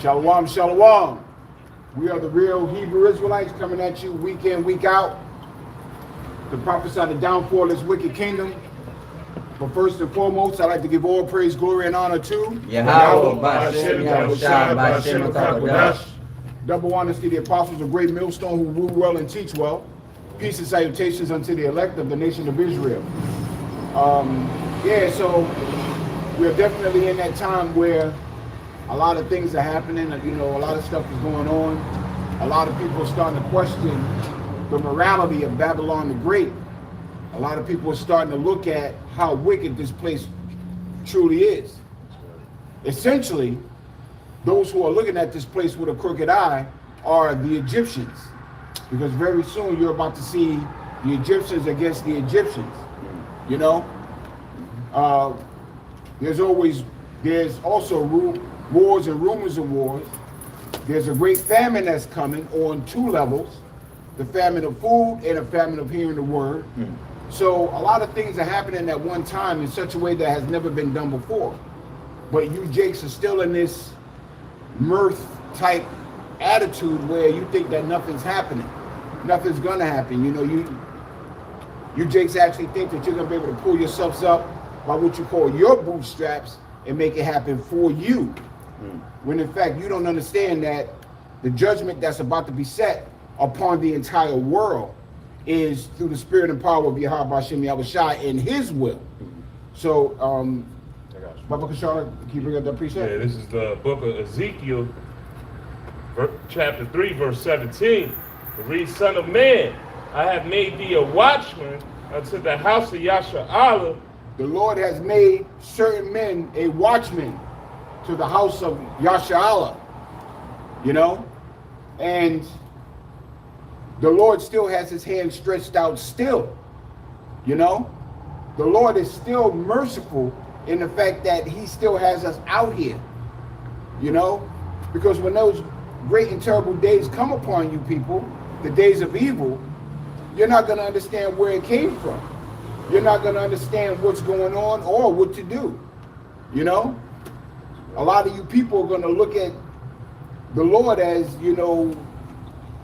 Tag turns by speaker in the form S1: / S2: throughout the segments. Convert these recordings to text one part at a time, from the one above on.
S1: Shalom, shalom. We are the real Hebrew Israelites coming at you week in, week out to prophesy the downfall of this wicked kingdom. But first and foremost, I'd like to give all praise, glory, and honor to Yahweh. Double honors to the apostles of Great Millstone who rule well and teach well. Peace and salutations unto the elect of the nation of Israel. So we're definitely in that time where a lot of things are happening. You know, a lot of stuff is going on. A lot of people are starting to question the morality of Babylon the Great. A lot of people are starting to look at how wicked this place truly is. Essentially, those who are looking at this place with a crooked eye are the Egyptians. Because very soon you're about to see the Egyptians against the Egyptians. You know? There's also wars and rumors of wars. There's a great famine that's coming on two levels. The famine of food and a famine of hearing the word. So a lot of things are happening at one time in such a way that has never been done before. But you Jakes are still in this mirth type attitude where you think that nothing's happening. Nothing's gonna happen. You know, you Jakes actually think that you're gonna be able to pull yourselves up by what you call your bootstraps and make it happen for you. When in fact you don't understand that the judgment that's about to be set upon the entire world is through the spirit and power of Yahweh Hashem Yahushua in his will. So Baba Kashara, can you bring up that precept?
S2: Yeah, this is the book of Ezekiel, chapter 3, verse 17. It reads, Son of man, I have made thee a watchman unto the house of Yasha'Allah.
S1: The Lord has made certain men a watchman to the house of Yasha'Allah. You know? And the Lord still has his hand stretched out still. You know? The Lord is still merciful in the fact that he still has us out here. You know? Because when those great and terrible days come upon you people, the days of evil, you're not going to understand where it came from. You're not going to understand what's going on or what to do. You know? A lot of you people are going to look at the Lord as, you know,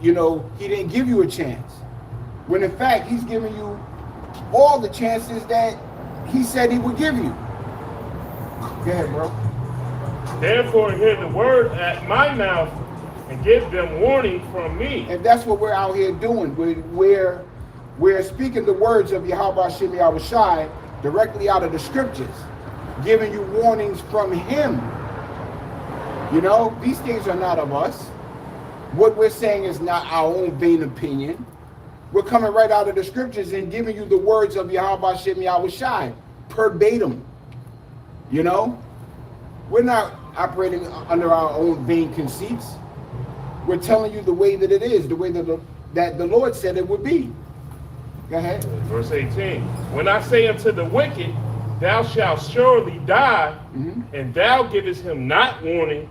S1: he didn't give you a chance. When in fact, he's giving you all the chances that he said he would give you. Go ahead, bro.
S2: Therefore, hear the word at my mouth and give them warning from me.
S1: And that's what we're out here doing. We're speaking the words of Yahweh Hashem Yahushai directly out of the scriptures, giving you warnings from him. You know, these things are not of us. What we're saying is not our own vain opinion. We're coming right out of the scriptures and giving you the words of Yahweh Hashem Yahushai, verbatim. You know, we're not operating under our own vain conceits. We're telling you the way that it is, the way that the Lord said it would be. Go ahead.
S2: Verse 18. When I say unto the wicked, thou shalt surely die, and thou givest him not warning,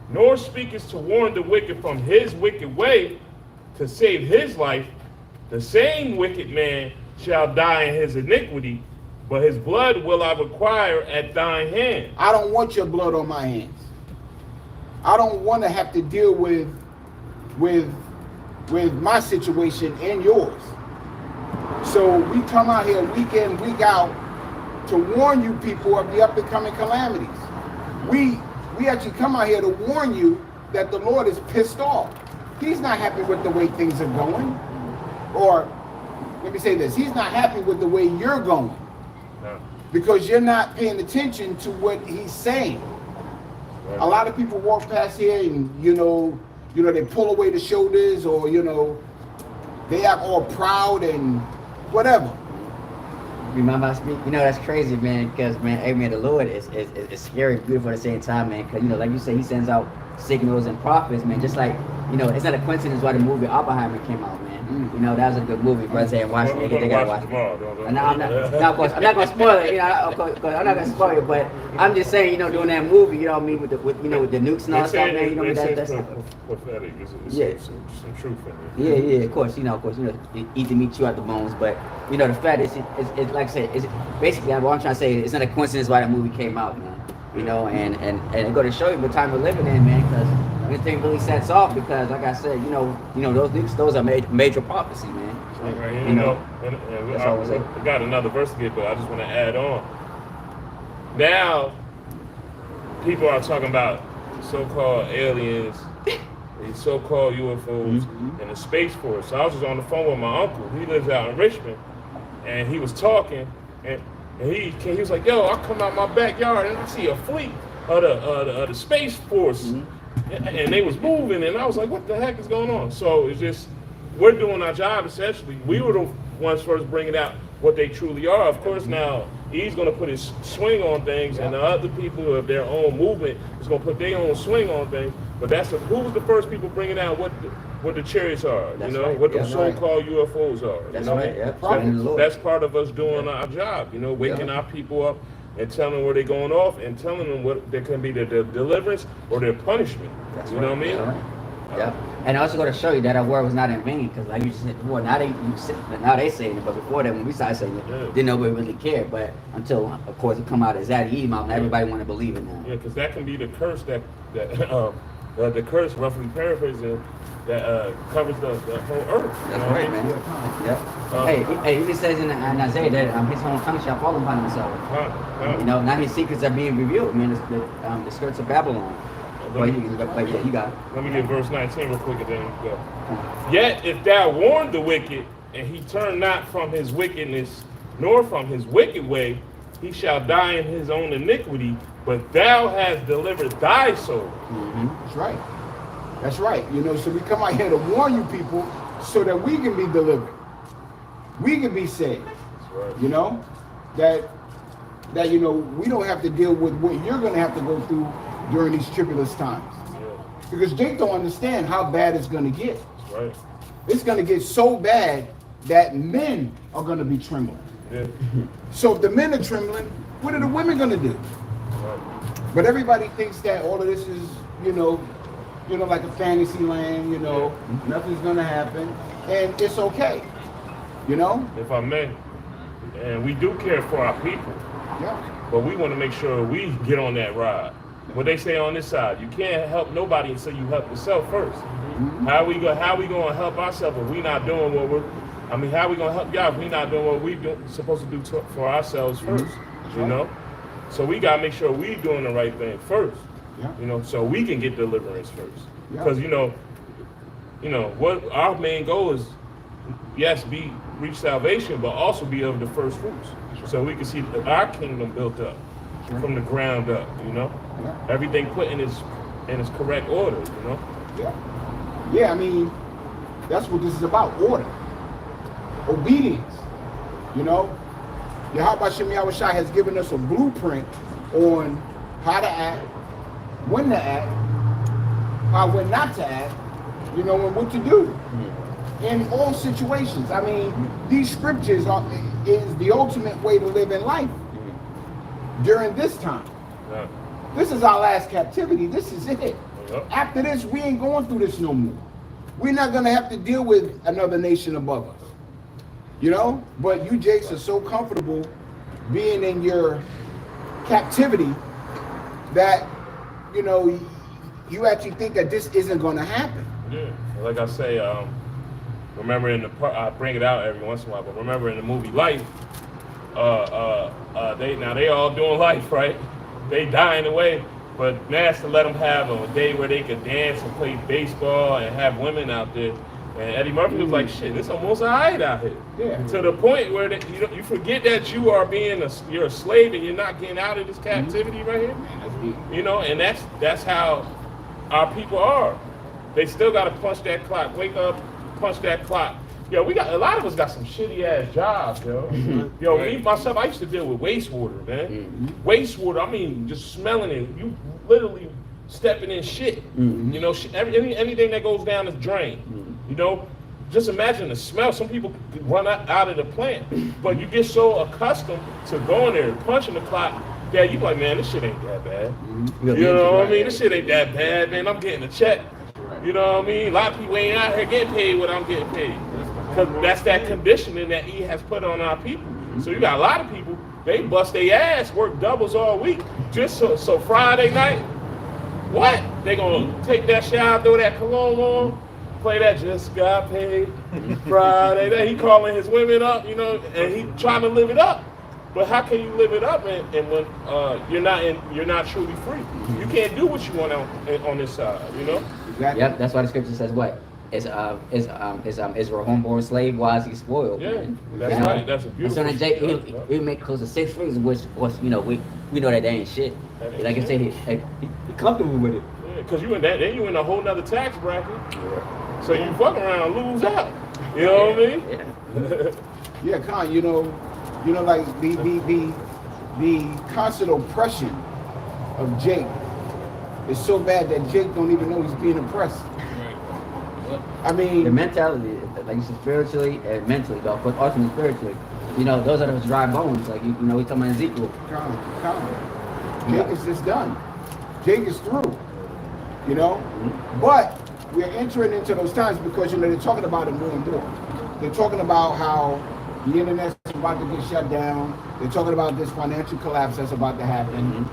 S2: nor speakest to warn the wicked from his wicked way to save his life, the same wicked man shall die in his iniquity, but his blood will I require at thine hand.
S1: I don't want your blood on my hands. I don't want to have to deal with my situation and yours. So we come out here week in, week out to warn you people of the up and coming calamities. We actually come out here to warn you that the Lord is pissed off. He's not happy with the way things are going. Or let me say this, he's not happy with the way you're going. No. Because you're not paying attention to what he's saying. Right. A lot of people walk past here and you know they pull away the shoulders, or they act all proud and whatever.
S3: Remember I speak? You know, that's crazy, man, because, man, amen, the Lord is scary, beautiful at the same time, man, because, like you say, he sends out signals and prophets, man, just like, it's not a coincidence why the movie Oppenheimer came out, man. That was a good movie, brother, saying watch it, they gotta watch it. Of course, I'm not gonna spoil it, of course, I'm not gonna spoil it, but I'm just saying, doing that movie, with the nukes and all that stuff, man, that's
S2: prophetic, it's some truth in
S3: it. Yeah, of course, eat to meet you out the bones, but, the fact is, it's like I said, it's basically, what I'm trying to say, it's not a coincidence why that movie came out, man. You know, and it go to show you what time we're living in, man, because everything really sets off because, like I said, those are major prophecy, man. So,
S2: Right,
S3: you know,
S2: and
S3: that's all I'm saying.
S2: I got another verse to get, but I just want to add on. Now, people are talking about so-called aliens, these so-called UFOs, and the Space Force. So I was just on the phone with my uncle. He lives out in Richmond, and he was talking, and he was like, "Yo, I come out my backyard and I see a fleet of the Space Force, and they was moving, and I was like, what the heck is going on?" So it's just we're doing our job essentially. We were the ones first bringing out what they truly are. Of course, now he's going to put his swing on things, and the other people of their own movement is going to put their own swing on things. But who was the first people bringing out what the chariots are?
S3: That's
S2: you know,
S3: right.
S2: what the
S3: Yeah,
S2: so-called UFOs are.
S3: That's
S2: you know?
S3: right. Yeah.
S2: So that's part of us doing our job. You know, waking our people up and telling them where they're going off, and telling them what there can be their deliverance or their punishment.
S3: That's
S2: you know what I mean?
S3: That's right. Yeah, and I also got to show you that our word was not in vain, because like you just said before, now they saying it, but before that, when we started saying it, didn't nobody really care. But until, of course, it come out as that mouth, and everybody want to believe it now.
S2: Yeah, because that can be the curse that the curse, roughly paraphrasing, that covers the whole earth.
S3: That's right, man. Yeah. Hey, he says in Isaiah that his own tongue shall fall upon himself. You know, now his secrets are being revealed. Man, the skirts of Babylon. You got it.
S2: Let me get verse 19 real quick and then go. Yet if thou warn the wicked, and he turn not from his wickedness, nor from his wicked way, he shall die in his own iniquity, but thou hast delivered thy soul.
S1: That's right. That's right. You know, so we come out here to warn you people so that we can be delivered. We can be saved.
S2: That's right.
S1: You know, that you know, we don't have to deal with what you're going to have to go through during these tribulous times.
S2: Yeah.
S1: Because they don't understand how bad it's going to get.
S2: That's right.
S1: It's going to get so bad that men are going to be trembling.
S2: Yeah.
S1: So if the men are trembling, what are the women going to do?
S2: Right.
S1: But everybody thinks that all of this is, you know, like a fantasy land, you know, nothing's going to happen. And it's okay, you know?
S2: If I may, and we do care for our people,
S1: Yeah.
S2: but we want to make sure we get on that ride. What they say on this side, you can't help nobody until you help yourself first. How we going to help ourselves if we not doing what how we going to help y'all if we not doing what we supposed to do for ourselves first, you know? So we got to make sure we doing the right thing first, you know, so we can get deliverance first. Because, you know, what our main goal is, yes, reach salvation, but also be of the first fruits. So we can see our kingdom built up from the ground up, you know? Everything put in its correct order, you know?
S1: Yeah, I mean, that's what this is about, order. Obedience, you know? Yahweh Shem Yahushua has given us a blueprint on how to act, when to act, when not to act, you know, and what to do in all situations. I mean, these scriptures is the ultimate way to live in life during this time.
S2: Yeah.
S1: This is our last captivity. This is it.
S2: Yep.
S1: After this, we ain't going through this no more. We're not going to have to deal with another nation above us. You know? But you, Jakes, are so comfortable being in your captivity that, you know, you actually think that this isn't going to happen.
S2: Yeah. Like I say, remember I bring it out every once in a while, but remember in the movie Life, they all doing life, right? They dying away, but now it's to let them have a day where they could dance and play baseball and have women out there. And Eddie Murphy was like, shit, it's almost all right out here.
S1: Yeah.
S2: To the point where you forget that you are you're a slave and you're not getting out of this captivity right here. You know, and that's how our people are. They still got to punch that clock. Wake up, punch that clock. Yo, a lot of us got some shitty ass jobs, yo. Yo, me myself, I used to deal with wastewater, man. Wastewater, I mean, just smelling it. You literally stepping in shit. You know, anything that goes down the drain. You know, just imagine the smell. Some people run out of the plant, but you get so accustomed to going there and punching the clock that you like, man, this shit ain't that bad. You know what I mean? This shit ain't that bad, man. I'm getting a check. You know what I mean? A lot of people ain't out here getting paid what I'm getting paid. Because that's that conditioning that he has put on our people. So you got a lot of people they bust their ass, work doubles all week, just so Friday night, what? They gonna take that shower, throw that cologne on, play that just got paid Friday. Then he calling his women up, you know, and he trying to live it up. But how can you live it up and when you're not truly free? You can't do what you want on this side, you know.
S1: Exactly.
S3: Yep, that's why the scripture says what? Is Israel homeborn slave, why is he spoiled?
S2: Yeah,
S3: man?
S2: that's
S3: You know?
S2: right. That's a
S3: And
S2: beautiful.
S3: so then Jake, he make close to 6 figures, which was, you know, we know that they ain't shit.
S2: That ain't
S3: Like I said, he comfortable with it.
S2: Yeah, cause you in that, then you in a whole nother tax bracket. So you fuck around and lose out. You know what I mean?
S3: Yeah.
S1: Yeah, Con, you know, like the constant oppression of Jake is so bad that Jake don't even know he's being oppressed. I
S3: The
S1: mean,
S3: mentality, like you said, spiritually and mentally, though, but ultimately spiritually, you know, those are those dry bones. Like you know, we talking about Ezekiel.
S1: Con. Jake is just done. Jake is through. You know, but we're entering into those times because, you know, they're talking about it more and more. They're talking about how the internet's about to get shut down. They're talking about this financial collapse that's about to happen.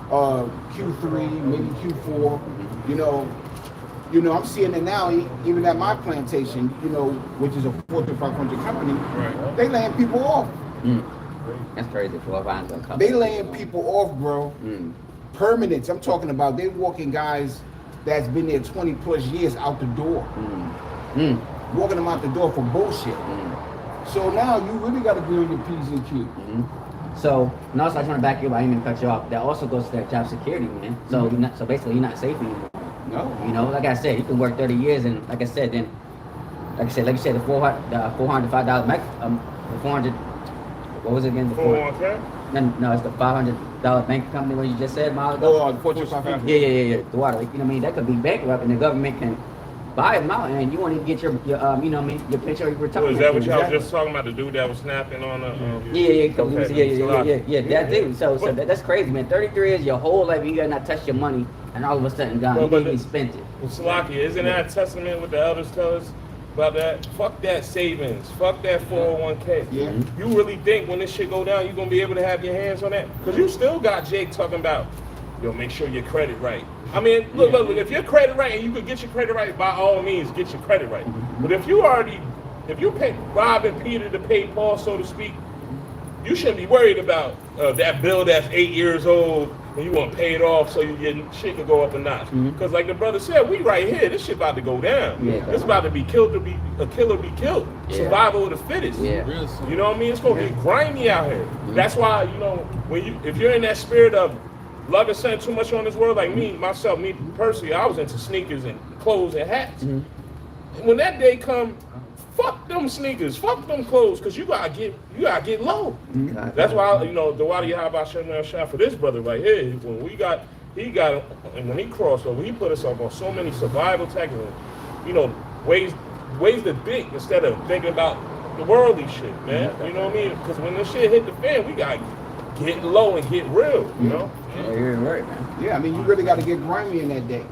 S1: Q3, maybe Q4. You know, I'm seeing it now, even at my plantation, you know, which is a Fortune 500 company,
S2: Right.
S1: they laying people off.
S3: That's crazy. 4 pounds of
S1: They laying people off, bro. Permanents. I'm talking about they walking guys that's been there 20 plus years out the door. Walking them out the door for bullshit. So now you really got to be on your P's and Q's.
S3: So, and also I just want to back you up. I didn't even cut you off. That also goes to that job security, man. So, so basically, you're not safe anymore.
S1: No.
S3: You know, like I said, you can work 30 years, and like you said, the $405 the 400. What was it again? The
S2: 401k?
S3: No, it's the $500 bank company. What you just said, Molly?
S1: Oh, Fortune 500.
S3: Yeah. The water. You know what I mean? That could be bankrupt, and the government can buy them out, and you won't even get your you know what I mean, your pension or your
S2: So
S3: retirement.
S2: is that what y'all was
S1: Exactly.
S2: just talking about? The dude that was snapping on the.
S3: Yeah, that dude. So that's crazy, man. 33 years, your whole life, you gotta not touch your money, and all of a sudden, gone.
S2: Well,
S3: You
S2: but
S3: didn't even spent it.
S2: Well, Salakia, isn't that a testament what the elders tell us about that? Fuck that savings. Fuck that 401k.
S1: Yeah.
S2: You really think when this shit go down, you're gonna be able to have your hands on that? Because you still got Jake talking about, yo, make sure your credit right. I mean, look, if your credit right and you could get your credit right, by all means, get your credit right. But if you pay Bob and Peter to pay Paul, so to speak, you shouldn't be worried about that bill that's 8 years old and you want to pay it off so your shit can go up a notch. Because like the brother said, we right here, this shit about to go down.
S3: Yeah.
S2: It's about to be killed to be a killer be killed.
S3: Yeah.
S2: Survival of the fittest.
S3: Yeah.
S2: You know what I mean? It's gonna get grimy out here. That's why, you know, if you're in that spirit of loving something too much on this world, like me personally, I was into sneakers and clothes and hats. When that day come, fuck them sneakers, fuck them clothes, cause you gotta get low. That's why, you know, the Wadi Haba shot for this brother right here. When when he crossed over, he put us up on so many survival tactics, you know, ways to think instead of thinking about the worldly shit, man. You know what I mean? Because when this shit hit the fan, we gotta get low and get real, you know?
S3: Yeah, you're right, man.
S1: Yeah, I mean, you really got to get grimy in that day.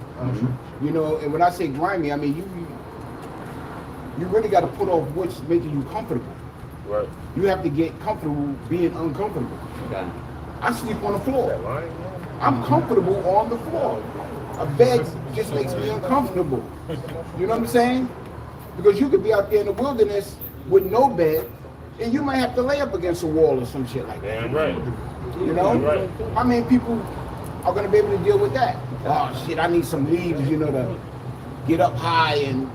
S1: You know, and when I say grimy, I mean, you really got to put off what's making you comfortable.
S2: Right.
S1: You have to get comfortable being uncomfortable.
S3: Okay.
S1: I sleep on the floor.
S2: That line,
S1: I'm comfortable on the floor. A bed just makes me uncomfortable. You know what I'm saying? Because you could be out there in the wilderness with no bed, and you might have to lay up against a wall or some shit like that.
S2: damn right.
S1: You know?
S2: Right.
S1: How many people are going to be able to deal with that? Oh shit, I need some leaves, you know, to get up high and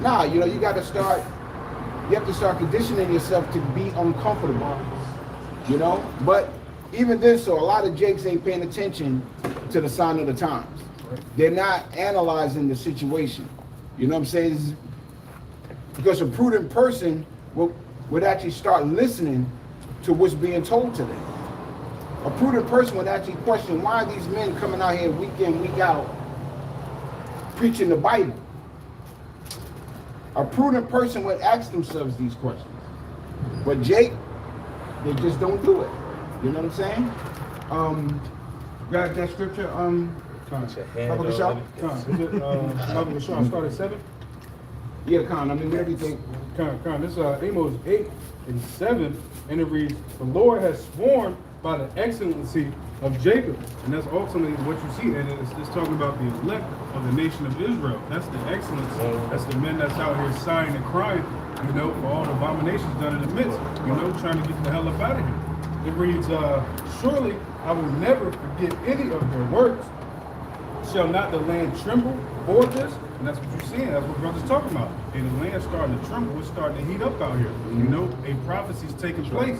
S1: nah, you know, you have to start conditioning yourself to be uncomfortable, you know? But even then, so a lot of Jakes ain't paying attention to the sign of the times. They're not analyzing the situation. You know what I'm saying? Because a prudent person would actually start listening to what's being told to them. A prudent person would actually question, why are these men coming out here week in, week out, preaching the Bible? A prudent person would ask themselves these questions. But Jake, they just don't do it. You know what I'm saying? Got that scripture?
S2: Put your hand
S1: Baba
S2: on
S1: Gashar?
S2: it.
S4: Baba Gashar start at 7.
S1: Yeah, Con, I mean, what do you think?
S4: Con, this is Amos 8:7, and it reads, "The Lord has sworn by the excellency of Jacob," and that's ultimately what you see, and it's talking about the elect of the nation of Israel. That's the excellence. That's the men that's out here sighing and crying, you know, for all the abominations done in the midst, you know, trying to get the hell up out of here. It reads, "Surely I will never forget any of their works. Shall not the land tremble for this?" And that's what you're seeing. That's what brother's talking about. And the land's starting to tremble. It's starting to heat up out here. You know, a prophecy's taking place.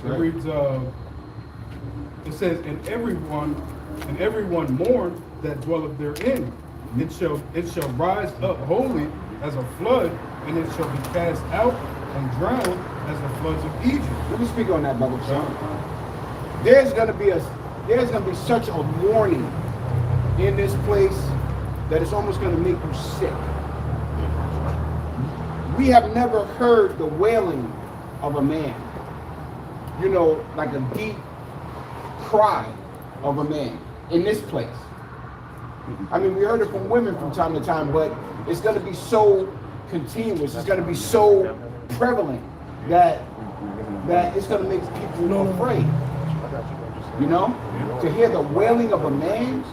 S4: It reads, it says, and everyone mourn that dwelleth therein. It shall rise up wholly as a flood, and it shall be cast out and drowned as the floods of Egypt.
S1: Let me speak on that, Brother Sean. There's gonna be such a warning in this place that it's almost gonna make you sick. We have never heard the wailing of a man. You know, like a deep cry of a man in this place. I mean, we heard it from women from time to time, but it's going to be so continuous. It's going to be so prevalent that it's going to make people afraid. You know, to hear the wailing of a man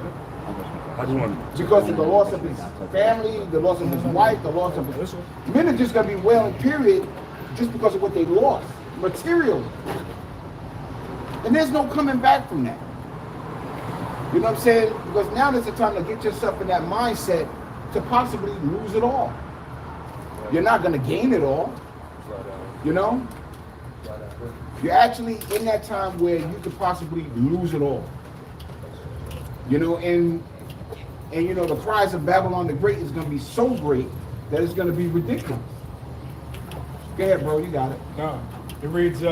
S1: because of the loss of his family, the loss of his wife, the loss of his men are just going to be wailing. Period, just because of what they lost materially. And there's no coming back from that. You know what I'm saying? Because now there's a time to get yourself in that mindset to possibly lose it all. You're not going to gain it all. You know? You're actually in that time where you could possibly lose it all. You know, and you know, the cries of Babylon the Great is going to be so great that it's going to be ridiculous. Go ahead, bro. You got it.
S4: No. It reads,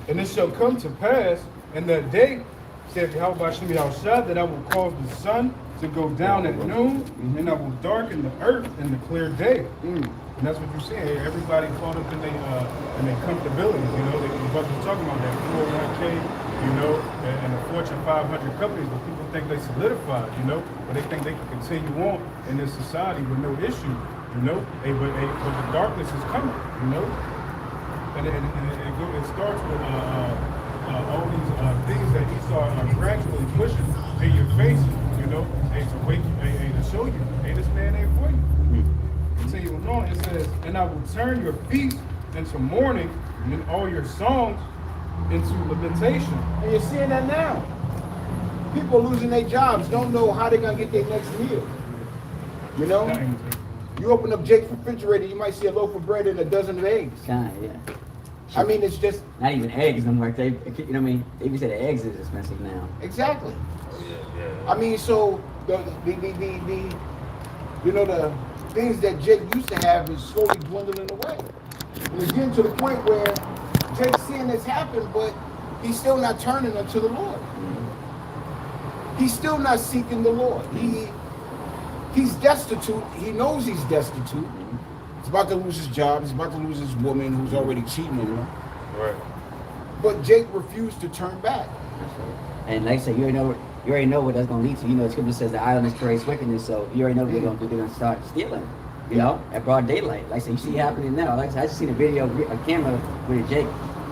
S4: and it shall come to pass in that day, said Yahweh Shem Yahushua, that I will cause the sun to go down at noon, and I will darken the earth in the clear day. And that's what you're seeing. Everybody caught up in their comfortabilities. You know, the brothers talking about that 401k, you know, and the Fortune 500 companies, but people think they solidified, you know, but they think they can continue on in this society with no issue, you know. But the darkness is coming, you know. And it starts with all these things that Esau are gradually pushing in your face, you know, to wake you, to show you, hey, this man ain't for you. Continuing on, it says, and I will turn your feast into mourning, and all your songs into lamentation.
S1: And you're seeing that now. People losing their jobs, don't know how they're gonna get their next meal. You know? You open up Jake's refrigerator, you might see a loaf of bread and a dozen of eggs.
S3: Yeah.
S1: I mean, it's just
S3: Not even eggs no more. You know what I mean? They even say the eggs is expensive now.
S1: exactly. I mean, so the you know, the things that Jake used to have is slowly dwindling away. And it's getting to the point where Jake's seeing this happen, but he's still not turning unto the Lord. He's still not seeking the Lord. He's destitute. He knows he's destitute. He's about to lose his job. He's about to lose his woman who's already cheating on him.
S2: Right.
S1: But Jake refused to turn back.
S3: And like I said, you already know what that's gonna lead to. You know, the scripture says the idleness creates wickedness, so you already know what they're gonna do. They're gonna start stealing. You know, at broad daylight. Like I said, you see it happening now. Like I said, I just seen a video, a camera with Jake,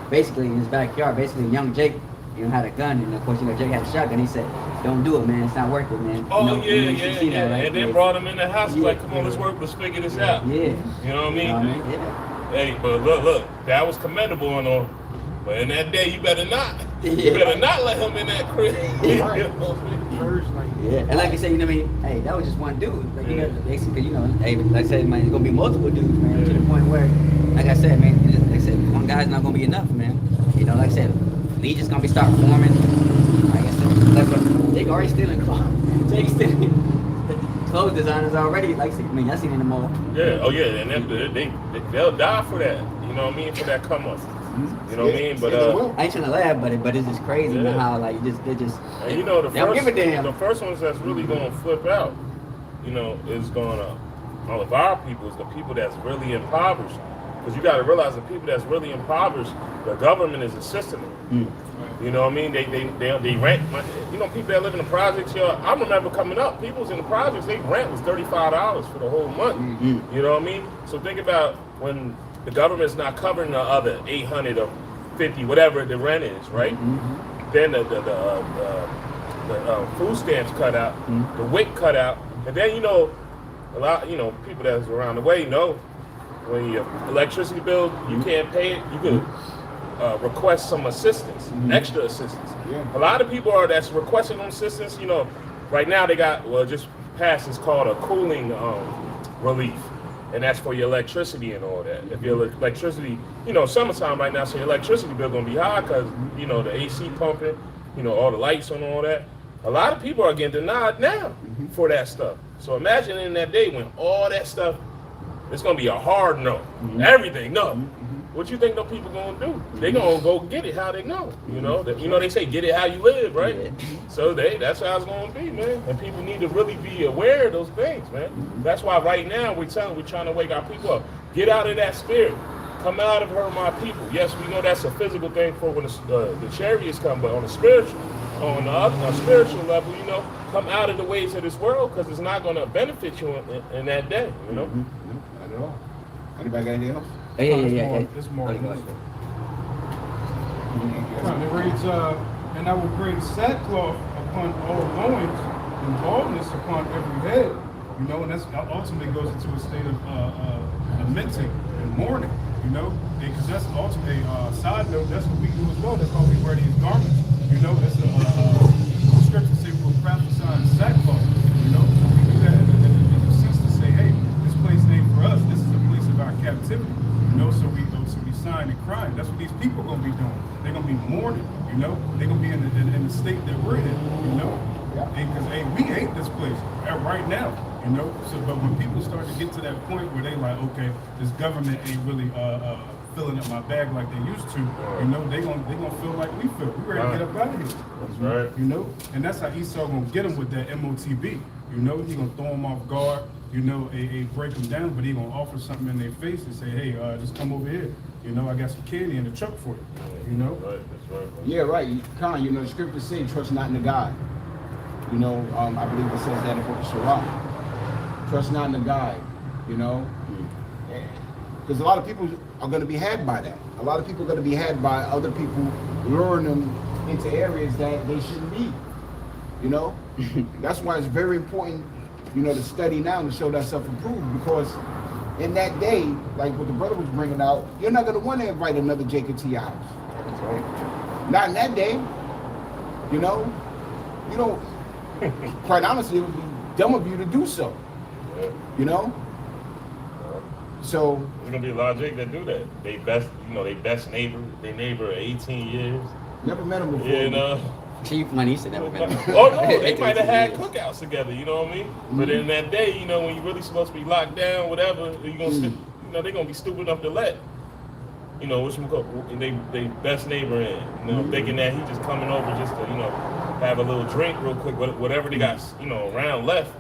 S3: basically in his backyard. Basically, young Jake, you know, had a gun, and of course, you know, Jake had a shotgun. He said, "Don't do it, man. It's not worth it, man."
S2: Oh,
S3: you know,
S2: yeah.
S3: That, right?
S2: And then brought him in the house, like, come on, let's work, let's figure this out.
S3: Yeah.
S2: You know what I mean?
S3: Yeah.
S2: Hey, but look, that was commendable and all. But in that day, you better not. You
S3: Yeah.
S2: better not let him in that crib. You know what I mean?
S3: Yeah, and like I said, you know what I mean? Hey, that was just one dude. Like, you know, basically, you know, hey, like I said, man, it's gonna be multiple dudes, man, to the point where, like I said, man, like I said, one guy's not gonna be enough, man. You know, like I said, Legion's gonna be start forming. Like I said, they already stealing clothes. They stealing clothes designers already. Like I said, I mean, I seen it in the mall.
S2: Yeah, oh yeah, and they'll die for that. You know what I mean? For that come up. You know what I mean? But
S3: I ain't trying to laugh, but it's just crazy, man, how like they just.
S2: And you know,
S3: they don't give a damn.
S2: the first ones that's really going to flip out, you know, is going to, all of our people, is the people that's really impoverished. Because you got to realize the people that's really impoverished, the government is assisting them. You know what I mean? They rent. You know, people that live in the projects, yo, I remember coming up, people was in the projects, they rent was $35 for the whole month. You know what I mean? So think about when the government's not covering the other 800 or 50, whatever the rent is, right? Then the food stamps cut out, the WIC cut out, and then, you know, a lot, you know, people that's around the way know when your electricity bill, you can't pay it, you can request some assistance, extra assistance. A lot of people that's requesting assistance, you know, right now they got, well, just passed, it's called a cooling relief. And that's for your electricity and all that. If your electricity, you know, summertime right now, so your electricity bill gonna be high because, you know, the AC pumping, you know, all the lights and all that. A lot of people are getting denied now for that stuff. So imagine in that day when all that stuff, it's gonna be a hard no. Everything, no. What you think those people gonna do? They gonna go get it how they know. You know, they say get it how you live, right? So that's how it's gonna be, man. And people need to really be aware of those things, man. That's why right now we're trying to wake our people up. Get out of that spirit. Come out of her, my people. Yes, we know that's a physical thing for when the chariots come, but on a spiritual level, you know, come out of the ways of this world because it's not gonna benefit you in that day, you know.
S1: Not at all. Anybody got anything else?
S3: Yeah.
S4: It's more.
S3: Go
S4: It
S3: ahead.
S4: reads, and I will bring sackcloth upon all loins and baldness upon every head. You know, and that's ultimately goes into a state of lamenting and mourning. You know, because that's ultimately side note. That's what we do as well. That's why we wear these garments. You know, that's the scripture say we'll prophesy in sackcloth. You know, so we do that in the sense to say, hey, this place ain't for us. This is a place of our captivity. You know, so we sighing and crying. That's what these people are gonna be doing. They're gonna be mourning. You know, they're gonna be in the state that we're in. You know, because hey, we hate this place right now. You know, so but when people start to get to that point where they like, okay, this government ain't really filling up my bag like they used to. You know, they gonna feel like we feel. We ready to get up out of here.
S2: That's right.
S4: You know, and that's how Esau gonna get them with that MOTB. You know, he gonna throw them off guard. You know, break them down, but he gonna offer something in their face and say, hey, just come over here. You know, I got some candy in the truck for you. You know?
S2: That's right.
S1: Yeah, right. Con, you know, the scriptures say, trust not in the God. You know, I believe it says that in the book of Sirach. Trust not in the God, you know? Because a lot of people are going to be had by that. A lot of people are going to be had by other people luring them into areas that they shouldn't be. You know? That's why it's very important, you know, to study now and to show that self-improved, because in that day, like what the brother was bringing out, you're not going to want to invite another Jacob to your house.
S3: That's right.
S1: Not in that day. You know? You don't, quite honestly, it would be dumb of you to do so. You know? So
S2: There's gonna be a lot of Jake that do that. They best neighbor, their neighbor 18 years.
S1: never met him before.
S2: You know.
S3: Chief Money used to never met him.
S2: Oh no, they might have had cookouts together, you know what I mean? But in that day, you know, when you're really supposed to be locked down, whatever, you know, they're gonna be stupid enough to let, you know, they best neighbor in, you know, thinking that he's just coming over just to, you know, have a little drink real quick, whatever they got, you know, around left.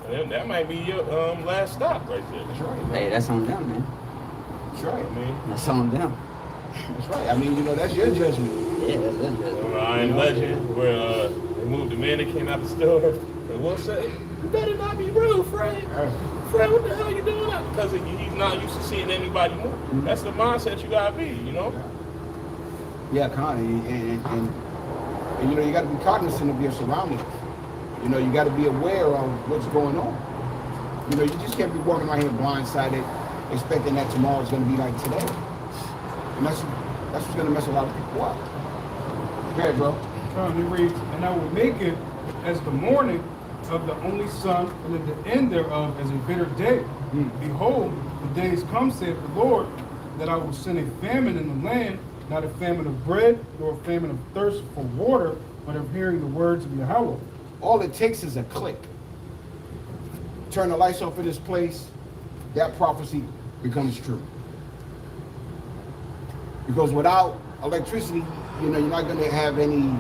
S2: And that might be your last stop right there.
S1: That's right.
S3: Hey, that's on them, man.
S1: That's right.
S2: I mean,
S3: That's on them.
S1: That's right. I mean, you know, that's your judgment.
S3: Yeah, that's
S2: Iron Legend, where they moved the man that came out the store, and we'll say, you better not be rude, Fred. Fred, what the hell you doing? Because he's not used to seeing anybody move. That's the mindset you gotta be, you know?
S1: Yeah, Connie, and you know, you got to be cognizant of your surroundings. You know, you got to be aware of what's going on. You know, you just can't be walking around here blindsided, expecting that tomorrow's going to be like today. And that's what's going to mess a lot of people up. Go ahead, bro.
S4: It reads, and I will make it as the morning of the only son, and at the end thereof as a bitter day. Behold, the days come, saith the Lord, that I will send a famine in the land, not a famine of bread, nor a famine of thirst for water, but of hearing the words of Yahweh.
S1: All it takes is a click. Turn the lights off in this place, that prophecy becomes true. Because without electricity, you know, you're not going to have any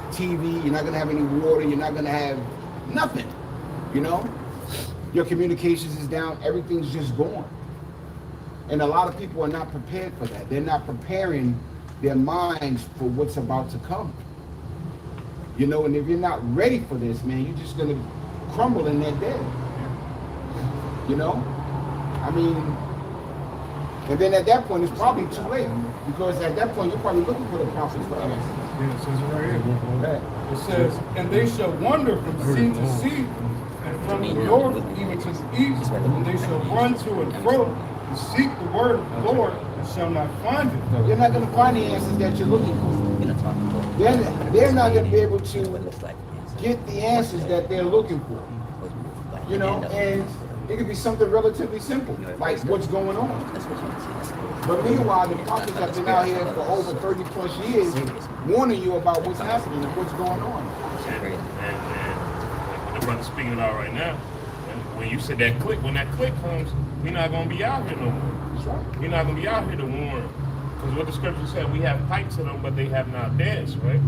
S1: TV, you're not going to have any water, you're not going to have nothing, you know? Your communications is down, everything's just gone. And a lot of people are not prepared for that. They're not preparing their minds for what's about to come. You know, and if you're not ready for this, man, you're just gonna crumble in that day. You know? I mean, and then at that point, it's probably too late. Because at that point, you're probably looking for the prophets for answers.
S4: Yeah, it says it right here. It says, and they shall wander from sea to sea, and from the north even to the east, and they shall run to and fro, and seek the word of the Lord, and shall not find it.
S1: You're not going to find the answers that you're looking for. They're not going to be able to get the answers that they're looking for. You know, and it could be something relatively simple, like what's going on. But meanwhile, the prophets have been out here for over 30 plus years warning you about what's happening and what's going on.
S2: And like the brother's speaking about right now, when you said that click, when that click comes, we're not going to be out here no more.
S1: That's right.
S2: We're not going to be out here to warn. Because what the scripture said, we have pipes in them, but they have not danced, right?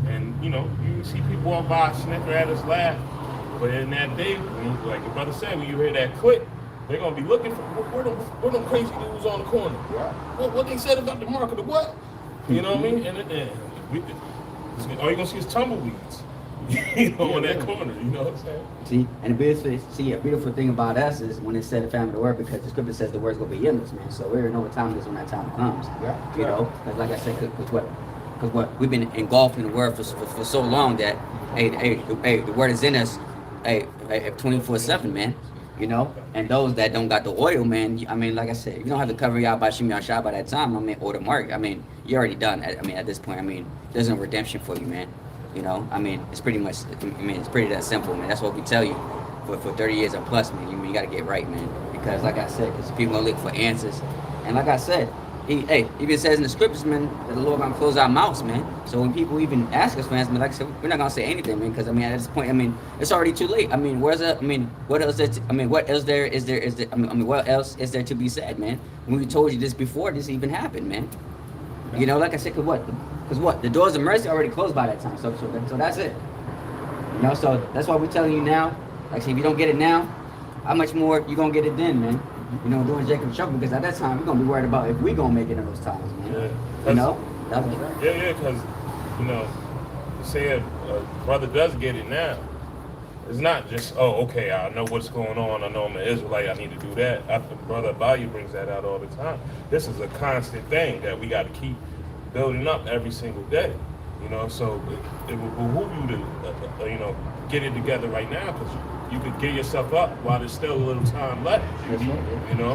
S2: And, you know, you see people walk by, snicker at us, laugh. But in that day, like the brother said, when you hear that click, they're going to be looking for, where them crazy dudes on the corner?
S1: Yeah.
S2: What they said about the market of what? You know what I mean? And all you're going to see is tumbleweeds. You know, in that corner, you know what I'm saying?
S3: See, and a beautiful thing about us is when it said the family of the word, because the scripture says the word's gonna be in us, man. So we already know what time it is when that time comes.
S1: Yeah.
S3: You know, because like I said, because what we've been engulfed in the word for so long that the word is in us, 24/7, man. You know, and those that don't got the oil, man. I mean, like I said, you don't have to cover y'all by Shimei Shah by that time. I mean, or the mark. I mean, you're already done. At this point, I mean, there's no redemption for you, man. You know, I mean, it's pretty much, it's pretty that simple, man. That's what we tell you for 30 years or plus, man. You got to get right, man. Because like I said, because people gonna look for answers. And like I said, even says in the scriptures, man, that the Lord gonna close our mouths, man. So when people even ask us for answers, man, like I said, we're not gonna say anything, man. Because I mean, at this point, I mean, it's already too late. I mean, what else is there to be said, man? When we told you this before this even happened, man. You know, like I said, because what? The doors of mercy already closed by that time. So that's it. You know, so that's why we're telling you now. Like, say, if you don't get it now, how much more you gonna get it then, man? You know, doing Jacob's trouble, because at that time we're gonna be worried about if we gonna make it in those times, man.
S2: Yeah.
S3: You know? That's right.
S2: Yeah, because, you know, say a brother does get it now. It's not just, oh, okay, I know what's going on. I know I'm an Israelite. I need to do that. Brother Abaye brings that out all the time. This is a constant thing that we got to keep building up every single day. You know, so it would behoove you to, you know, get it together right now, because you could get yourself up while there's still a little time left. You know,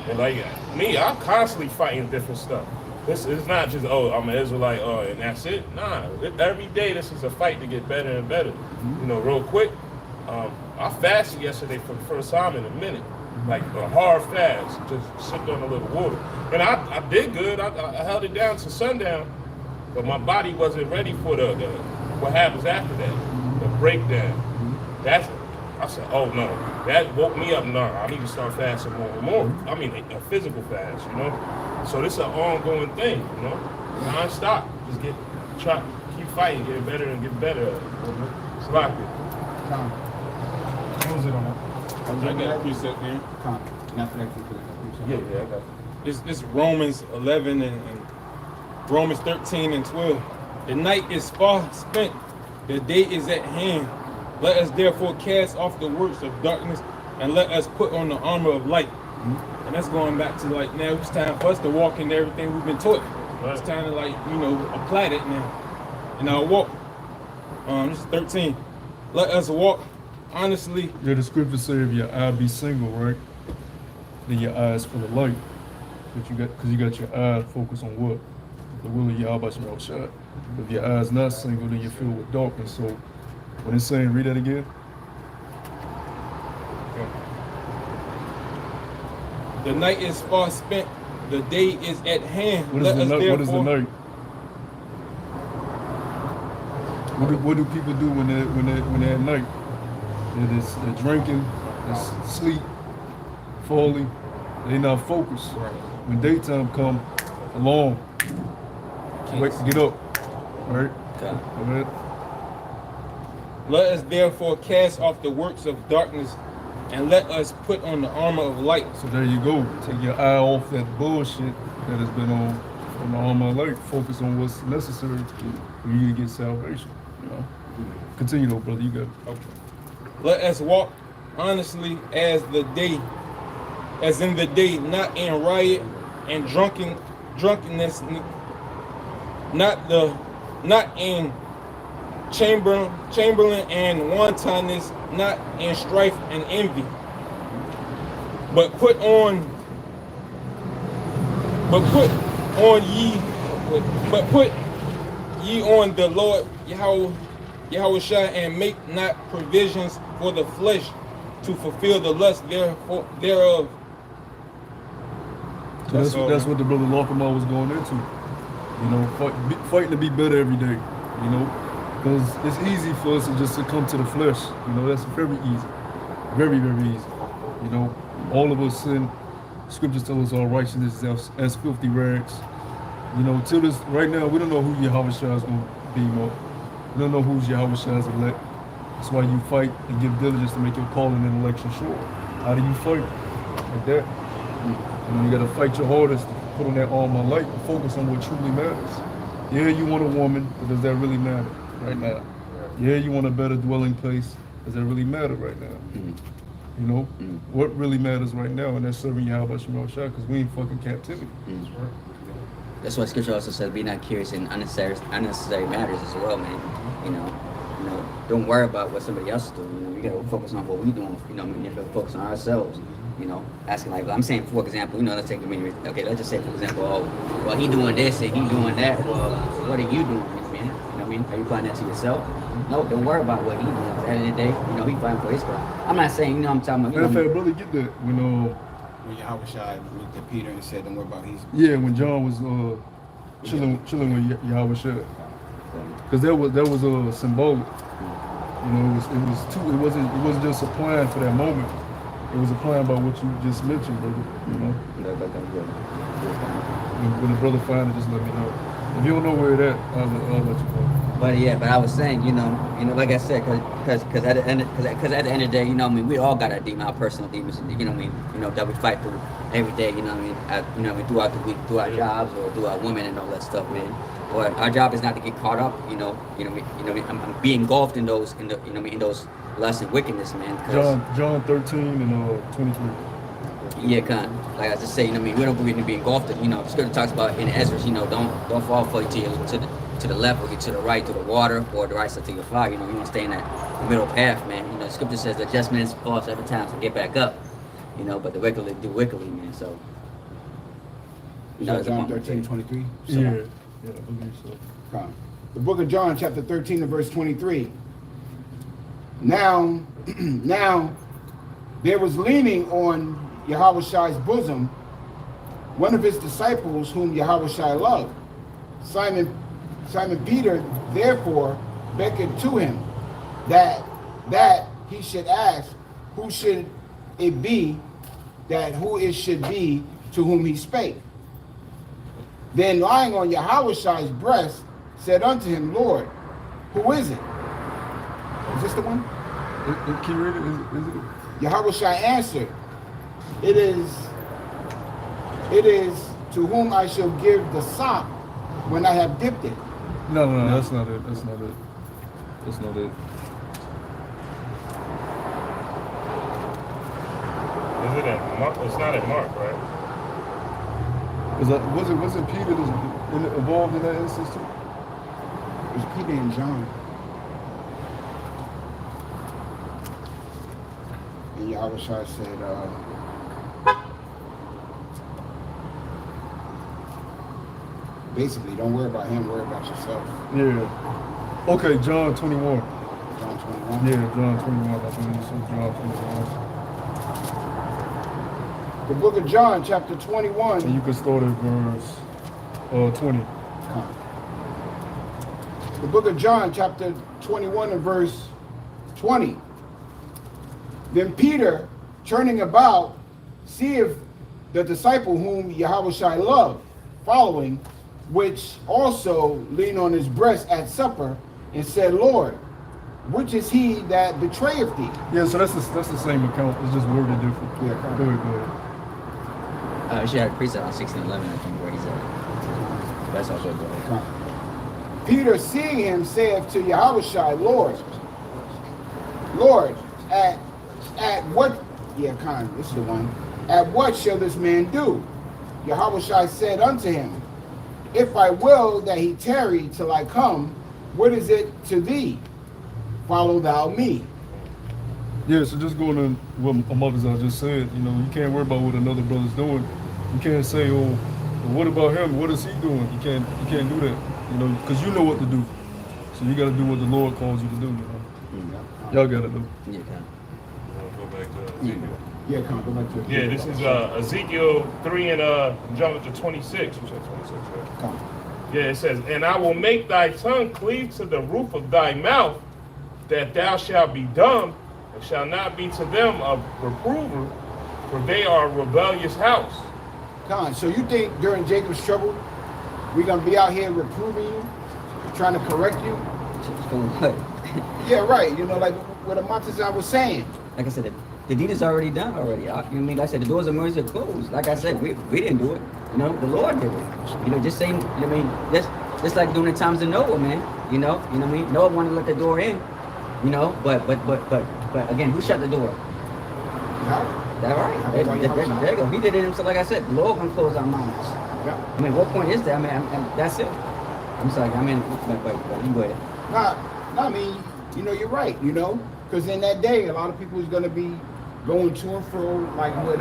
S2: and like me, I'm constantly fighting different stuff. This is not just, oh, I'm an Israelite, and that's it. Nah, every day this is a fight to get better and better. You know, real quick. I fasted yesterday for the first time in a minute, like a hard fast, just sipped on a little water. And I did good. I held it down to sundown, but my body wasn't ready for the what happens after that, the breakdown. I said, oh no, that woke me up. No, I need to start fasting more and more. I mean, a physical fast, you know. So this is an ongoing thing, you know, non-stop. Just keep fighting, get better and get better. It's like it.
S4: What was it on?
S5: I got a precept there.
S2: Yeah, I got it.
S5: It's Romans 11 and Romans 13 and 12. The night is far spent, the day is at hand. Let us therefore cast off the works of darkness and let us put on the armor of light. And that's going back to like, now it's time for us to walk in everything we've been taught.
S2: Right.
S5: It's time to like, you know, apply that now in our walk. This is 13. Let us walk honestly.
S4: Yeah, the scripture say if your eye be single, right, then your eye is full of light. But because you got your eye focused on what? The will of Yahweh Shemel Shah. If your eye is not single, then you're filled with darkness. So when it's saying, read that again.
S5: The night is far spent, the day is at hand.
S4: What is the night? What is the night? What do people do when they're at night? They're drinking, they're sleep, falling. They're not focused.
S5: Right.
S4: When daytime come along, wake, get up, right?
S3: Okay.
S4: All right.
S5: Let us therefore cast off the works of darkness and let us put on the armor of light.
S4: So there you go. Take your eye off that bullshit that has been on all my life. Focus on what's necessary for you to get salvation. You know. Continue though, brother. You got it.
S5: Okay. Let us walk honestly as in the day, not in riot and drunkenness, not in chamberlain and wantonness, not in strife and envy, but put ye on the Lord Yahushua, and make not provisions for the flesh to fulfill the lust thereof.
S4: So that's what the brother Lockerman was going into. You know, fighting to be better every day. You know, because it's easy for us to just succumb to the flesh. You know, that's very easy, very easy. You know, all of us sin. Scriptures tell us our righteousness is as filthy rags. You know, till this right now, we don't know who Yahushua is going to be. More. We don't know who's Yahushua's elect. That's why you fight and give diligence to make your calling and election sure. How do you fight? Like that. You know, you got to fight your hardest to put on that armor of light and focus on what truly matters. Yeah, you want a woman, but does that really matter right now? Yeah, you want a better dwelling place. Does that really matter right now? You know, what really matters right now, and that's serving Yahweh Shemel because we ain't fucking captivity.
S3: That's why Scripture also says, "Be not curious in unnecessary matters as well, man." You know, don't worry about what somebody else is doing. You know, we gotta focus on what we doing. You know, we gotta focus on ourselves. You know, asking like, I'm saying, for example, you know, let's take okay, let's just say, for example, oh, well, he doing this and he doing that. Well, what are you doing, man? You know what I mean? Are you applying that to yourself? No, don't worry about what he doing. At the end of the day, you know, he fighting for his God. I'm not saying, you know, I'm talking about.
S4: Matter of fact, brother, get that.
S1: When Yahushua looked at Peter and said, "Don't worry about his."
S4: Yeah, when John was chilling with Yahushua, because that was symbolic. You know, it wasn't just a plan for that moment. It was a plan about what you just mentioned, brother. You know. When the brother find it, just let me know. If you don't know where it at, I'll let you know.
S3: But yeah, but I was saying, you know, like I said, because at the end of the day, you know, what I mean, we all got our demon, our personal demons, you know, what I mean, you know, that we fight through every day, you know, what I mean, throughout the week, through our jobs or through our women and all that stuff, man. But our job is not to get caught up, I'm being engulfed in those, in those lust and wickedness, man.
S4: John 13 and 23.
S3: Yeah, like I just say, you know, what I mean, we don't believe in being engulfed. You know, Scripture talks about in Ezra, you know, don't fall for to the left or get to the right through the water or the right side to your fire. You know, you want to stay in that middle path, man. You know, the Scripture says the just man falls every time to get back up. You know, but the wicked do wickedly, man. So, you know,
S1: John 13:23.
S4: Yeah, I believe so.
S1: The book of John, chapter 13 and verse 23. Now, there was leaning on Yahushua's bosom one of his disciples whom Yahushua loved. Simon Peter therefore beckoned to him that he should ask who should it be who it should be to whom he spake. Then lying on Yahushua's breast said unto him, Lord, who is it? Is this the one?
S4: Can you read it? Is it?
S1: Yahushua answered, It is to whom I shall give the sop when I have dipped it.
S4: No, that's not it. That's not it.
S2: Is it at Mark? It's not at Mark, right?
S4: Wasn't Peter involved in that instance too?
S1: It was Peter and John. And Yahushua said, basically, don't worry about him, worry about yourself.
S4: Yeah. Okay, John 21.
S1: John 21?
S4: Yeah, John 21. I think it says John 21.
S1: The book of John, chapter 21.
S4: And you can start at verse 20.
S1: The book of John, chapter 21 and verse 20. Then Peter, turning about, seeth the disciple whom Yahushua loved, following, which also leaned on his breast at supper, and said, Lord, which is he that betrayeth thee?
S4: Yeah, so that's the same account. It's just worded different.
S1: Yeah,
S4: Go ahead.
S3: She had a precept on 16:11, I think, where he's at. That's also good.
S1: Peter, seeing him, saith to Yahushua, Lord, at what? Yeah, this is the one. At what shall this man do? Yahushua said unto him, if I will that he tarry till I come, what is it to thee? Follow thou me.
S4: Yeah, so just going on what Amabazah just said, you know, you can't worry about what another brother's doing. You can't say, oh, what about him? What is he doing? You can't do that, you know, because you know what to do. So you got to do what the Lord calls you to do, you know. Y'all got to do.
S3: Yeah, okay.
S2: Go back to Ezekiel.
S1: Yeah, come go back to
S2: Yeah, this is Ezekiel 3 and jump to 26. You said 26, right?
S1: Come.
S2: Yeah, it says, and I will make thy tongue cleave to the roof of thy mouth, that thou shalt be dumb, and shalt not be to them a reprover, for they are a rebellious house.
S1: Con, so you think during Jacob's trouble, we're going to be out here reproving you, trying to correct you? Yeah, right. You know, like what Amantazah was saying.
S3: Like I said, the deed is already done already. You know what I mean? Like I said, the doors of mercy are closed. Like I said, we didn't do it. You know, the Lord did it. You know, just saying, you know what I mean? Just like during the times of Noah, man. You know what I mean? Noah wanted to let the door in. You know, but again, who shut the door?
S1: Yeah.
S3: That right. There you go. He did it himself. Like I said, the Lord gonna close our mouths.
S1: Yeah.
S3: I mean, what point is that? I mean, that's it. I'm sorry. I mean, but you go ahead.
S1: Nah, I mean, you know, you're right, you know, because in that day, a lot of people is going to be going to and fro, like what,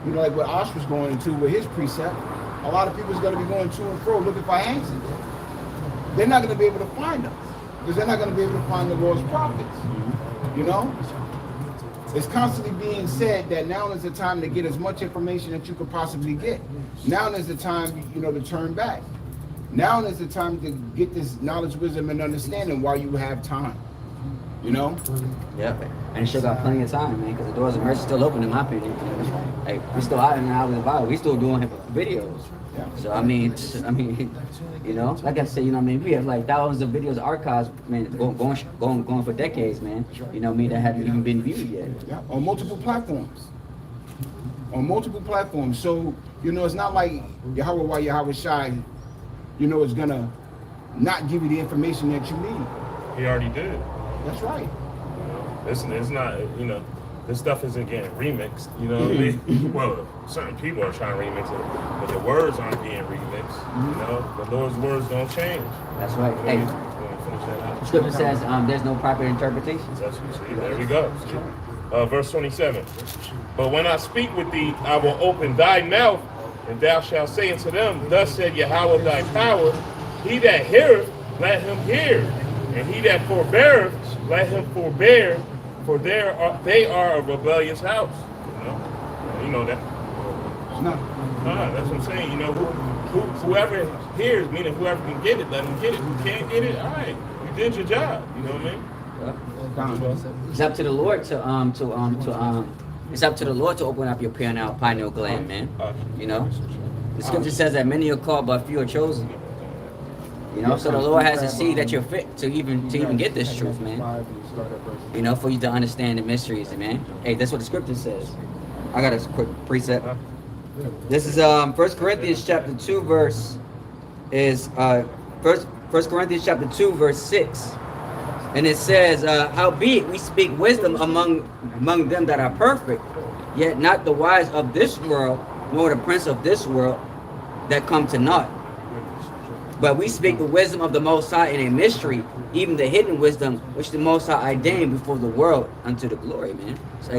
S1: you know, like what Osh was going into with his precept. A lot of people is going to be going to and fro looking for answers. They're not going to be able to find them because they're not going to be able to find the Lord's prophets, you know? It's constantly being said that now is the time to get as much information that you could possibly get. Now is the time, you know, to turn back. Now is the time to get this knowledge, wisdom, and understanding while you have time. You know?
S3: Yeah, and it still got plenty of time, man, because the doors of mercy still open, in my opinion. You know? Like, we're still out in the hour of the Bible. We still doing videos.
S1: Yeah.
S3: So I mean, you know, like I said, you know, what I mean, we have like thousands of videos archives, man, going for decades, man. You know what I mean? That haven't even been viewed yet.
S1: Yeah, on multiple platforms. On multiple platforms. So, you know, it's not like Yahweh Shai, you know, is gonna not give you the information that you need.
S2: He already did.
S1: That's right.
S2: It's not, you know, this stuff isn't getting remixed, you know what I mean? Well, certain people are trying to remix it, but the words aren't being remixed, you know? The Lord's words don't change.
S3: That's right. Hey,
S2: You want to finish that out?
S3: the scripture says there's no proper interpretation.
S2: That's what you see. There we go. Verse 27. But when I speak with thee, I will open thy mouth, and thou shalt say unto them, thus said Yahweh thy power, he that heareth, let him hear, and he that forbeareth, let him forbear, for they are a rebellious house. You know that.
S1: No.
S2: That's what I'm saying. You know, whoever hears, meaning whoever can get it, let them get it. Who can't get it, all right, you did your job. You know what I mean?
S3: It's up to the Lord it's up to the Lord to open up your pineal gland, man. You know, the scripture says that many are called, but few are chosen. You know, so the Lord has to see that you're fit to even get this truth, man. You know, for you to understand the mysteries, man. Hey, that's what the scripture says. I got a quick precept. This is 1 Corinthians chapter 2 verse is 1 Corinthians chapter 2 verse 6. And it says, howbeit we speak wisdom among them that are perfect, yet not the wise of this world, nor the prince of this world that come to naught. But we speak the wisdom of the Most High in a mystery, even the hidden wisdom which the Most High ordained before the world unto the glory, man. So,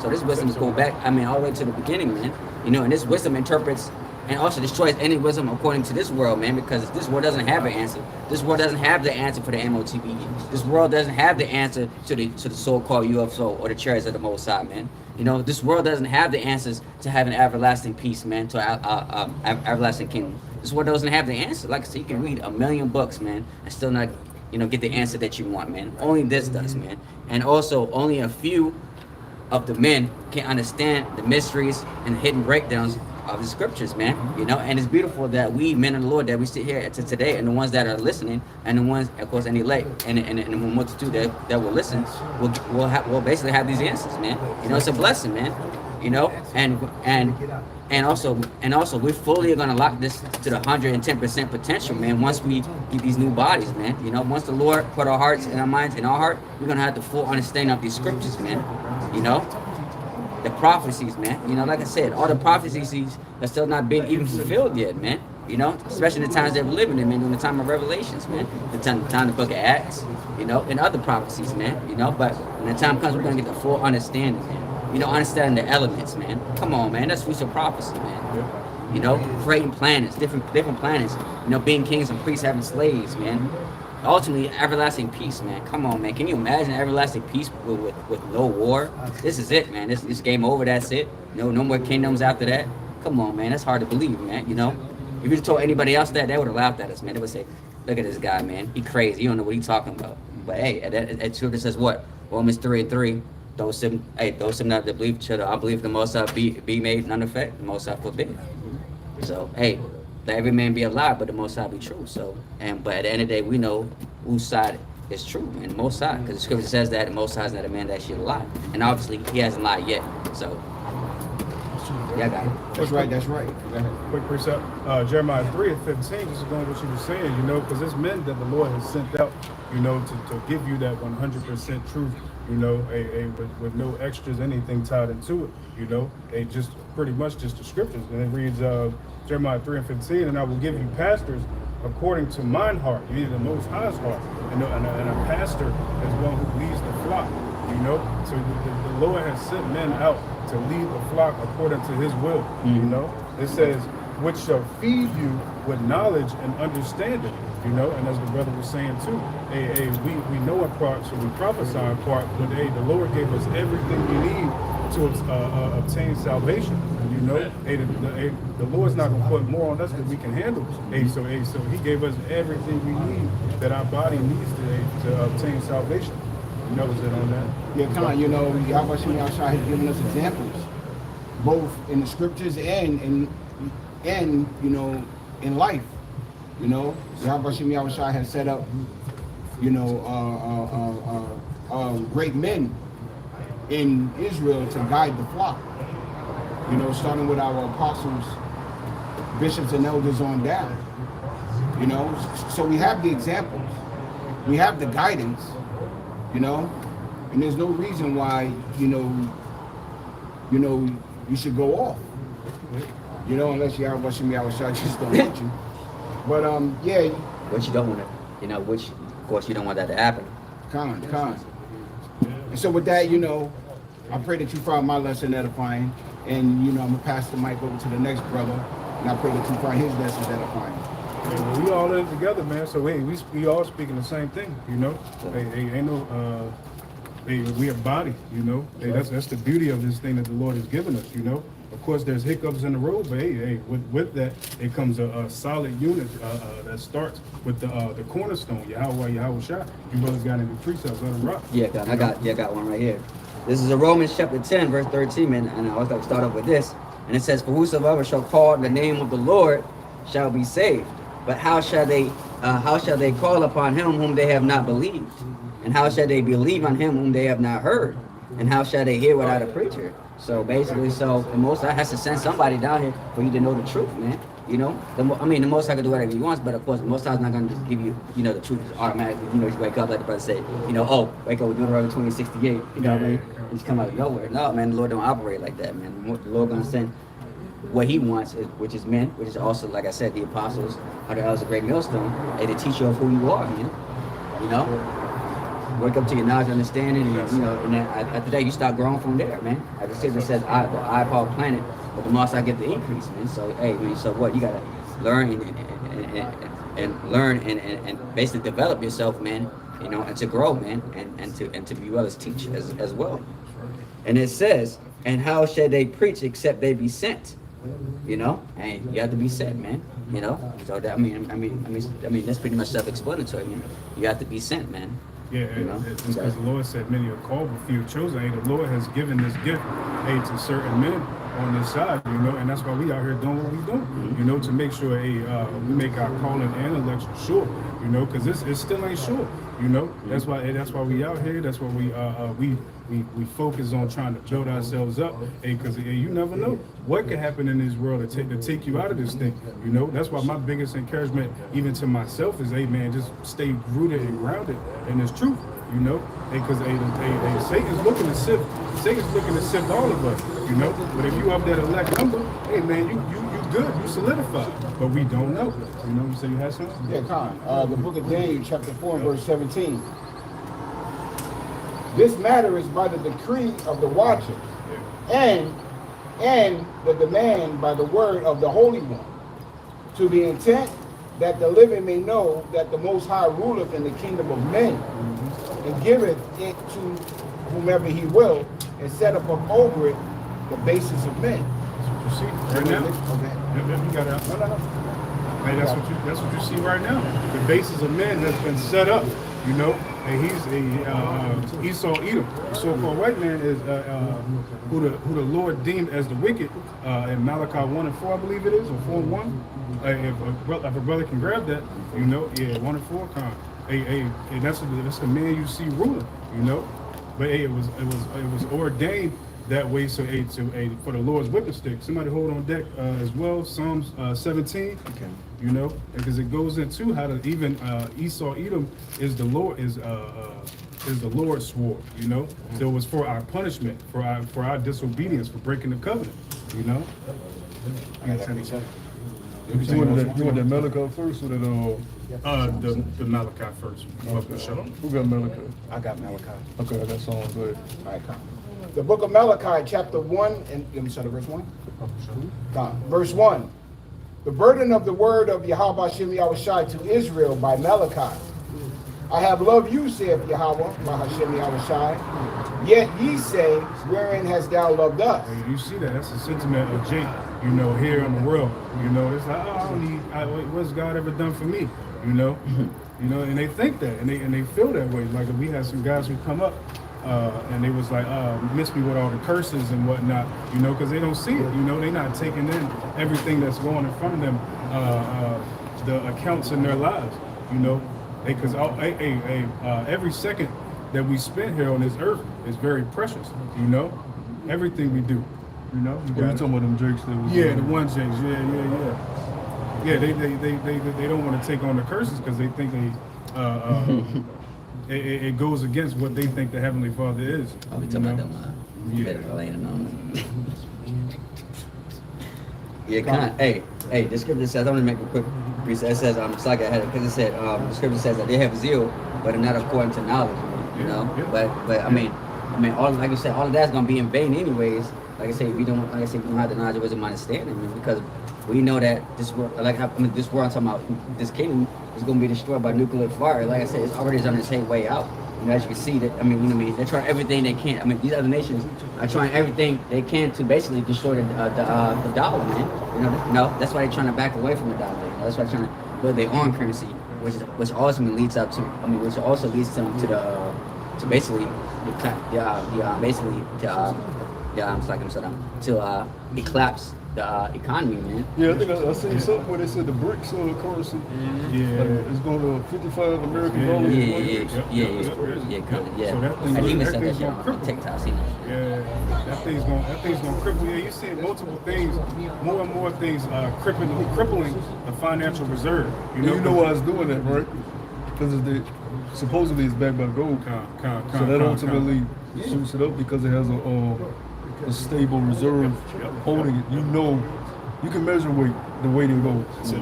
S3: so this wisdom is going back, all the way to the beginning, man. You know, and this wisdom interprets and also destroys any wisdom according to this world, man, because this world doesn't have an answer. This world doesn't have the answer for the MOTB. This world doesn't have the answer to the so-called UFO or the chariots of the Most High, man. You know, this world doesn't have the answers to have an everlasting peace, man, to an everlasting kingdom. This world doesn't have the answer. Like I said, you can read 1,000,000 books, man, and still not, get the answer that you want, man. Only this does, man. And also, only a few of the men can understand the mysteries and the hidden breakdowns of the scriptures, man. You know, and it's beautiful that we men of the Lord that we sit here to today, and the ones that are listening, and the ones, of course, and elect, and the multitude that will listen, will basically have these answers, man. You know, it's a blessing, man. You know, and also we're fully gonna lock this to the 110% potential, man. Once we get these new bodies, man. You know, once the Lord put our hearts and our minds in our heart, we're gonna have the full understanding of these scriptures, man. You know, the prophecies, man. You know, like I said, all the prophecies are still not been even fulfilled yet, man. You know, especially the times that we're living in, man, during the time of Revelations, man. The time the book of Acts, you know, and other prophecies, man. You know, but when the time comes, we're gonna get the full understanding, man. You know, understanding the elements, man. Come on, man. That's future prophecy, man. You know, creating planets, different planets. You know, being kings and priests, having slaves, man. Ultimately, everlasting peace, man. Come on, man. Can you imagine everlasting peace with no war? This is it, man. This game over. That's it. No more kingdoms after that. Come on, man. That's hard to believe, man. You know, if you told anybody else that, they would have laughed at us, man. They would say, "Look at this guy, man. He crazy. You don't know what he's talking about." But hey, that scripture says what? Romans 3:3. Those them not to believe each other, I believe the Most High be made none effect, the Most High forbid. So hey, let every man be a lie, but the Most High be true. So but at the end of the day, we know whose side is true, and the Most High, because the scripture says that the Most High is not a man that should lie, and obviously he hasn't lied yet. So yeah, I got it.
S1: That's right. That's right. Go ahead.
S4: Quick precept, Jeremiah 3:15, just going what you were saying, you know, because it's men that the Lord has sent out, you know, to give you that 100% truth, you know, with no extras, anything tied into it, you know, they just pretty much just the scriptures. And it reads Jeremiah 3:15, and I will give you pastors according to mine heart, meaning the Most High's heart, and a pastor is one who leads the flock, you know. So the Lord has sent men out to lead the flock according to his will, you know. It says, which shall feed you with knowledge and understanding, you know. And as the brother was saying too, we know in part, so we prophesy in part, but the Lord gave us everything we need to obtain salvation, you know. The Lord's not going to put more on us than we can handle. So he gave us everything we need that our body needs to obtain salvation. You know, is it on that?
S1: Yeah, come on. You know, Yahweh Shem Yahshua has given us examples, both in the scriptures and you know, in life. You know, Yahweh Shem Yahshua has set up, you know, great men in Israel to guide the flock. You know, starting with our apostles, bishops, and elders on down. You know, so we have the examples, we have the guidance. You know, and there's no reason why, you you should go off. You know, unless you have Russian Yahweh just don't want you. But yeah.
S3: Which you don't want to, you know, which of course you don't want that to happen.
S1: Con. And so with that, you know, I pray that you found my lesson edifying, and you know, I'm gonna pass the mic over to the next brother, and I pray that you find his lessons edifying.
S4: Yeah, well, we all in it together, man. So hey, we all speaking the same thing, you know. Ain't no we a body, you know. Hey, that's the beauty of this thing that the Lord has given us, you know. Of course, there's hiccups in the road, but hey, with that, it comes a solid unit that starts with the cornerstone. Yahweh Shah. You brothers got any precepts? Let them rock.
S3: Yeah, God, I got one right here. This is a Romans chapter 10, verse 13, man. And I always like to start off with this. And it says, "For whosoever shall call the name of the Lord shall be saved. But how shall they call upon him whom they have not believed? And how shall they believe on him whom they have not heard? And how shall they hear without a preacher?" So basically, the Most High has to send somebody down here for you to know the truth, man. You know, the Most High can do whatever he wants, but of course, the Most High is not going to just give you, you know, the truth automatically. You know, you wake up like the brother said, you know, wake up with Deuteronomy 20:68. You know what I mean? You just come out of nowhere. No, man, the Lord don't operate like that, man. The Lord going to send what he wants, which is men, which is also, like I said, the apostles, or the elders of Great Millstone, and to teach you of who you are, man. You know? Wake up to your knowledge, understanding, and you know, and then after that, you start growing from there, man. Like the scripture says, I Paul planted, but the Most High get the increase, man. So, hey, man, so what? You gotta learn and learn and basically develop yourself, man. You know, and to grow, man, and to be well as teach as well. And it says, "And how shall they preach except they be sent?" You know, and you have to be sent, man. You know, so that I mean, that's pretty much self-explanatory. Man. You have to be sent, man.
S4: Yeah,
S3: you know?
S4: it's because the Lord said many are called, but few are chosen. Hey, the Lord has given this gift, hey, to certain men, on this side, you know, and that's why we out here doing what we doing, you know, to make sure we make our calling and election sure, you know, because it still ain't sure, you know. That's why we out here. That's why we focus on trying to build ourselves up, because you never know what can happen in this world to take you out of this thing, you know. That's why my biggest encouragement, even to myself, is, hey man, just stay rooted and grounded in this truth, you know, because Satan's looking to sift all of us, you know. But if you up that elect number, hey man, you good, you solidified. But we don't know, you know. You say you had something?
S1: Yeah, Con. The book of Daniel, chapter 4, and verse 17. This matter is by the decree of the watcher, and the demand by the word of the Holy One, to the intent that the living may know that the Most High ruleth in the kingdom of men, and giveth it to whomever he will, and set up over it the basis of men.
S4: You see right now?
S1: Okay.
S4: Yep, you got it.
S1: No.
S4: Hey, that's what you see right now. The basis of men has been set up, you know. And he's Esau Edom. The so-called white man is who the Lord deemed as the wicked in Malachi 1 and 4, I believe it is, or 4 and 1. If a brother can grab that, you know, yeah, 1 and 4. And that's the man you see ruling, you know. But it was ordained that way, so for the Lord's whipping stick. Somebody hold on deck as well. Psalms 17.
S1: Okay.
S4: You know, because it goes into how to even Esau Edom is the Lord's sword. You know, so it was for our punishment, for our disobedience, for breaking the covenant. You know.
S6: You want that Malachi first or that
S4: the Malachi first.
S6: Who got Malachi?
S1: I got Malachi.
S6: Okay, I got Psalms. Go ahead.
S1: All right, Con. The book of Malachi, chapter 1, and let me start at verse 1. Con. Verse 1. The burden of the word of Yahweh Hashem Yahushai to Israel by Malachi. I have loved you, saith Yahweh, by Hashem Yahushai. Yet ye say, wherein hast thou loved us?
S4: Hey, you see that? That's the sentiment of Jake, you know, here in the world. You know, it's like, I don't need, what's God ever done for me? You know? You know, and they think that, and they feel that way. Like, we had some guys who come up, and they was like, miss me with all the curses and whatnot, you know, because they don't see it, you know, they're not taking in everything that's going in front of them, the accounts in their lives, you know, because every second that we spend here on this earth is very precious, you know, everything we do, you know.
S6: You talking about them Jakes that was
S4: Yeah, the one Jakes, yeah, they don't want to take on the curses because they think it goes against what they think the Heavenly Father is.
S3: Oh, we talking about them,
S4: Yeah.
S3: better laying on. Yeah, kind of. Hey, the scripture says, I'm gonna make a quick reset. It says, it's like I had it, because it said, the scripture says that they have zeal, but not according to knowledge, you know?
S4: Yeah.
S3: But I mean, all, like you said, all of that's gonna be in vain anyways. Like I say, if we don't have the knowledge of wisdom, understanding, because we know that this world, this world I'm talking about, this kingdom is going to be destroyed by nuclear fire. Like I said, it's already on its way out. You know, as you can see, that they're trying everything they can. These other nations are trying everything they can to basically destroy the dollar, man. You know, that's why they're trying to back away from the dollar. You know, that's why they're trying to build their own currency, which ultimately leads up to, which also leads them to basically collapse the economy, man.
S6: Yeah, I think I seen something where they said the BRICS currency.
S4: Yeah.
S6: It's going to 55 American dollars.
S3: Yeah.
S4: So that thing-
S3: I even
S4: that
S3: said that
S4: thing's
S3: shit
S4: gonna
S3: on
S4: cripple.
S3: TikTok. I seen that shit.
S4: Yeah, that thing's gonna cripple. Yeah, you see multiple things, more and more things crippling the financial reserve.
S6: You know why it's doing that, right? Because supposedly it's backed by gold. So that ultimately suits it up because it has a stable reserve holding it. You know, you can measure the weight in gold. So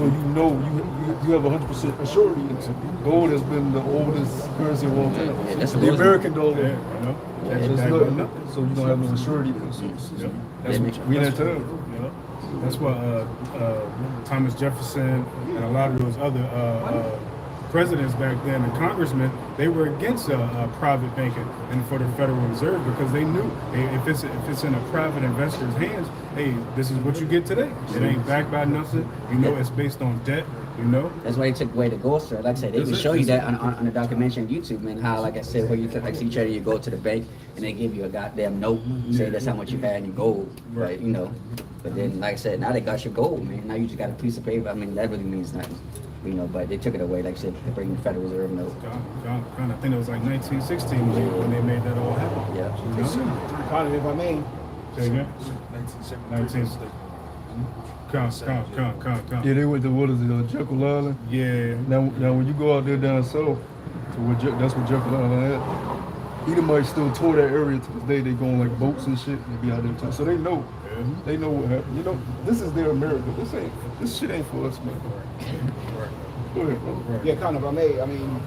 S6: you know you have 100% surety. Gold has been the oldest currency of all time.
S3: Yeah, that's
S6: The American dollar.
S4: Yeah, you know.
S6: That's nothing. So you don't have no surety.
S4: That's
S6: We in that time.
S4: You know? That's why Thomas Jefferson and a lot of those other presidents back then and congressmen, they were against private banking and for the Federal Reserve because they knew, hey, if it's in a private investor's hands, hey, this is what you get today. It ain't backed by nothing. You know, it's based on debt. You know,
S3: that's why they took away the gold store. Like I said, they even show you that on the documentary on YouTube, man. How, like I said, where you like see trading, you go to the bank and they give you a goddamn note, say that's how much you had in your gold, right? You know. But then, like I said, now they got your gold, man. Now you just got a piece of paper. I mean, that really means nothing, you know. But they took it away, like I said, to bring the Federal Reserve note.
S4: I think it was like 1916 when they made that all happen.
S3: Yeah.
S4: You know?
S1: Pardon if I may.
S4: Say again. 1916. Come.
S6: Yeah, they went to what is it, Jekyll Island?
S4: Yeah.
S6: Now when you go out there down south, to where that's where Jekyll Island at. Edomites still tour that area to this day. They go on like boats and shit. They be out there too, so they know.
S4: Yeah.
S6: They know what happened. You know, this is their America. This shit ain't for us, man. Go ahead, bro.
S1: Yeah, kind of. I mean,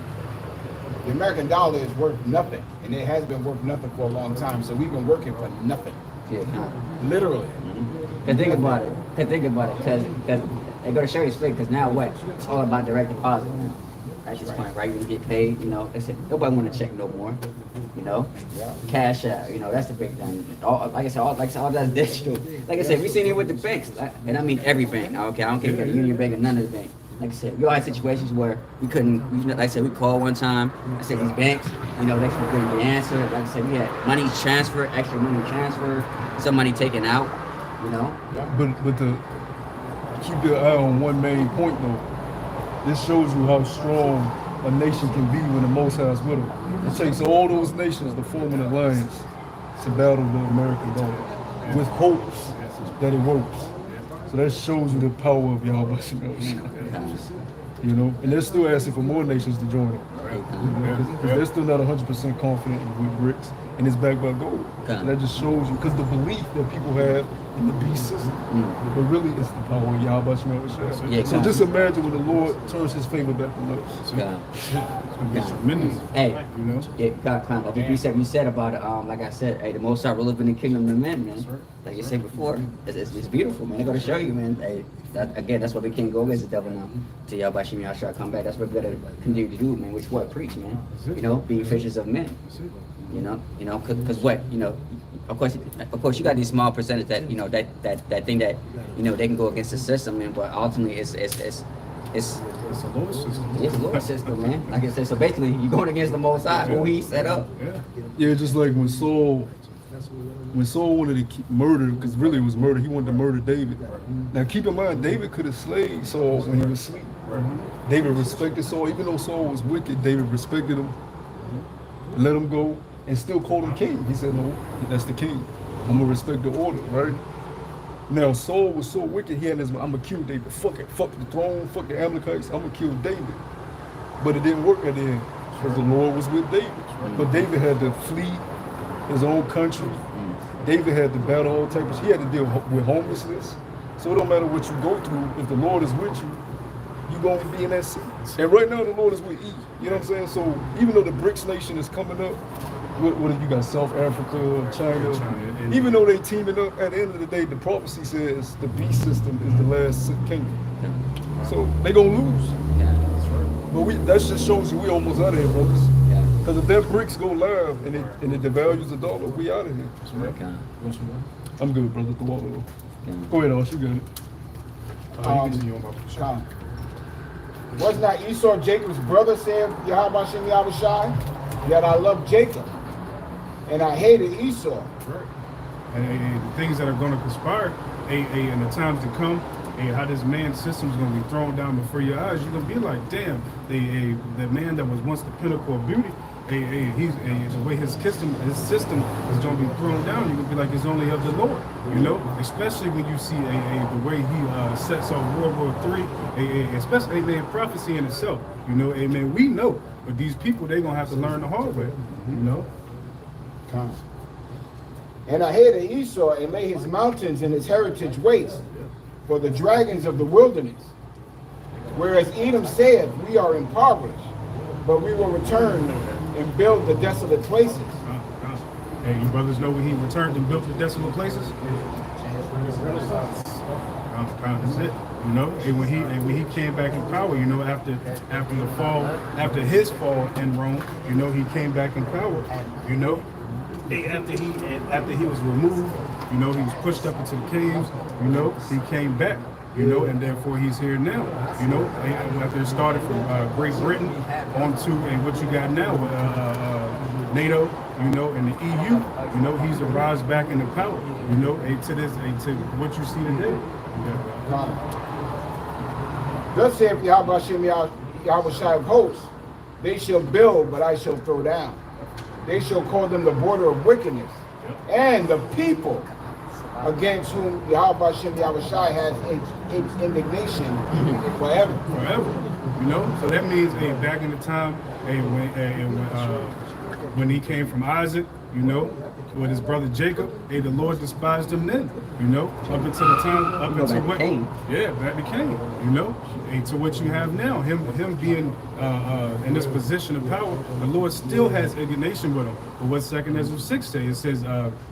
S1: the American dollar is worth nothing, and it has been worth nothing for a long time. So we've been working for nothing,
S3: Yeah.
S1: literally.
S3: Cause think about it. Cause they go to show you straight. Cause now what? It's all about direct deposit, man. At this point, right? You get paid. You know, they said nobody want to check no more. You know, cash out. You know, that's the big thing. Like I said, all that's digital. Like I said, we seen it with the banks, and I mean every bank. Okay, I don't care if you're a Union Bank or none of the banks. Like I said, we all had situations where we couldn't. Like I said, we called one time. I said these banks, you know, they couldn't be answered. Like I said, we had money transferred, extra money transferred, some money taken out. You know.
S6: But to keep your eye on one main point though, this shows you how strong a nation can be when the Most High is with them. It takes all those nations to form an alliance to battle the American dollar with hopes that it works. So that shows you the power of Yahweh. You know, and they're still asking for more nations to join it. Because they're still not 100% confident with BRICS, and it's backed by gold. And that just shows you, because the belief that people have in the beast system, but really it's the power of Yahweh.
S3: Yeah,
S6: so just imagine when the Lord turns his favor back on us.
S4: Tremendous.
S3: Hey,
S4: You know.
S3: yeah, God, like you said about like I said, hey, the Most High ruleth in the kingdom of men, man. Like you said before, it's beautiful, man. I got to show you, man. Hey, that's why we can't go against the devil now. Till Yahweh Shem Yahshua come back. That's what we gotta continue to do, man. Which is what preach, man. You know, being fishers of men. You know, because what, you know, of course, you got these small percentage that you know that think that you know they can go against the system, man. But ultimately, it's
S4: It's a lower system.
S3: it's a lower system, man. Like I said, so basically, you're going against the Most High, who He set up.
S6: Yeah, just like when Saul wanted to murder, because really it was murder, he wanted to murder David. Now keep in mind, David could have slayed Saul when he was asleep. David respected Saul, even though Saul was wicked, David respected him, let him go, and still called him king. He said, no, that's the king. I'm gonna respect the order, right? Now Saul was so wicked, he had his, I'm gonna kill David. Fuck it, fuck the throne, fuck the Amalekites, I'm gonna kill David. But it didn't work at the end, because the Lord was with David. But David had to flee his own country. David had to battle all types. He had to deal with homelessness. So it don't matter what you go through, if the Lord is with you, you're going to be in that seat. And right now the Lord is with E. You know what I'm saying? So even though the BRICS nation is coming up, what if you got South Africa, China, even though they teaming up, at the end of the day, the prophecy says the beast system is the last kingdom. So they gonna lose. But that just shows you we almost out of here, brothers. Because if that BRICS go live and it devalues the dollar, we out of here. I'm good, brother. The water. Go ahead, Osh, you got it.
S1: Was not Esau Jacob's brother, said Yahweh Shem Yahushai? Yet I love Jacob, and I hated Esau.
S4: And the things that are going to conspire, in the times to come, how this man system is going to be thrown down before your eyes, you're going to be like, damn, the man that was once the pinnacle of beauty, the way his system is going to be thrown down, you're going to be like, it's only of the Lord, you know? Especially when you see the way he sets off World War III, especially prophecy in itself, you know? Amen. We know, but these people, they're going to have to learn the hard way, you know?
S1: And I hated Esau and lay his mountains and his heritage waste for the dragons of the wilderness. Whereas Edom said, we are impoverished, but we will return and build the desolate places.
S4: Hey, you brothers know when he returned and built the desolate places? That's it. You know, and when he came back in power, you know, after the fall, after his fall in Rome, you know, he came back in power. You know, after he was removed, you know, he was pushed up into the caves. You know, he came back. You know, and therefore he's here now. You know, after it started from Great Britain onto what you got now, NATO. You know, and the EU. You know, he's arrived back into power. You know, to what you see today.
S1: Thus saith Yahweh Hashem Yahweh Shai of hosts, they shall build, but I shall throw down. They shall call them the border of wickedness, and the people against whom Yahweh Hashem Yahweh Shai has its indignation forever.
S4: Forever. You know, so that means back in the time when he came from Isaac, you know, with his brother Jacob, the Lord despised him then, you know, up until the time, up until what? Yeah, that became, you know, to what you have now. Him being in this position of power, the Lord still has indignation with him. But what 2 Ezra 6 says, it says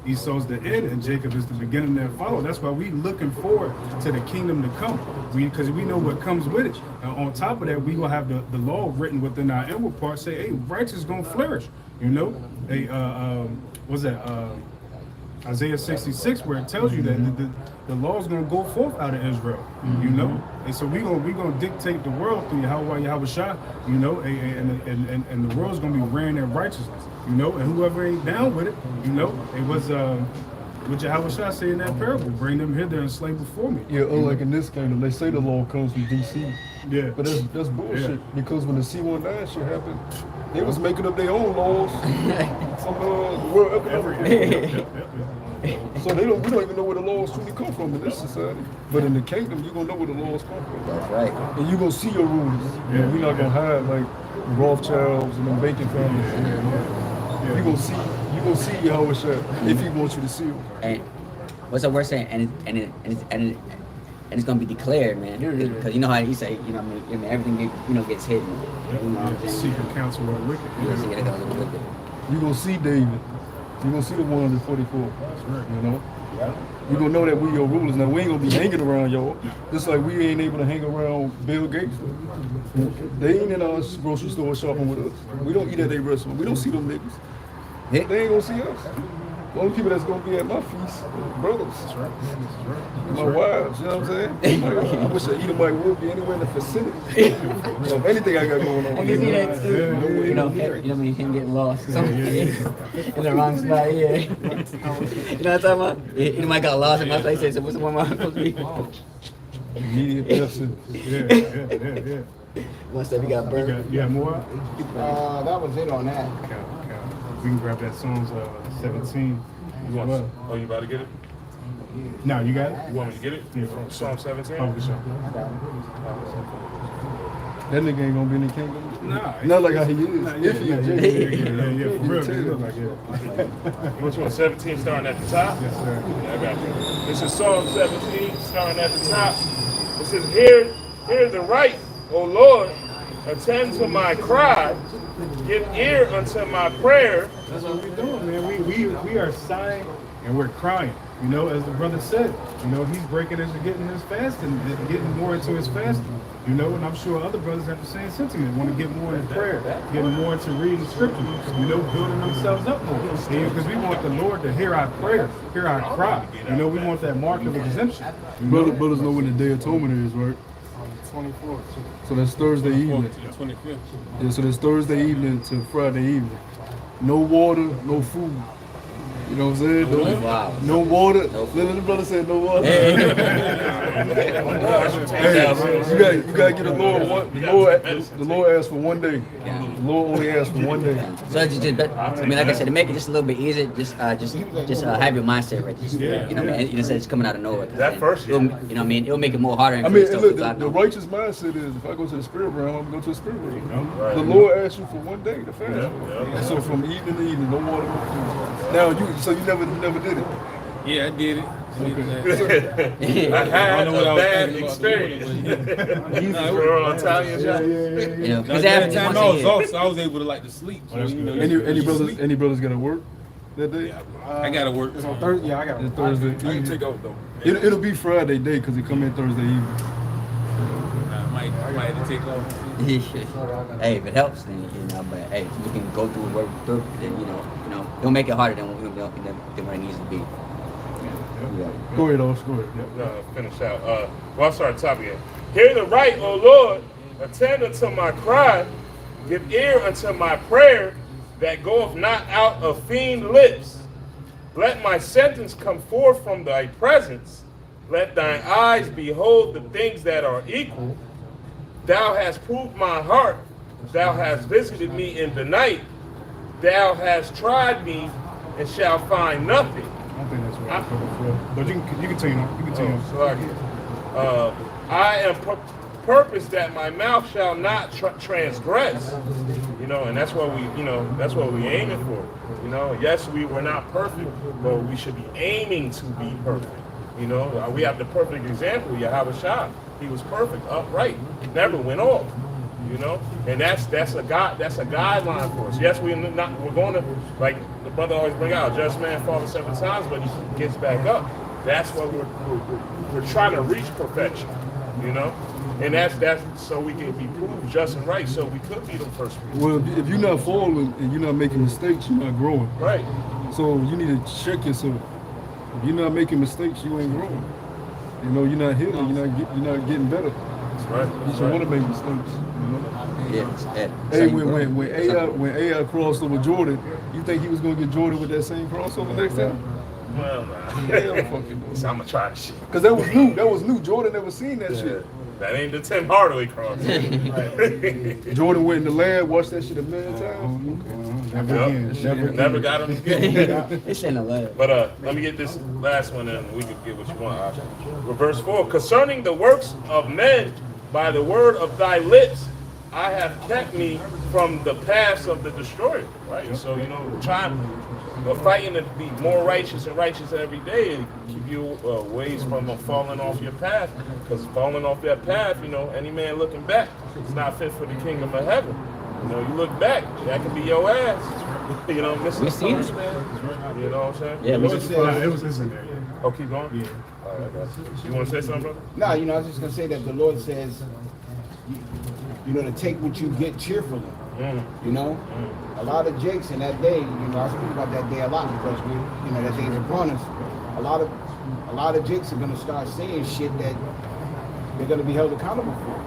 S4: Esau's the end and Jacob is the beginning that follow. That's why we looking forward to the kingdom to come, because we know what comes with it. On top of that, we will have the law written within our inward part, say, hey, righteous is going to flourish, you know. What's that? Isaiah 66, where it tells you that the law is going to go forth out of Israel, you know. And so we gonna dictate the world through Yahweh Shai, you know, and the world's going to be ran in righteousness, you know. And whoever ain't down with it, you know, it was what Yahweh Shai say in that parable, bring them hither and slay before me.
S6: Yeah, unlike in this kingdom, they say the law comes from DC.
S4: Yeah,
S6: but that's bullshit. Because when the C-19 shit happened, they was making up their own laws. Some World Economic. So we don't even know where the laws truly come from in this society. But in the kingdom, you're gonna know where the laws come from.
S3: That's right.
S6: And you're gonna see your rulers. Yeah, we're not gonna hide like Rothschilds and them banking families. You're gonna see Yahweh Shai if he wants you to see him.
S3: And what's the word saying? And it's gonna be declared, man. Because you know how he say, you know, what I mean, everything gets hidden. You know what I'm saying?
S4: Secret counsel of the wicked.
S6: You're gonna see David. You're gonna see the 144. That's right. You know? You're gonna know that we your rulers. Now we ain't gonna be hanging around y'all. Just like we ain't able to hang around Bill Gates. They ain't in our grocery store shopping with us. We don't eat at their restaurant. We don't see them niggas. They ain't gonna see us. The only people that's gonna be at my feast, brothers. That's right. My wives, you know what I'm saying? I wish an Edomite would be anywhere in the vicinity of anything I got going on.
S3: I can see that too. You know what I mean? Him getting lost. In the wrong spot, yeah. You know what I'm talking about? Edomite got lost in my place. So what's the one I'm supposed to be?
S6: Immediate deficit.
S4: Yeah.
S3: One step he got burned.
S4: You got more?
S1: That was it on that.
S4: We can grab that Psalms 17.
S2: You about to get it?
S4: No, you got it?
S2: You want me to get it?
S4: Yeah.
S2: Psalm 17?
S4: Oh, for sure.
S6: That nigga ain't gonna be in the kingdom.
S4: Nah.
S6: Not like how he is. If he
S4: Yeah, for real.
S2: Which one? 17 starting at the top?
S4: Yes, sir.
S2: Yeah, I got you. This is Psalm 17 starting at the top. It says, Hear the right, O Lord, attend to my cry, give ear unto my prayer.
S4: That's what we're doing, man. We are sighing and we're crying. You know, as the brother said, you know, he's breaking into getting his fasting, getting more into his fasting. You know, and I'm sure other brothers have the same sentiment, want to get more into prayer, getting more into reading scripture, you know, building themselves up more. Because we want the Lord to hear our prayer, hear our cry. You know, we want that mark of exemption.
S6: Brothers know when the Day of Atonement is, right?
S5: 24th.
S6: So that's Thursday evening.
S5: 25th.
S6: Yeah, so that's Thursday evening to Friday evening. No water, no food. You know what I'm saying?
S3: Wow.
S6: No water.
S3: No food.
S6: Little brother said no water.
S3: Hey.
S6: You gotta get the Lord one. The Lord asked for 1 day. The Lord only asked for 1 day.
S3: So it's just, I mean, like I said, to make it just a little bit easier, just have your mindset right. Just, you know, what I mean, you know, it's coming out of nowhere.
S2: That first,
S3: you know, what I mean, it'll make it more harder.
S6: I mean, look, the righteous mindset is if I go to the spirit realm, I'm gonna go to the spirit realm. The Lord asked you for 1 day to fast. And so from evening to evening, no water, no food. Now you never did it.
S5: Yeah, I did it.
S6: Okay.
S2: I had
S5: I don't know what
S2: a
S5: I was
S2: bad
S5: thinking about
S2: experience.
S5: doing, but-
S2: For an Italian job.
S3: You know,
S5: Now,
S3: because
S5: that time I was
S3: once
S5: off, so I was able to like to sleep. So, you know,
S6: Any brothers gotta work that day?
S5: I gotta work.
S4: Thursday, yeah, I got
S6: It's Thursday
S5: I can
S6: evening.
S5: take off though.
S6: It'll be Friday day because it come in Thursday evening.
S5: I might have to take off.
S3: Hey, if it helps, then But hey, you can go through work through. Then don't make it harder than what it needs to be. Yeah.
S6: Go ahead, Oscar. Go ahead.
S2: Finish out. Well, I'll start at the top again. Hear the right, O Lord. Attend unto my cry. Give ear unto my prayer that goeth not out of fiend lips. Let my sentence come forth from thy presence. Let thine eyes behold the things that are equal. Thou hast proved my heart. Thou hast visited me in the night. Thou hast tried me and shall find nothing.
S4: I don't think that's what I'm coming for. But you continue. You continue.
S2: I am purpose that my mouth shall not transgress. And that's what that's what we aiming for. Yes, we were not perfect, but we should be aiming to be perfect. We have the perfect example, Yahweh Shah. He was perfect, upright, never went off. And that's a guideline for us. Yes, we're going to, like the brother always bring out, just man falls 7 times, but he gets back up. That's what we're trying to reach perfection. And that's so we can be proved just and right, so we could be the first people.
S6: Well, if you're not falling and you're not making mistakes, you're not growing.
S2: Right.
S6: So you need to check yourself. If you're not making mistakes, you ain't growing. You're not healing. You're not getting better.
S2: That's right.
S6: You should want to make mistakes.
S3: Yeah.
S6: Hey, when AI crossed over Jordan, you think he was gonna get Jordan with that same crossover next time?
S2: Well, so I'm gonna try this shit.
S6: Cause that was new. That was new. Jordan never seen that shit.
S2: That ain't the Tim Hardaway cross.
S6: Jordan went in the lab, watched that shit a million times.
S2: Never got him again.
S3: It's in the lab.
S2: But let me get this last one and we can get what you want. Verse 4, concerning the works of men by the word of thy lips, I have kept me from the paths of the destroyer. Right? So, we're fighting to be more righteous and righteous every day and keep you ways from falling off your path. Because falling off that path, any man looking back is not fit for the kingdom of heaven. You look back, that could be your ass. Missing
S3: We seen it.
S2: man. You know what I'm saying?
S3: Yeah,
S4: It was in there.
S2: Oh, keep going? Yeah. All right, guys. You want to say something, brother?
S1: No, I was just gonna say that the Lord says, to take what you get cheerfully. A lot of jakes in that day. I speak about that day a lot because that day's upon us. A lot of jakes are gonna start saying shit that they're gonna be held accountable for.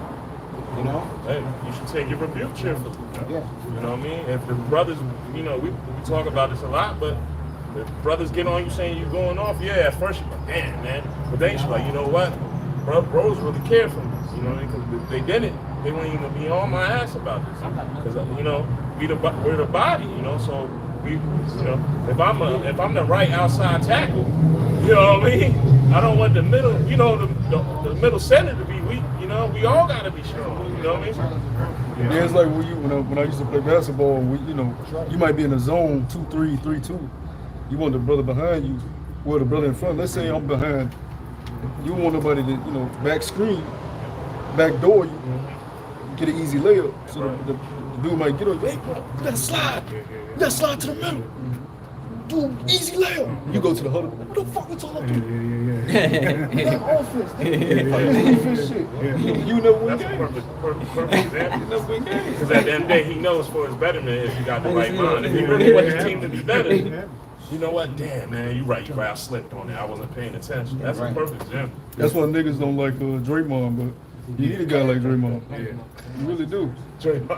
S2: Hey, you should take your rebuke cheerfully.
S1: Yeah.
S2: You know what I mean? If the brothers, we talk about this a lot, but if brothers get on you saying you're going off, at first you're like, damn, man. But then you're like, you know what? Bros really care for me. Because they didn't. They wouldn't even be on my ass about this. Because, we're the body, so we, if I'm the right outside tackle, you know what I mean? I don't want the middle, the middle center to be weak. We all got to be strong. You know what I mean?
S6: Yeah, it's like when I used to play basketball, you might be in a zone 2-3, 3-2. You want the brother behind you, or the brother in front. Let's say I'm behind. You want nobody to, back screen, back door you, get an easy layup. So the dude might get on you. Hey, bro, you gotta slide. You gotta slide to the middle. Do an easy layup. You go to the huddle. What the fuck you talking about? That offense. Defense shit. You never win
S2: That's a
S6: games.
S2: perfect example.
S6: You never win games.
S2: Because at the end of the day, he knows for his betterment if you got the right mind. If he really wants his team to be better, you know what? Damn, man, you're right. I slipped on it. I wasn't paying attention. That's a perfect example.
S6: That's why niggas don't like Draymond, but you need a guy like Draymond. Yeah. You really do.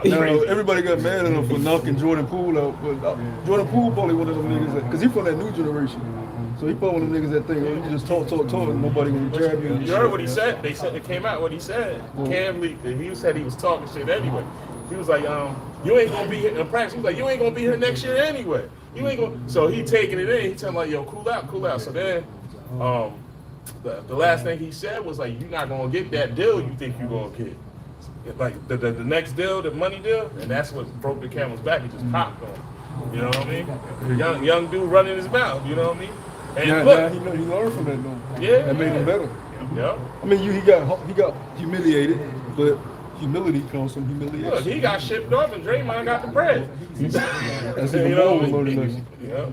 S6: Now, everybody got mad at him for knocking Jordan Poole out, but Jordan Poole probably one of them niggas because he from that new generation. So he probably one of them niggas that think, you just talk, and nobody gonna grab you.
S2: You heard what he said? They said it came out what he said. Cam leaked it. He said he was talking shit anyway. He was like, you ain't gonna be here in practice. He was like, you ain't gonna be here next year anyway. You ain't gonna. So he taking it in. He telling like, yo, cool out. So then, the last thing he said was like, you're not gonna get that deal you think you're gonna get. Like the next deal, the money deal, and that's what broke the camel's back. He just popped on him. You know what I mean? Young dude running his mouth. You know what I mean? And look,
S6: he learned from that though.
S2: Yeah,
S6: that made him better.
S2: Yeah.
S6: I mean, he got humiliated, but humility comes from humiliation.
S2: Look, he got shipped off, and Draymond got the bread.
S6: That's even more of a learning lesson.
S2: Yeah.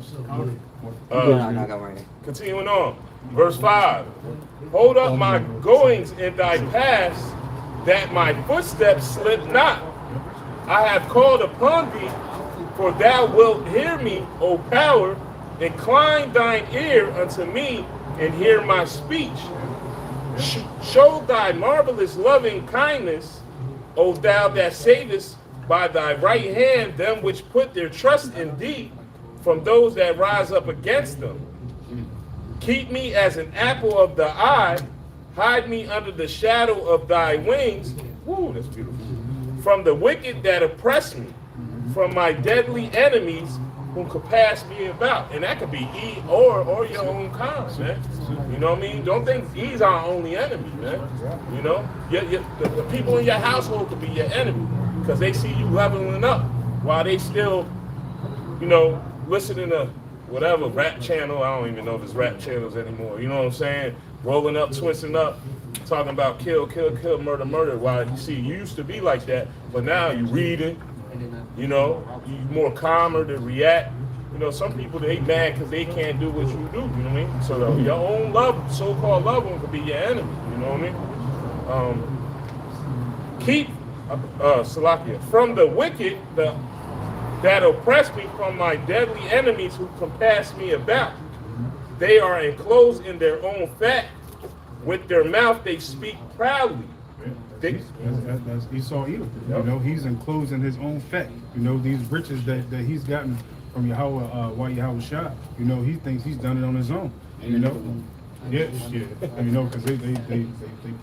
S2: Continuing on, verse 5. Hold up my goings in thy paths, that my footsteps slip not. I have called upon thee, for thou wilt hear me, O power. Incline thine ear unto me, and hear my speech. Show thy marvelous loving kindness, O thou that savest by thy right hand them which put their trust in thee, from those that rise up against them. Keep me as an apple of the eye, hide me under the shadow of thy wings. Woo, that's beautiful. From the wicked that oppress me, from my deadly enemies who compass me about. And that could be E or your own kind, man. You know what I mean? Don't think E's our only enemy, man. You know? The people in your household could be your enemy because they see you leveling up while they still, you know, listening to whatever rap channel. I don't even know if it's rap channels anymore. You know what I'm saying? Rolling up, twisting up, talking about kill, kill, kill, murder, murder. While you see, you used to be like that, but now you reading. You know, you more calmer to react. You know, some people, they mad because they can't do what you do. You know what I mean? So your own love, so-called loved one, could be your enemy. You know what I mean? Keep Salakia from the wicked that oppress me, from my deadly enemies who compass me about. They are enclosed in their own fat. With their mouth they speak proudly.
S4: That's Esau Edom. You know, he's enclosed in his own fat. You know, these riches that he's gotten from Yahweh Shah. You know, he thinks he's done it on his own. You know, yeah. You know, because they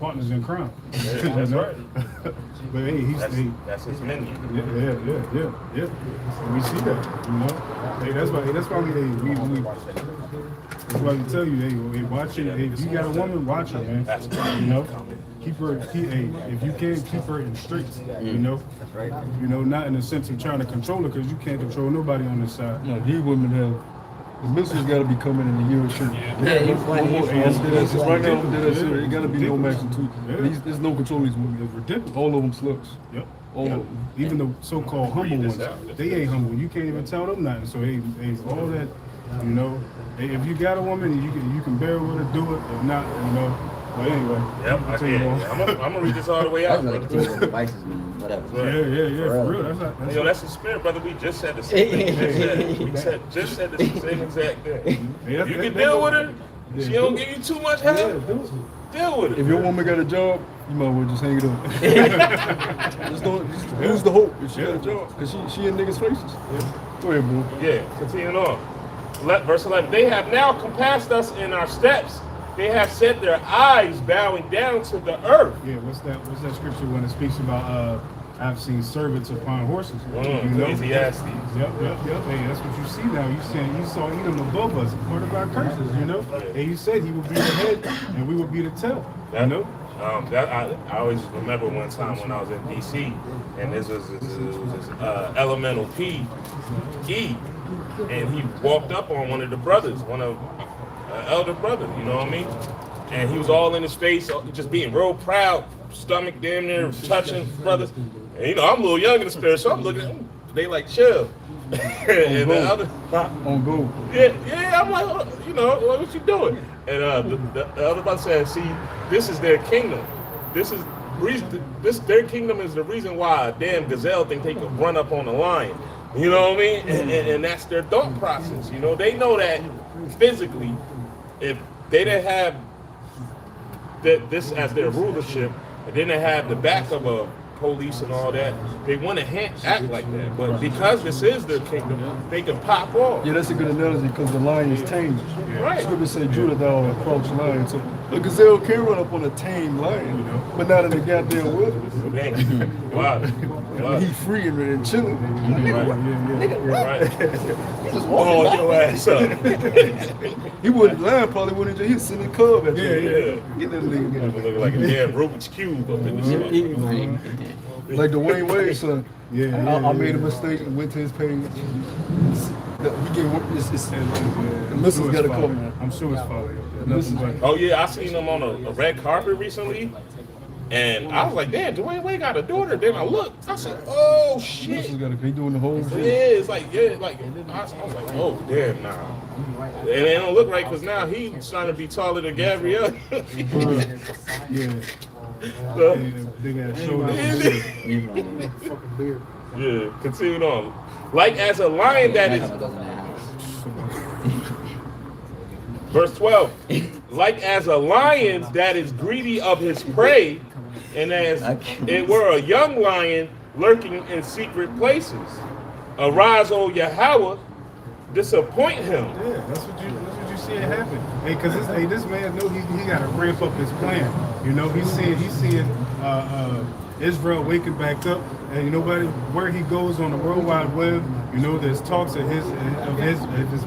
S4: partners in crime.
S2: That's right.
S4: But hey,
S2: that's his menu.
S4: Yeah. And we see that. You know, hey, that's why we tell you, hey, watch it. Hey, if you got a woman, watch her, man. You know. Keep her, if you can, keep her in the streets, you know?
S3: That's right.
S4: You know, not in the sense of trying to control her, because you can't control nobody on this side.
S6: No, these women have, the missiles got to be coming in a year or two.
S3: Yeah, you funny.
S6: Right now, it got to be no max in 2.
S4: Yeah.
S6: There's no controlling these women.
S4: It's ridiculous.
S6: All of them slugs.
S4: Yep.
S6: All of them.
S4: Even the so-called humble ones, they ain't humble. You can't even tell them nothing. So, hey, all that, you know, hey, if you got a woman, you can bear with her, do it. If not, you know. But anyway,
S2: yep, I can. I'm gonna read this all the way out.
S3: Like devices, man. Whatever.
S4: Yeah, for real.
S2: You know, that's the spirit, brother. We just said the same thing. We just said the same exact thing.
S4: Yeah,
S2: You can deal with her. She don't give you too much help. Deal with it.
S6: If your woman got a job, you might as well just hang it up. just lose the hope if she got a job, because she in niggas' faces. Go ahead, bro.
S2: Yeah, continuing on. Verse 11. They have now compassed us in our steps. They have set their eyes bowing down to the earth.
S4: Yeah, what's that scripture when it speaks about I've seen servants upon horses? You know?
S2: Ecclesiastes.
S4: Yep. Hey, that's what you see now. You saw Edom above us, part of our curses, you know? And he said he would be the head and we would be the tail. You know?
S2: I always remember one time when I was in DC, and this was elemental P, E, and he walked up on one of the brothers, elder brother, you know what I mean? And he was all in his face, just being real proud, stomach damn near touching brothers. And you know, I'm a little young in the spirit, so I'm looking at them. They like, chill. And the other,
S6: on go.
S2: Yeah, I'm like, you know, what you doing? And the other brother said, see, this is their kingdom. Their kingdom is the reason why a damn gazelle think they can run up on a lion. You know what I mean? And that's their thought process. You know, they know that physically, if they didn't have this as their rulership, and they didn't have the back of a police and all that, they want to act like that. But because this is their kingdom, they can pop off.
S6: Yeah, that's a good analogy, because the lion is tamed.
S2: Right.
S6: Scripture say Judah thou a crouched lion. So a gazelle can run up on a tamed lion, but not in the goddamn wilderness.
S2: Wow.
S6: He free and chilling.
S2: Right. Just hold your ass up.
S6: He wouldn't lion, probably wouldn't just hit sitting cub at
S2: Yeah.
S6: Get that nigga.
S2: Looking like a damn Rubik's Cube up in the shit.
S6: Like Dwayne Wade, son.
S4: Yeah.
S6: I made a mistake and went to his page. He gave the missiles got to come.
S4: I'm sure it's following.
S2: Oh yeah, I seen him on a red carpet recently, and I was like, damn, Dwayne Wade got a daughter. Then I looked, I said, oh shit.
S6: Missiles got to be doing the whole
S2: Yeah,
S6: thing.
S2: it's like, I was like, oh damn, nah. And it don't look right because now he's trying to be taller than Gabrielle.
S4: Yeah. Big ass shoulder.
S1: Fucking beard.
S2: Yeah, continue on. Like as a lion that is, verse 12, like as a lion that is greedy of his prey, and as it were a young lion lurking in secret places. Arise, O Yahweh, disappoint him.
S4: Yeah, that's what you see it happen. Hey, cause this man know he got to ramp up his plan. You know, he's seeing Israel waking back up, and you know where he goes on the World Wide Web. You know, there's talks of his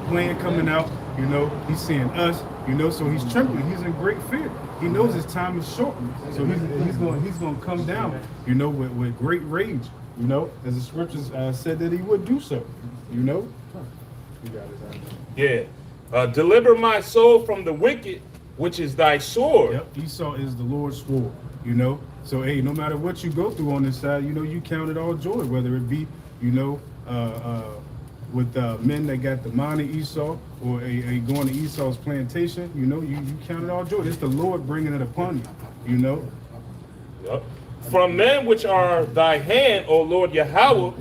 S4: plan coming out. You know, he's seeing us. You know, so he's trembling. He's in great fear. He knows his time is short. So he's going to come down. You know, with great rage. You know, as the scriptures said that he would do so. You know.
S2: Yeah. Deliver my soul from the wicked, which is thy sword.
S4: Yep. Esau is the Lord's sword. You know. So hey, no matter what you go through on this side, you know, you count it all joy, whether it be, you know, with men that got the mind of Esau, or a going to Esau's plantation, you know, you count it all joy. It's the Lord bringing it upon you, you know.
S2: Yep. From men which are thy hand, O Lord Yahweh,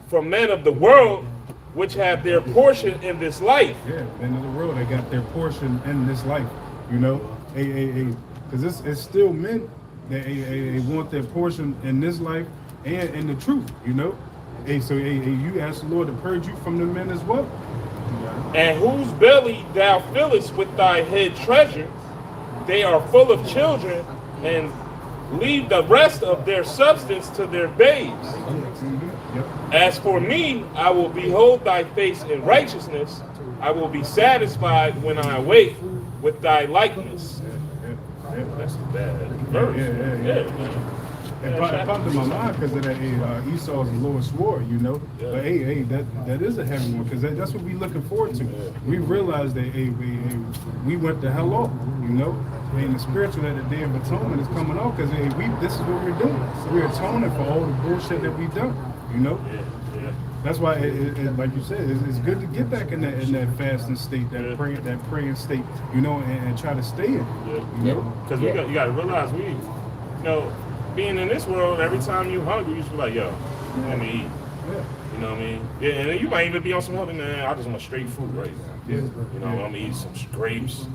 S2: from men of the world, which have their portion in this life.
S4: Yeah, men of the world, they got their portion in this life, you know. Because it's still men that they want their portion in this life and in the truth, you know. So you ask the Lord to purge you from the men as well.
S2: And whose belly thou fillest with thy head treasure, they are full of children, and leave the rest of their substance to their babes. As for me, I will behold thy face in righteousness. I will be satisfied when I awake with thy likeness. That's a bad verse.
S4: Yeah. It popped in my mind because of that Esau is the Lord's sword, you know.
S2: Yeah.
S4: But hey, that is a heavy one because that's what we're looking forward to. We realized that we went the hell off, you know. And the spiritual that the Day of Atonement is coming off because this is what we're doing. We're atoning for all the bullshit that we've done, you know.
S2: Yeah.
S4: That's why, like you said, it's good to get back in that fasting state, that praying state, you know, and try to stay in. You know,
S2: Because you got to realize you know, being in this world, every time you hungry, you just be like, yo, let me eat.
S4: Yeah.
S2: You know what I mean? Yeah, and then you might even be on some other, man, I just want straight food right now.
S4: Yeah.
S2: You know, I'm going to eat some grapes,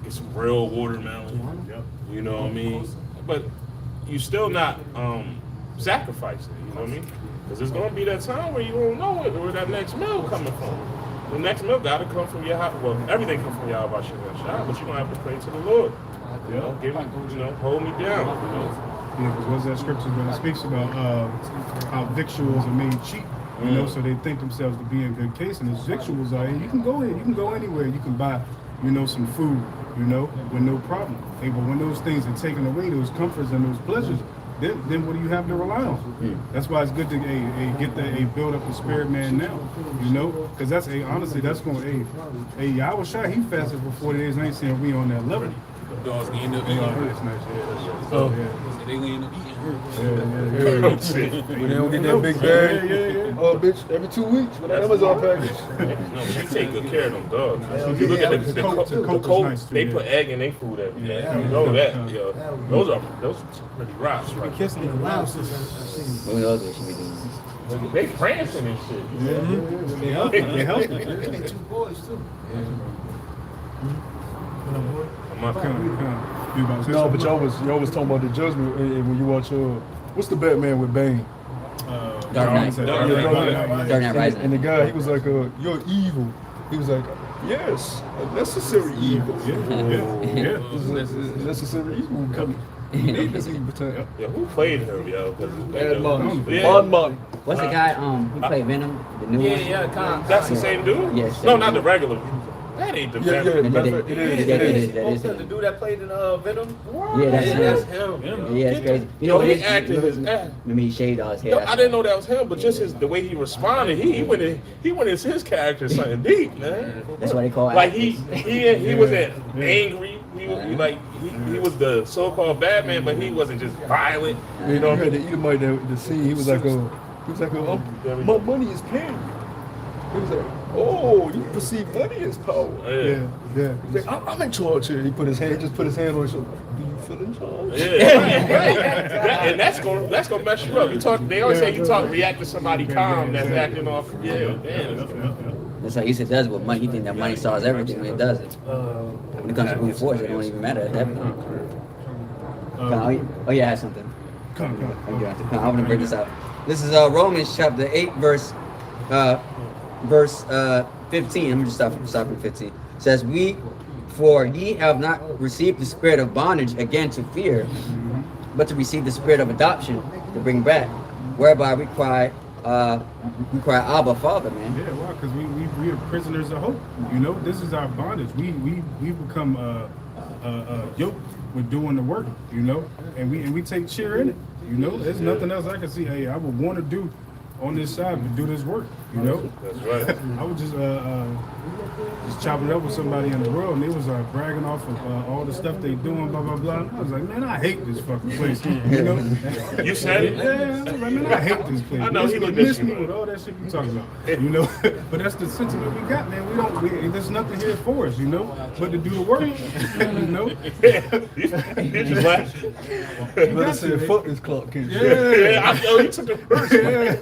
S2: get some real watermelon.
S4: Yep.
S2: You know what I mean? But you still not sacrificing, you know what I mean? Because there's going to be that time where you won't know where that next meal coming from. The next meal got to come from Yahweh. Well, everything comes from Yahweh, but you're going to have to pray to the Lord. You know, hold me down, you know.
S4: Yeah, because what's that scripture when it speaks about how victuals are made cheap, you know, so they think themselves to be in good case, and as victuals are, you can go anywhere, you can buy, you know, some food, you know, with no problem. Hey, but when those things are taken away, those comforts and those pleasures, then what do you have to rely on? That's why it's good to build up the spirit man now, you know, because that's honestly that's going Yahweh Shai, he fasted for 40 days. I ain't saying we on that level.
S5: Dogs end up eating her.
S4: So
S5: They end up eating her.
S6: When they don't get that big bag, oh bitch, every 2 weeks with that Amazon package.
S2: No, she take good care of them dogs.
S4: Yeah.
S2: You look at
S4: The
S2: the
S4: Colts is
S2: Colts,
S4: nice too,
S2: they
S4: yeah.
S2: put egg in their food every day.
S4: Yeah.
S2: You know that. Yo. Those pretty rocks, right?
S4: kissing the mouse.
S3: Who knows what she be doing?
S2: They prancing and shit.
S4: They healthy.
S1: They two boys too.
S2: I'm not
S6: No, but y'all was talking about the judgment and when you watch what's the Batman with Bane?
S3: Dark Knight.
S4: Dark
S3: Knight Rising.
S6: And the guy, he was like, you're evil. He was like, yes, a necessary evil.
S4: Yeah.
S6: This is a necessary evil coming. Need this evil time.
S2: Yeah, who played her, yo?
S6: Bad man.
S2: Yeah.
S6: Bad man.
S3: What's the guy who played Venom? The new one?
S2: That's the same dude?
S3: Yes.
S2: No, not the regular. That ain't the
S6: Yeah,
S2: regular.
S6: matter of fact, it is.
S3: That is
S7: The dude that played in Venom?
S3: Yeah, that's
S2: him.
S3: Yeah, it's crazy. You
S2: Yo,
S3: know,
S2: he
S3: his-
S2: acted his ass.
S3: I mean, he shaved all his hair.
S2: No, I didn't know that was him, but just the way he responded, he went into his character something deep, man.
S3: That's what they call
S2: Like
S3: actors.
S2: he wasn't angry. He was the so-called bad man, but he wasn't just violent.
S6: You know, the Edomite, the scene, he was like, my money is paying you. He was like, oh, you perceive money as power.
S2: Yeah.
S4: Yeah.
S6: He's like, I'm in charge here. He put his hand on his shoulder. Do you feel in charge?
S2: Yeah, right. And that's gonna mess you up. You talk. They always say react to somebody calm that's acting off. Yeah, man.
S3: That's how he said does with money. You think that money solves everything, when it doesn't. When it comes to brute force, it don't even matter at that point. Oh yeah, I have something.
S4: Come.
S3: I'm gonna break this out. This is Romans chapter 8, verse 15. I'm just stop at 15. It says, for ye have not received the spirit of bondage again to fear, but to receive the spirit of adoption to bring back, whereby we cry, Abba, Father, man.
S4: Yeah, well, because we are prisoners of hope. You know, this is our bondage. We become yoked with doing the work. You know, and we take cheer in it. You know, there's nothing else I can see. Hey, I would want to do on this side to do this work. You know,
S2: That's right.
S4: I was just chopping it up with somebody in the world, and they was bragging off of all the stuff they doing, blah blah blah. And I was like, man, I hate this fucking place. You know,
S2: You said it.
S4: yeah, I was like, man, I hate this place.
S2: I know, he looked at
S4: miss
S2: you,
S4: me
S2: man.
S4: with all that shit you talking about. You know, but that's the sentiment we got, man. There's nothing here for us, you know, but to do the work. You know.
S2: You just laughed.
S6: You better say, fuck this Clark Kent.
S2: Yeah, I know you took it personal.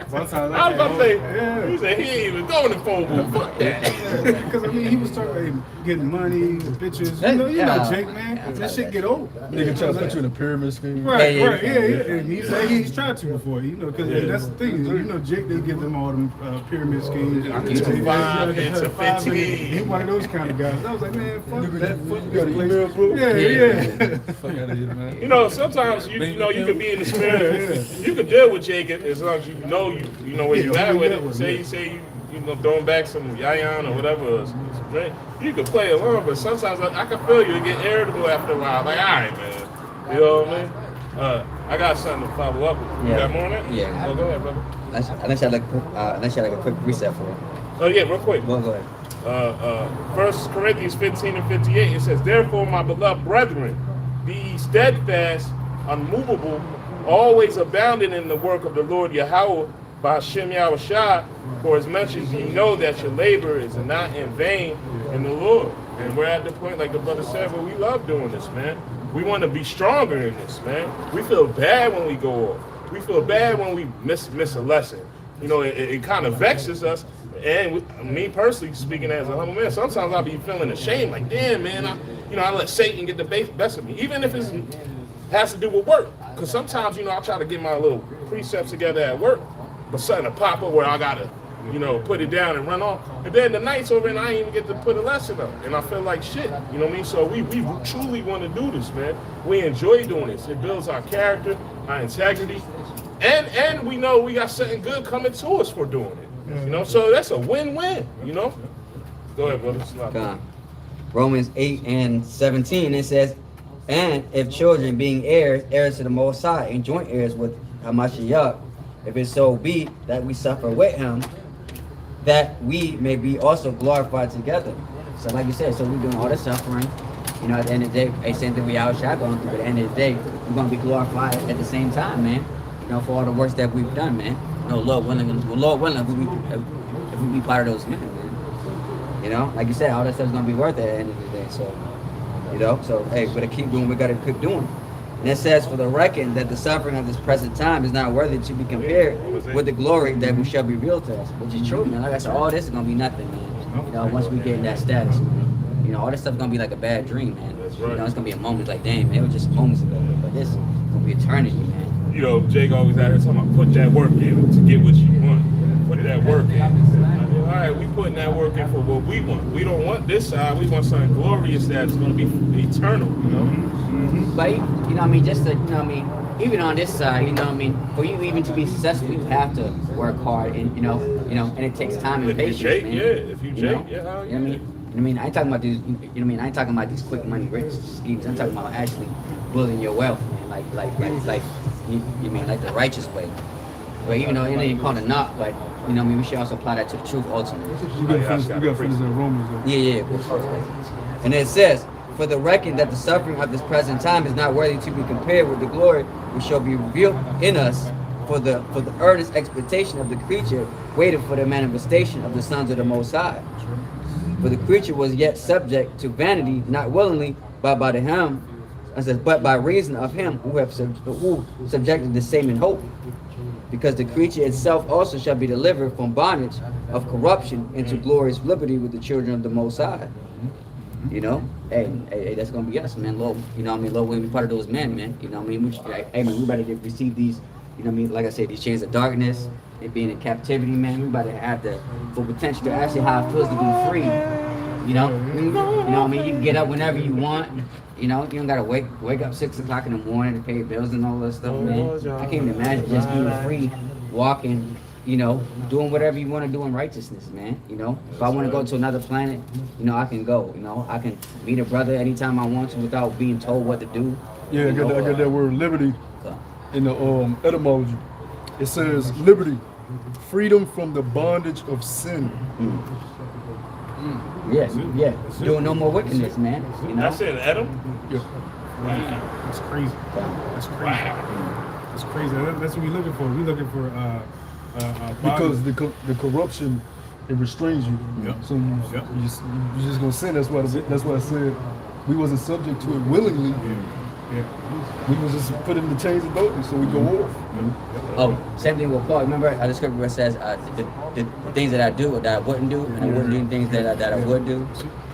S4: Sometimes
S2: I was about to say,
S4: yeah.
S2: you said he ain't even going to phone booth. Fuck that.
S4: Because I mean, he was talking about getting money, bitches. You know,
S3: Yeah.
S4: Jake, man. That shit get old.
S6: Nigga try to put you in a pyramid scheme.
S4: Right,
S3: Yeah,
S4: right, yeah. And he said he's tried to before, you know, because that's the thing. You know, Jake, they give them all them pyramid schemes.
S2: Into 5, into 15.
S4: He one of those kind of guys. I was like, man, fuck that. Fuck
S6: You got
S4: this
S6: an
S4: place.
S6: email, bro?
S4: Yeah.
S6: Fuck out of here, man.
S2: You know, sometimes you know you can be in the spirit. You can deal with Jake as long as you know where you at with it. Say you know throwing back some yayan or whatever, some drink. You can play along, but sometimes I can feel you get irritable after a while. Like, all right, man. You know what I mean? I got something to follow up with. You
S3: Yeah.
S2: got more on that?
S3: Yeah.
S2: Oh, go ahead, brother.
S3: Unless you had like a quick reset for it.
S2: Oh yeah, real quick.
S3: Go ahead.
S2: 1 Corinthians 15 and 58, it says, therefore, my beloved brethren, be ye steadfast, unmovable, always abounding in the work of the Lord Yahweh, by Hashem Yahushua, for as much as ye know that your labor is not in vain in the Lord. And we're at the point, like the brother said, where we love doing this, man. We want to be stronger in this, man. We feel bad when we go off. We feel bad when we miss a lesson. You know, it kind of vexes us. And me personally, speaking as a humble man, sometimes I'll be feeling ashamed, like, damn, man, I let Satan get the best of me, even if it has to do with work. Because sometimes, I try to get my little precepts together at work, but something to pop up where I gotta, put it down and run on. And then the night's over and I ain't even get to put a lesson up. And I feel like shit, you know what I mean? So we truly want to do this, man. We enjoy doing this. It builds our character, our integrity. And we know we got something good coming to us for doing it. So that's a win-win, Go ahead, brother.
S3: God. Romans 8 and 17, it says, and if children being heirs to the Most High, and joint heirs with Hamashiach, if it so be that we suffer with him, that we may be also glorified together. So like you said, so we're doing all the suffering, at the end of the day, same thing we out going through, but at the end of the day, we're going to be glorified at the same time, man. For all the works that we've done, man. Lord willing, if we be part of those men, man. Like you said, all that stuff's gonna be worth it at the end of the day. So, hey, we gotta keep doing. We gotta keep doing. And it says, for the reckon that the suffering of this present time is not worthy to be compared with the glory that we shall be revealed to us, which is true, man. Like I said, all this is gonna be nothing, man. Once we get in that status, man. All this stuff's gonna be like a bad dream, man.
S2: That's right.
S3: It's gonna be a moment like, damn, man, it was just moments ago, but this is gonna be eternity, man.
S2: Jake always out here talking about put that work in to get what you want. Put that work in. All right, we putting that work in for what we want. We don't want this side. We want something glorious that's going to be eternal,
S3: But, just to, even on this side, for you even to be successful, you have to work hard and, and it takes time and patience,
S2: Jake,
S3: man.
S2: If you Jake,
S3: I ain't talking about these, I ain't talking about these quick money rich schemes. I'm talking about actually building your wealth, man. Like the righteous way. But even though it ain't called a knock, but we should also apply that to the truth ultimately.
S6: You gotta finish in Romans, though.
S3: Yeah. And it says, for the reckon that the suffering of this present time is not worthy to be compared with the glory which shall be revealed in us. for the earnest expectation of the creature waited for the manifestation of the sons of the Most High. For the creature was yet subject to vanity, not willingly, but by him, but by reason of him who subjected the same in hope. Because the creature itself also shall be delivered from bondage of corruption into glorious liberty with the children of the Most High. You know, hey, that's gonna be us, man. Lord, you know what I mean? Lord, we be part of those men, man. You know what I mean? Hey, man, we better receive these, you know what I mean? Like I said, these chains of darkness and being in captivity, man. We better have the full potential to actually how it feels to be free. You know what I mean? You can get up whenever you want. You know, you don't gotta wake up 6 o'clock in the morning to pay bills and all that stuff, man. I can't even imagine just being free, walking, you know, doing whatever you want to do in righteousness, man. You know, if I want to go to another planet, you know, I can go. You know, I can meet a brother anytime I want to without being told what to do.
S6: Yeah, I got that word liberty in the etymology. It says liberty, freedom from the bondage of sin.
S3: Yeah. Doing no more wickedness, man. You know?
S2: That's it, Adam.
S6: Yeah.
S4: That's crazy. That's crazy. That's crazy. That's what we're looking for. We're looking for
S6: Because the corruption, it restrains you.
S4: Yep.
S6: So you're just gonna sin. That's why I said we wasn't subject to it willingly.
S4: Yeah.
S6: We was just put in the chains of darkness, so we go off.
S3: Oh, same thing with Paul. Remember the scripture where it says the things that I do that I wouldn't do, and I wouldn't do things that I would do.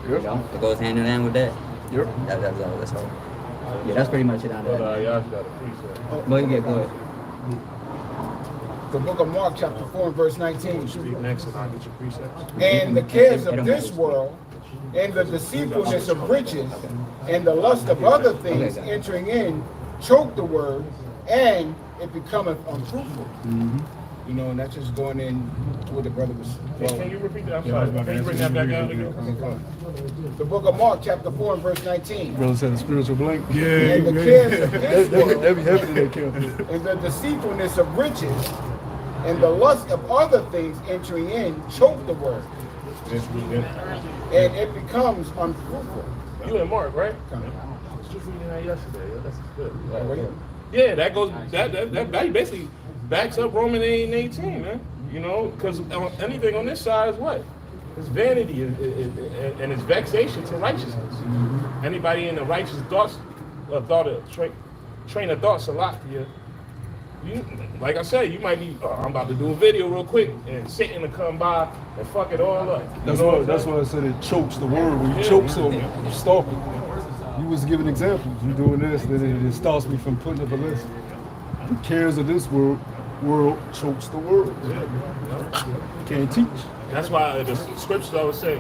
S3: You know, it goes hand in hand with that.
S6: Yep.
S3: That's all. Yeah, that's pretty much it on
S2: But
S3: that.
S2: y'all got a precept.
S3: Well, you get go ahead.
S1: The book of Mark, chapter 4, and verse 19.
S2: Speak next, and I'll get your precepts.
S1: And the cares of this world, and the deceitfulness of riches, and the lust of other things entering in, choke the word, and it becometh unfruitful. You know, and that's just going in what the brother was.
S2: Can you repeat that? I'm sorry. Can you bring that back out again?
S1: The book of Mark, chapter 4, and verse 19.
S6: Brother said a spiritual blank.
S1: And the cares of this world,
S6: That be happening in that camp.
S1: and the deceitfulness of riches, and the lust of other things entering in, choke the word, and it becomes unfruitful.
S2: You and Mark, right? I was just reading that yesterday. Yeah, that's good. Yeah, that goes. That basically backs up Romans 8:18, man. You know, because anything on this side is what? It's vanity and it's vexation to righteousness. Anybody in the righteous thoughts, train of thoughts a lot. You, like I said, you might be. I'm about to do a video real quick, and Satan to come by and fuck it all up.
S6: That's why I said it chokes the word. When you choke something, you stop it. You was giving examples. You doing this, then it stops me from putting up a list. The cares of this world chokes the word. Can't teach.
S2: That's why the scriptures always say,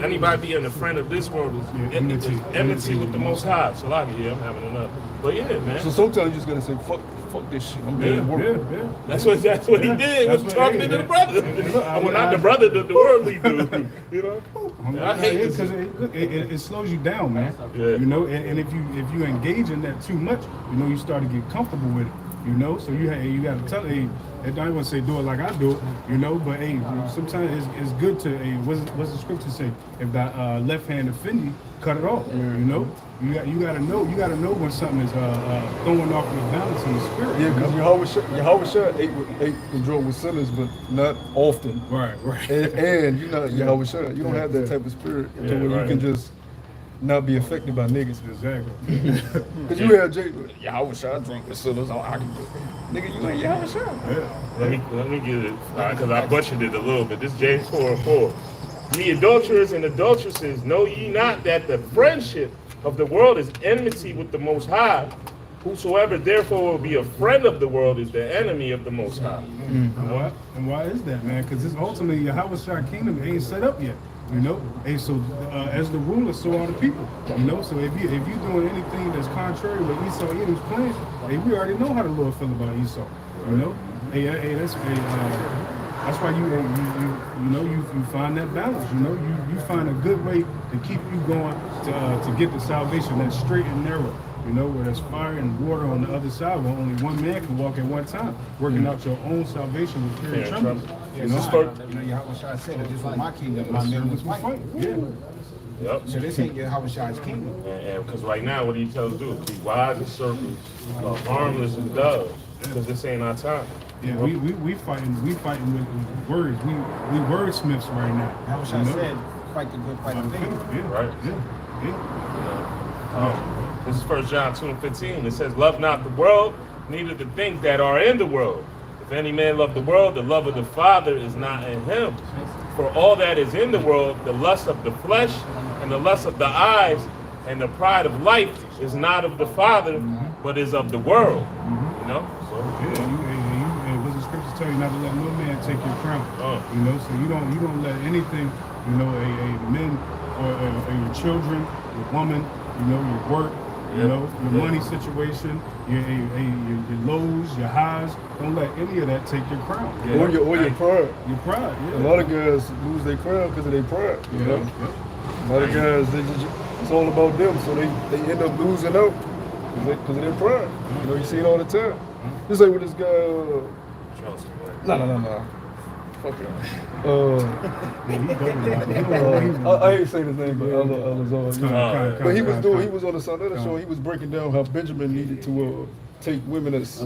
S2: anybody being a friend of this world is enmity with the Most High. So I'm having enough. But yeah, man.
S6: So sometimes you just gotta say, fuck this shit. I'm getting work.
S2: That's what he did. Was talking to the brother. Well, not the brother, the worldly dude. You know. I hate this
S4: because it slows you down, man.
S2: Yeah.
S4: You know, and if you engage in that too much, you know, you start to get comfortable with it. You know, so you got to tell it. I don't want to say do it like I do it, you know, but hey, sometimes it's good to, what's the scripture say? If the left hand offend you, cut it off. You know, you gotta know when something is throwing off your balance in the spirit.
S6: Yeah, because Yahweh Shah ate and drove with sinners, but not often.
S4: Right.
S6: And you're not Yahweh Shah. You don't have that type of spirit to where you can just not be affected by niggas.
S4: Exactly.
S6: Because you had Yahweh Shah drink with sinners. Nigga, you ain't Yahweh Shah.
S2: Yeah. Let me get it, because I butchered it a little bit. This is James 4:4. Ye adulterers and adulteresses, know ye not that the friendship of the world is enmity with the Most High? Whosoever therefore will be a friend of the world is the enemy of the Most High.
S4: And why is that, man? Because it's ultimately Yahweh Shah kingdom ain't set up yet. You know, and so as the ruler, so are the people. You know, so if you doing anything that's contrary to what Esau Edom's plan, hey, we already know how the Lord feel about Esau. You know, that's why you find that balance. You know, you find a good way to keep you going to get the salvation that's straight and narrow. You know, where there's fire and water on the other side, where only one man can walk at one time, working out your own salvation with fear and trembling.
S1: You know, Yahweh Shah said that this was my kingdom, my men was fighting.
S4: Yeah.
S2: Yep.
S1: So this ain't Yahweh's kingdom.
S2: And because right now, what he tells us to do? Be wise as serpents, harmless as doves, because this ain't our time.
S4: Yeah, we fighting with words. We wordsmiths right now.
S1: Yahweh said, fight the good fight of faith.
S4: Yeah,
S2: Right.
S4: yeah.
S2: This is 1 John 2:15. It says, love not the world, neither the things that are in the world. If any man love the world, the love of the Father is not in him. For all that is in the world, the lust of the flesh, and the lust of the eyes, and the pride of life is not of the Father, but is of the world. You know? So,
S4: Yeah, what the scriptures tell you not to let no man take your crown. You know, so you don't let anything, you know, a men or your children, your woman, you know, your work, you know, your money situation, your lows, your highs. Don't let any of that take your crown.
S2: Yeah.
S6: Or your pride.
S4: Your pride. Yeah.
S6: A lot of guys lose their crown because of their pride. You know, a lot of guys it's all about them, so they end up losing out because of their pride. You know, you see it all the time. Just like with this guy. No. Fuck it. I ain't saying his name, but but he was on the Sonetta show. He was breaking down how Benjamin needed to take women as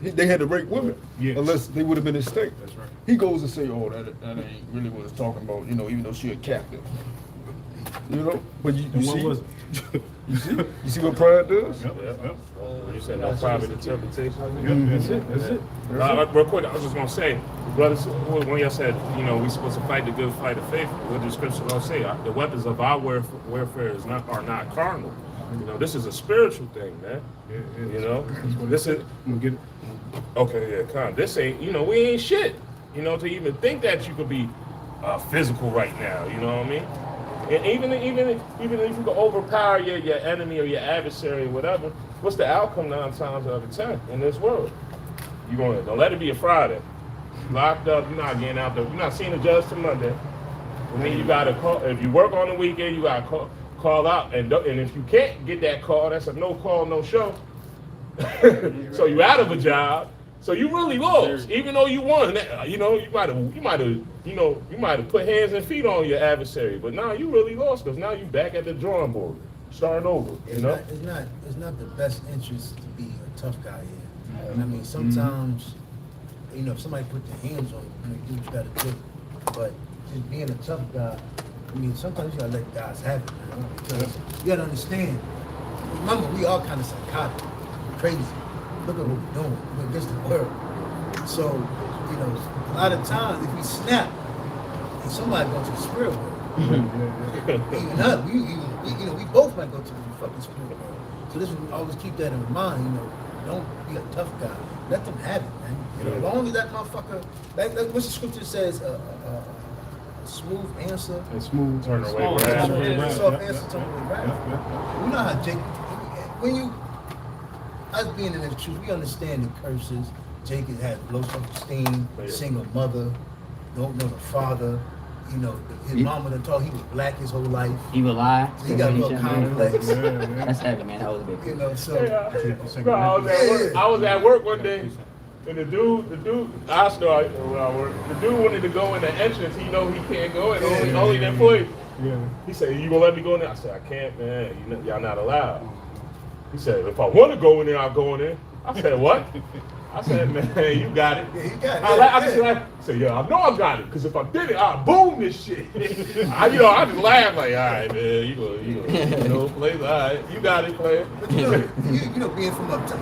S6: they had to rape women unless they would have been his state.
S4: That's right.
S6: He goes and say, "Oh, that ain't really what it's talking about." You know, even though she a captive. You know, but you
S4: And
S6: see,
S4: what was it?
S6: you see what pride does.
S2: you said no private interpretation.
S4: That's it.
S2: Real quick, I was just gonna say, brothers, when y'all said, you know, we supposed to fight the good fight of faith, what the scripture don't say, the weapons of our warfare are not carnal. You know, this is a spiritual thing, man. You know, this is okay. Yeah, this ain't. You know, we ain't shit. You know, to even think that you could be physical right now. You know what I mean? And even if you can overpower your enemy or your adversary or whatever, what's the outcome 9 times out of 10 in this world? Don't let it be a Friday. Locked up, you're not getting out there. You're not seeing a judge till Monday. And then you gotta call. If you work on the weekend, you gotta call out. And if you can't get that call, that's a no call, no show. So you out of a job. So you really lost, even though you won. You know, you might have put hands and feet on your adversary, but now you really lost because now you back at the drawing board, starting over. You know,
S8: it's not the best interest to be a tough guy here. And I mean, sometimes, you know, if somebody put their hands on you, you do what you gotta do. But just being a tough guy, I mean, sometimes you gotta let guys have it, man. Because you gotta understand. Remember, we all kind of psychotic, crazy. Look at what we're doing. We're against the world. So, you know, a lot of times if we snap, and somebody goes to the spirit world. Even us, we both might go to the fucking spirit world. So this we always keep that in mind. You know, don't be a tough guy. Let them have it, man. You know, as long as that motherfucker, like what's the scripture says, smooth answer.
S4: And smooth.
S2: Turn away wrath.
S8: Soft answer, turn away wrath. You know how Jake, when you. Us being in the truth, we understand the curses. Jacob had low self-esteem, single mother, don't know the father. You know, his mama done told he was black his whole life.
S3: He would lie.
S8: So he got a little complex.
S3: That's heavy, man. That was a big
S8: You know, so
S2: Bro, I was at work one day, and the dude, I started where I work. The dude wanted to go in the entrance. He know he can't go in. Only the employee.
S4: Yeah.
S2: He said, "You gonna let me go in there?" I said, "I can't, man. Y'all not allowed." He said, "If I want to go in there, I'll go in there." I said, "What?" I said, "Man, you got it."
S8: yeah, he got it.
S2: I just said, "Yeah, I know I got it, because if I did it, I'd boom this shit." I just laughed like, "All right, man, you know, play, all right, you got it, player."
S8: But you know, being from uptown,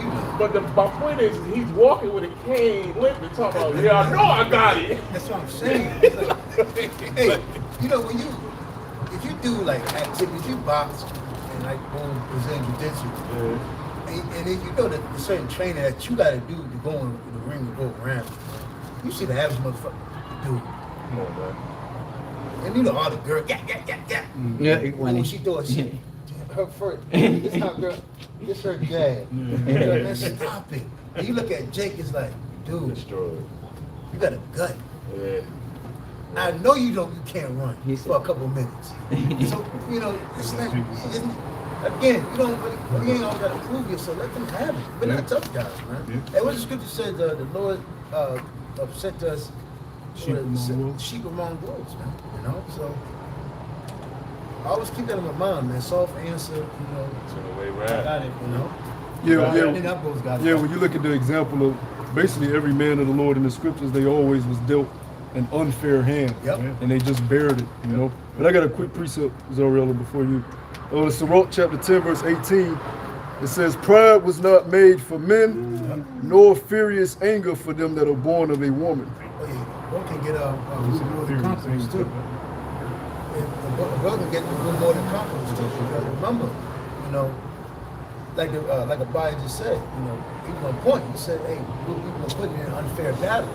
S8: you know.
S2: But my point is, he's walking with a cane, limping, talking about, "Yeah, I know I got it."
S8: That's what I'm saying. It's like, hey, you know, if you do like activities, you box and like boom, present jiu-jitsu. And then you know that the certain training that you got to do to go in the ring and go around. You see the average motherfucker do.
S2: Come on, man.
S8: And you know all the girls, yeah.
S3: Yeah,
S8: When she thought she, her first, this hot girl, this her dad. Man, stop it. And you look at Jake, it's like, dude,
S2: Destroyed.
S8: you got a gut.
S2: Yeah.
S8: I know you can't run for a couple of minutes. So, you know, it's like, again, you ain't all got to prove yourself. Let them have it. We're not tough guys, man. And what the scripture said, the Lord sent us sheep among wolves, man. You know, so I always keep that in my mind, man. Soft answer, you know.
S2: To the way
S7: I
S2: rap.
S7: got it.
S8: You know.
S6: Yeah,
S8: I think
S6: yeah,
S8: that goes, guys.
S6: yeah. When you look at the example of basically every man of the Lord in the scriptures, they always was dealt an unfair hand,
S8: Yep.
S6: and they just bared it, you know. But I got a quick precept, Zariella, before you. In Sirach chapter 10, verse 18, it says, "Pride was not made for men, nor furious anger for them that are born of a woman."
S8: Oh, yeah. One can get more than conquerors too. A brother can get more than conquerors too. Because remember, you know, like Abaya just said, you know, he was on point. He said, "Hey, we're gonna put you in an unfair battle."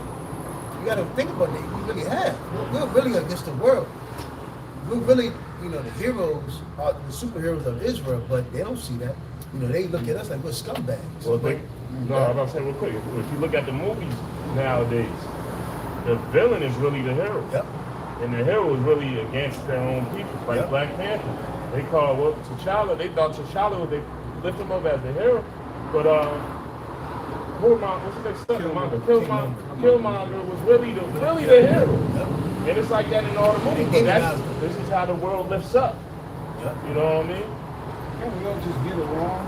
S8: You got to think about it. We really have. We're really against the world. We're really, you know, the heroes are the superheroes of Israel, but they don't see that. You know, they look at us like we're scumbags.
S2: Well, I'm about to say real quick. If you look at the movies nowadays, the villain is really the hero.
S8: Yep.
S2: And the hero is really against their own people, like
S8: Yep.
S2: Black Panther. They call T'Challa. They thought T'Challa was, they lift him up as the hero, but Killmonger was really the hero.
S8: Yep.
S2: And it's like that in all the movies. But this is how the world lifts up.
S8: Yep.
S2: You know what I mean?
S1: Can we all just get it wrong?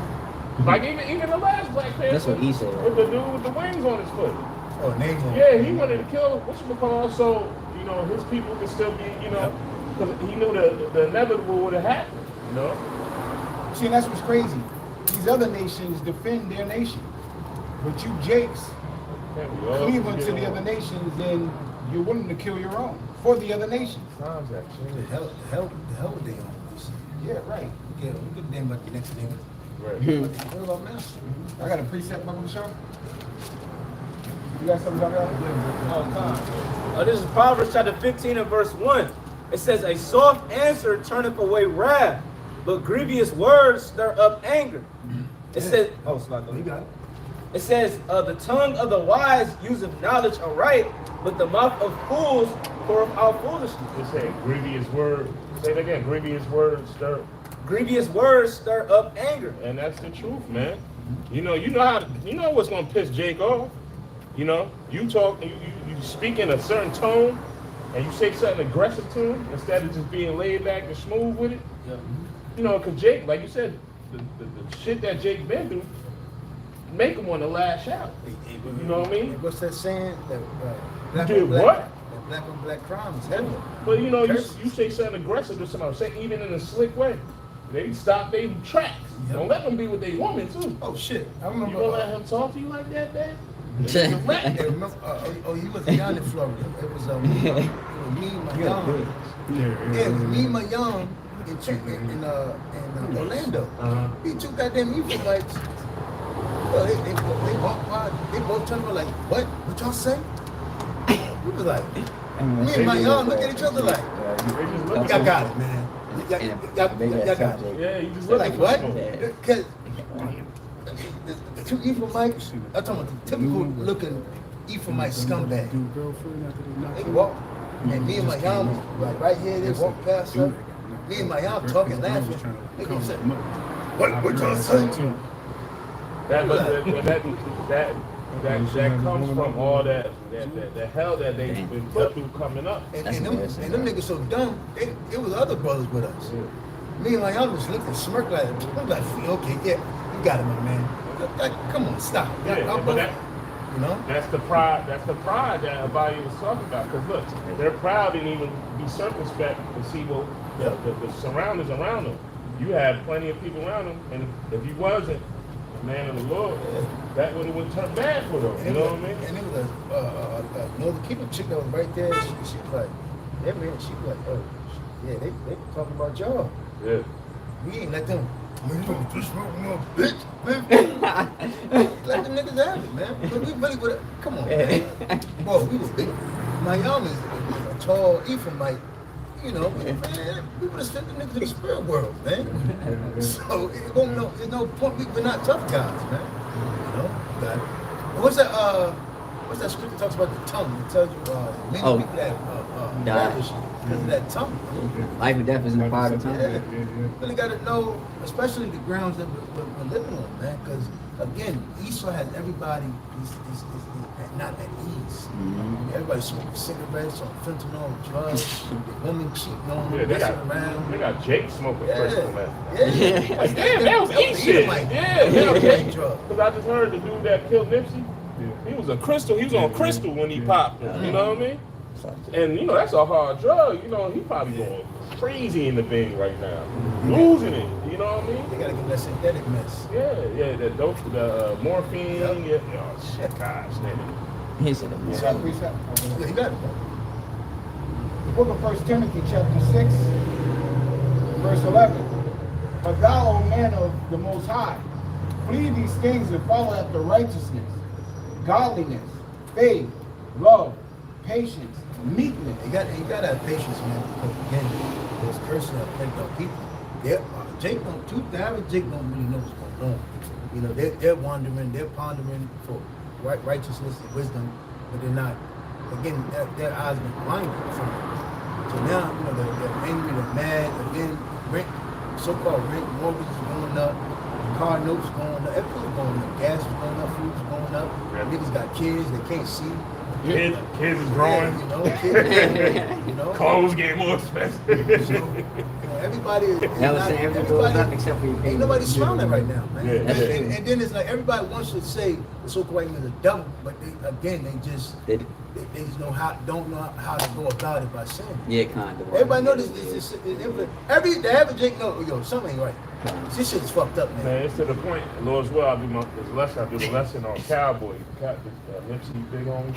S2: Like even the last Black Panther.
S3: That's what he said.
S2: With the dude with the wings on his foot.
S8: Oh, Namor.
S2: Yeah, he wanted to kill whatchamacallit, so you know his people could still be, you know, because he knew the inevitable would have happened. You know.
S1: See, that's what's crazy. These other nations defend their nation, but you Jakes
S2: Yeah, we all
S1: cleave unto
S2: get
S1: the
S2: along.
S1: other nations, and you're willing to kill your own for the other nations.
S2: Times that
S8: The
S2: change.
S8: hell would they on us?
S1: Yeah, right.
S8: Yeah, we could name about the next name.
S2: Right.
S8: What about Master?
S1: I got a precept on the show. You got something about that?
S7: This is Proverbs chapter 15 and verse 1. It says, "A soft answer turneth away wrath, but grievous words stir up anger." It says,
S8: You got it.
S7: it says, "The tongue of the wise useth knowledge aright, but the mouth of fools poureth out foolishness."
S2: They say grievous word. Say it again. Grievous words stir.
S7: Grievous words stir up anger.
S2: And that's the truth, man. You know what's gonna piss Jake off. You know, you speak in a certain tone, and you say something aggressive to him instead of just being laid back and smooth with it.
S7: Yeah.
S2: You know, cause Jake, like you said, the shit that Jake been through, make him want to lash out. You know what I mean?
S8: What's that saying? That black
S2: did
S8: on black,
S2: what?
S8: That black on black crime is heavy.
S2: But you know, you say something aggressive to somebody, say even in a slick way, they stop their tracks.
S8: Yep.
S2: Don't let them be with their woman too.
S8: Oh shit! I
S2: You
S8: remember.
S2: gonna let him talk to you like that, man?
S8: Yeah, remember, he wasn't down in Florida. It was me and my young. Yeah, it was me and my young in Orlando. He two goddamn Ephraimites. Well, they walked by. They both turned around like, what y'all say? We was like, me and my young look at each other like,
S2: They just look
S8: y'all got it, man. Y'all got it.
S2: Yeah, you just
S8: They're
S2: look
S8: like,
S2: at
S8: what?
S3: Yeah.
S8: Because the two Ephraimites, I'm talking about the typical looking Ephraimite scumbag. They walk, and me and my young was like right here, they walk past us. Me and my young talking, laughing. They gonna say, what y'all say?
S2: That comes from all that hell that they've been through coming up.
S8: And them niggas so dumb, it was other brothers with us. Me and my young just looked and smirked like, I'm like, okay, yeah, you got it, my man. Like, come on, stop.
S2: Yeah, but that,
S8: you know?
S2: that's the pride that Abaya was talking about. Because look, they're proud and even be circumspect to see what the surroundings around them. You had plenty of people around them, and if you wasn't a man of the Lord, that would have turned bad for them. You know what I mean?
S8: And it was a Northern Kingdom chick that was right there. She was like, yeah, man. She was like, oh, yeah, they talking about y'all.
S2: Yeah.
S8: We ain't let them. Bitch, man. Let the niggas have it, man. But we really would have. Come on, man. Boy, we was big. My young is a tall Ephraimite. You know, man, we would have sent the niggas to the spirit world, man. So there's no point. We're not tough guys, man. You know, got it. What's that scripture that talks about the tongue? It tells you many people that perish because of that tongue.
S3: Life and death is in the power of the tongue.
S8: Yeah. Really got to know, especially the grounds that we're living on, man. Because again, Esau has everybody is not at ease. Everybody smoking cigarettes, on fentanyl, drugs, the women cheating on
S2: Yeah,
S8: them,
S2: they
S8: messing around.
S2: got Jake smoking crystal meth.
S8: Yeah.
S2: Like, damn, that was easy.
S8: Like,
S2: Yeah,
S8: drug.
S2: because I just heard the dude that killed Nipsey. He was a crystal. He was on crystal when he popped. You know what I mean? And you know that's a hard drug. You know he probably going crazy in the thing right now, losing it. You know what I mean?
S8: They gotta get that synthetic mess.
S2: Yeah, the dope, the morphine. Yeah, oh shit, gosh, damn.
S3: He said it.
S1: Is that precept?
S8: Yeah, he got it.
S1: The book of 1 Timothy chapter 6, verse 11. But thou, O man of the Most High, flee these things and follow after righteousness, godliness, faith, love, patience, meekness.
S8: You got to have patience, man, because again, those curses are plagued on people. The average Jake don't really know what's going on. You know, they're wandering, they're pondering for righteousness and wisdom, but they're not. Again, their eyes been blinded from it. So now, you know, they're angry, they're mad. Again, rent, so-called rent, mortgage is going up, car notes going up, everything's going up, gas is going up, food's going up. Niggas got kids, they can't see.
S2: Kids is growing.
S8: Yeah, you know, kids, you know.
S2: Clothes getting more expensive.
S8: So, you know, everybody is
S3: That was saying everything goes up except for your
S8: ain't nobody smiling right now, man.
S2: Yeah.
S8: And then it's like everybody wants to say the so-called white man is a devil, but they just don't know how to go about it by saying it.
S3: Yeah, kind of.
S8: Everybody know this. The average Jake know, yo, something ain't right. This shit is fucked up, man.
S2: Man, it's to the point. Lord, as well, I do the lesson on Cowboy. Nipsey, big on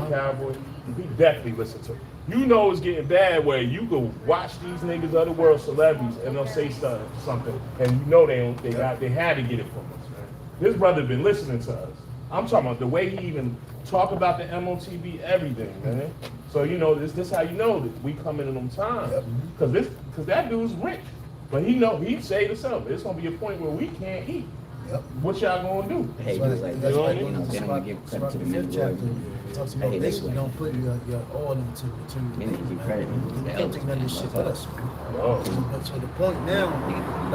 S2: Cowboy. He definitely listen to it. You know it's getting bad where you go watch these niggas of the world, celebrities, and they'll say something, and you know they had to get it from us, man. This brother been listening to us. I'm talking about the way he even talk about the MOTB, everything, man. So you know this how you know that we coming in them times, because that dude's rich. But he say to himself, it's gonna be a point where we can't eat.
S8: Yep.
S2: What y'all gonna do?
S3: Hey,
S8: That's
S3: just like
S8: why-
S3: that.
S8: that's
S3: You
S8: why
S3: know, they don't want to give credit to the men.
S8: fifth chapter talks about
S3: Hey, this
S8: basically
S3: way.
S8: don't put your oil into
S3: They need to give credit to the
S8: You can't
S3: elders,
S8: take none of this
S3: man.
S8: shit with us, man.
S2: Oh.
S8: But to the point now,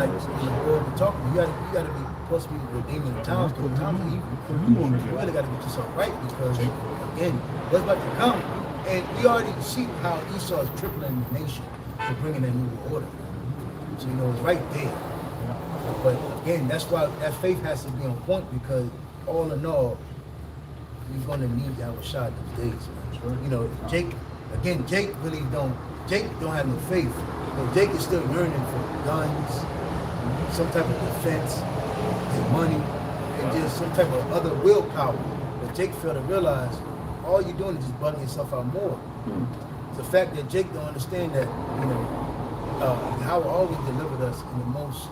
S8: like you know, what we're talking, you gotta be supposed to be redeeming the times, because the times are evil. You really gotta get yourself right, because again, what's about to come, and we already see how Esau is tripling the nation for bringing a new order. So you know, it's right there. But again, that's why that faith has to be on point, because all in all, we're gonna need our shot these days. Man. You know, Jake really don't have no faith. You know, Jake is still yearning for guns, some type of defense, and money, and just some type of other willpower. But Jake failed to realize all you're doing is just bugging yourself out more. It's the fact that Jake don't understand that, you know, Howard always delivered us in the most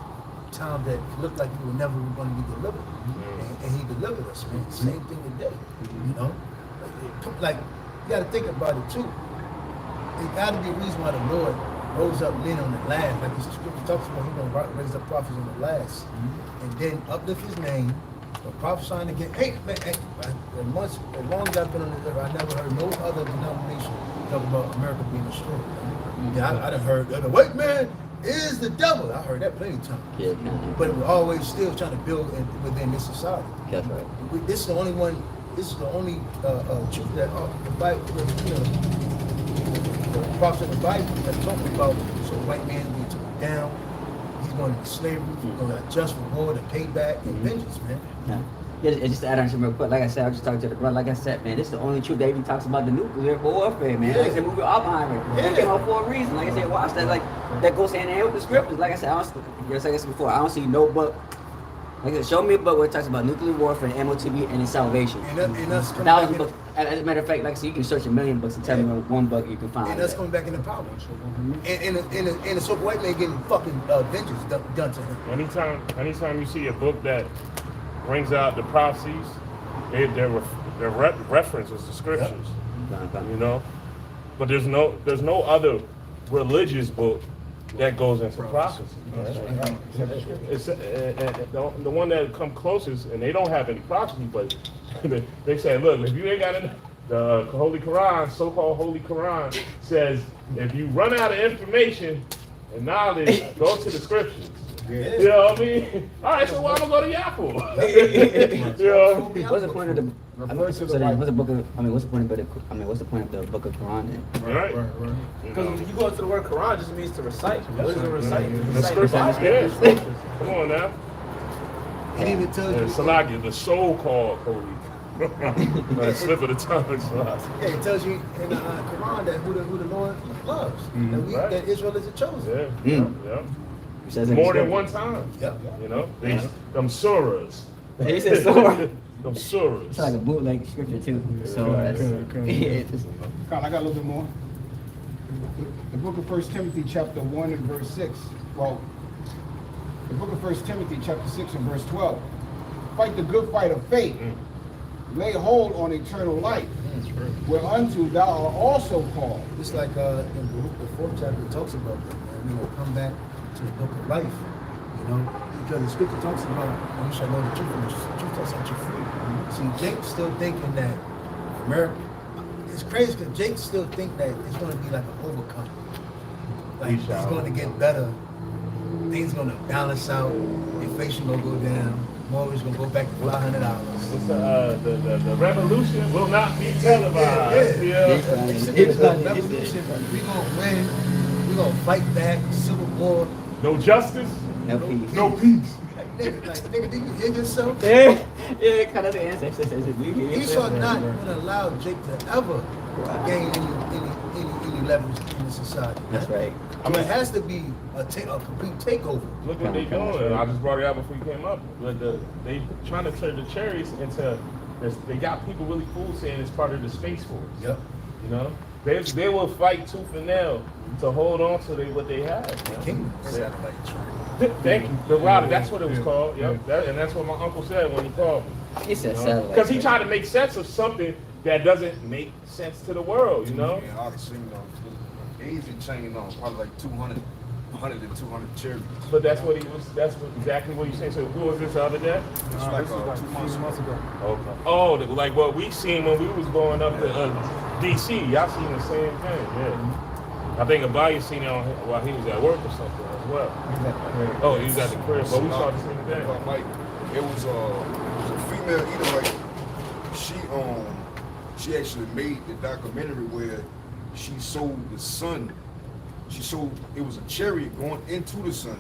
S8: time that looked like we were never going to be delivered. And he delivered us, man. Same thing today, you know? Like, you got to think about it, too. It got to be a reason why the Lord rose up men on the last. Like the scripture talks about, he's going to raise up prophets on the last. And then uplift his name, prophesying again. Hey, man, as long as I've been on this earth, I never heard no other denomination talk about America being destroyed. Yeah, I done heard the white man is the devil. I heard that plenty of times.
S3: Yeah,
S8: But we're always still trying to build within this society.
S3: that's right.
S8: This is the only one. This is the only truth that the Bible, you know, the prophets of the Bible that talking about. So the white man will be taken down. He's going to slavery. He's going to just reward and payback and vengeance, man.
S3: Yeah. It's just to add on to real quick, like I said, I was just talking to the brother, like I said, man, this is the only truth that even talks about the nuclear warfare, man. Like I said, movie Oppenheimer. That came out for a reason. Like I said, watch that, like, that goes hand in hand with the scriptures. Like I said, just like I said before, I don't see no book. Like I said, show me a book where it talks about nuclear warfare and MOTB and its salvation.
S8: And us coming
S3: Thousands
S8: back
S3: books. As a matter of fact, like I said, you can search a million books and tell me one book you can find.
S8: and us coming back into power. And the so white man getting fucking vengeance done to him.
S2: Anytime you see a book that brings out the prophecies, their reference is the scriptures, you know. But there's no other religious book that goes into prophecy. Right? It's the one that come closest, and they don't have any prophecy, but they say, look, if you ain't got the Holy Quran, so-called Holy Quran, says if you run out of information and knowledge, go to the scriptures.
S1: Yeah.
S2: You know what I mean? All right, so why am I going to Yah for? You know?
S3: What's the point of the?
S1: Refer to the
S3: So then,
S1: Bible.
S3: what's the book of? I mean, what's the point of the? I mean, what's the point of the book of Quran then?
S2: Right.
S7: Because when you go into the word Quran, it just means to recite. What is a recite?
S2: The
S7: Recite
S2: scriptures,
S7: the Bible.
S2: yeah, scriptures. Come on now.
S8: It even tells you.
S2: Salakia, the so-called holy. Like slip of the tongue.
S8: Yeah, it tells you in the Quran that who the Lord loves.
S2: Right.
S8: That Israel is the chosen.
S2: Yeah,
S3: Mm.
S2: yeah.
S3: It says in
S2: More
S3: the
S2: than
S3: scripture.
S2: one time.
S8: Yep.
S2: You know, them surahs.
S3: He said surah.
S2: Them
S3: It's like a
S2: surahs.
S3: bootleg scripture too. So that's
S6: Okay.
S3: yeah, it's-
S1: Carl, I got a little bit more. The book of 1 Timothy chapter 1 and verse 6. Well, the book of 1 Timothy chapter 6 and verse 12. Fight the good fight of faith. Lay hold on eternal life, whereunto thou art also called.
S8: Just like in the fourth chapter it talks about that, and we will come back to the book of life, you know, because the scripture talks about you shall know the truth, and the truth shall set you free. See, Jake's still thinking that America. It's crazy because Jake still think that it's going to be like an overcome. Like it's going to get better. Things going to balance out. Inflation going to go down. Mortgage going to go back to $500.
S2: It's, the revolution will not be televised.
S8: Yeah.
S2: Yeah.
S3: It's funny.
S8: Revolution. We gonna win. We gonna fight back. Civil war.
S2: No justice,
S3: No peace.
S2: no peace.
S8: Nigga, did you hear yourself?
S3: Yeah, kind of the ancestors.
S8: Esau not gonna allow Jake to ever gain any leverage in the society.
S3: That's right.
S8: I mean, it has to be a complete takeover.
S2: Look what they doing. I just brought it out before you came up. But they trying to turn the cherries into. They got people really fooled saying it's part of the Space Force.
S8: Yep.
S2: You know, they will fight tooth and nail to hold on to what they have. You know?
S8: Kingdom.
S2: Thank you, the Router. That's what it was called. Yep. And that's what my uncle said when he called me.
S3: He said satellite.
S2: Because he tried to make sense of something that doesn't make sense to the world. You know.
S9: Yeah, obviously, easy chain on probably like 200 to 200 cherries.
S2: But that's what he was. That's exactly what you saying. So who was this the other day?
S9: It's like 2 months ago.
S2: Okay. Oh, like what we seen when we was going up to DC. Y'all seen the same thing, yeah. I think Abaya seen it while he was at work or something as well. Oh, he was at the crib, but we saw the same thing.
S9: Like it was a female Edomite. She actually made the documentary where she sold the sun. She sold it was a chariot going into the sun,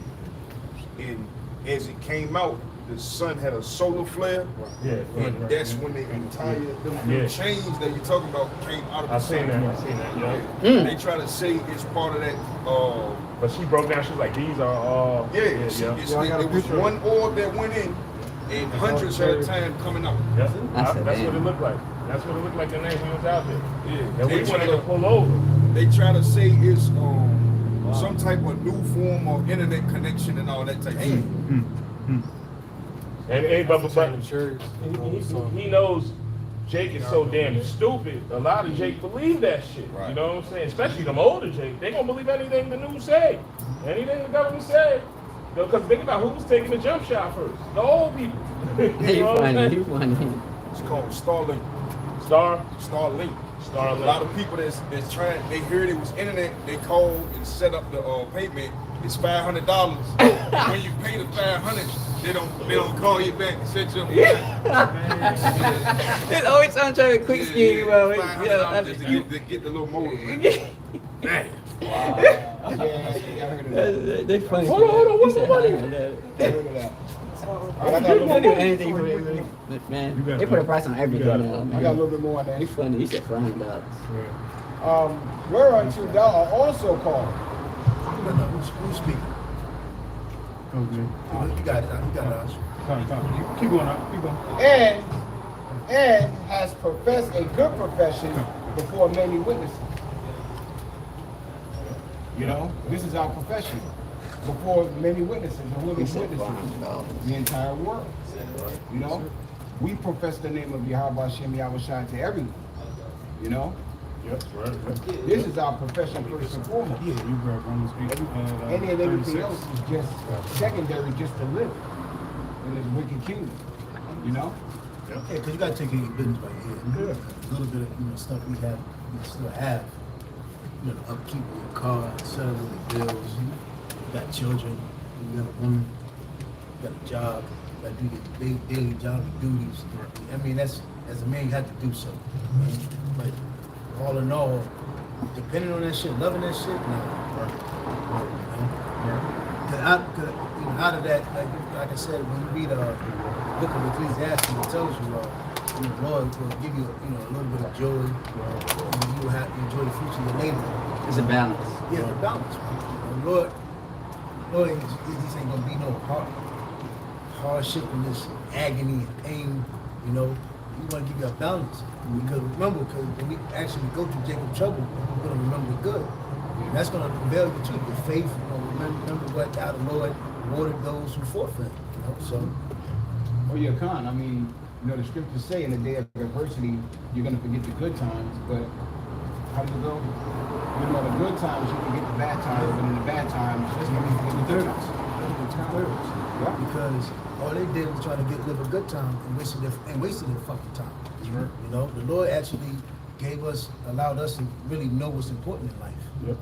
S9: and as it came out, the sun had a solar flare.
S2: Yeah.
S9: And that's when they entire them chains that you're talking about came out of the
S2: I
S9: sun.
S2: seen that, yeah.
S9: They try to say it's part of that.
S2: But she broke down, she was like, these are all.
S9: It was one orb that went in, and hundreds at a time coming out.
S2: That's
S3: That's
S2: what
S3: it,
S2: it looked like. That's what it looked like the night he was out there.
S9: Yeah.
S2: And we
S9: They
S2: wanted
S9: try
S2: to pull over.
S9: They try to say it's some type of new form of internet connection and all that type of thing.
S2: But he knows Jake is so damn stupid. A lot of Jake believe that shit.
S9: Right.
S2: You know what I'm saying? Especially them older Jake. They gonna believe anything the news say, anything the government say. Because think about who was taking the jump shot first. The old people.
S3: He
S2: know what I'm
S3: funny.
S2: saying?
S3: He funny.
S9: It's called Starlink.
S2: Starlink.
S9: A lot of people that's trying, they heard it was internet, they called and set up the payment. It's $500. When you pay the $500, they don't call you back and set you up.
S3: It's always trying to try to quick scheme, bro.
S9: $500 just to get the little motor. Man.
S3: They funny.
S2: Hold on, what's the money?
S3: They do anything for it, man. They put a price on everything now,
S1: I got a
S3: man.
S1: little bit more on that.
S3: He's funny. He said $500.
S1: Whereunto thou art also called.
S8: Who's speaking?
S6: Okay.
S8: You got it. You got it.
S6: Come. Keep going up. Keep going.
S1: And has professed a good profession before many witnesses. You know, this is our profession before many witnesses, and who
S3: He
S1: are
S3: said
S1: witnesses?
S3: $500.
S1: The entire world. You know, we profess the name of Yahweh Shem Yahushua to everyone. You know,
S2: Yep, right.
S1: this is our profession first and foremost.
S6: Yeah, you grab Romans 8.
S1: Any and everything else is just secondary, just to live in this wicked kingdom. You know.
S8: Yeah, because you got to take care of your business right here. A little bit of stuff we still have. Upkeep of your car, settling the bills. You got children. you got a woman, you got a job, you got to do the daily job duties. I mean, that's as a man, you have to do so. Right? But all in all, depending on that shit, loving that shit, no. Out of that, like I said, when you read book of Ecclesiastes, it tells you, the Lord will give you, a little bit of joy. You will have to enjoy the fruits of your labor.
S3: It's a balance.
S8: Yeah, the balance. The Lord, this ain't gonna be no hardship and this agony and pain. We want to give you a balance. Because remember, when we actually go through Jacob's trouble, we're gonna remember the good. And that's gonna prevail you too. Your faith. Remember what how the Lord rewarded those who fought for him. So.
S1: Oh yeah, Khan. I mean, the scriptures say in the day of adversity, you're gonna forget the good times, but how does it go? The good times you forget the bad times, but in the bad times you forget the good times.
S8: Yeah. Because all they did was try to live a good time and wasted their fucking time.
S1: Right.
S8: The Lord actually allowed us to really know what's important in life.
S1: Yep.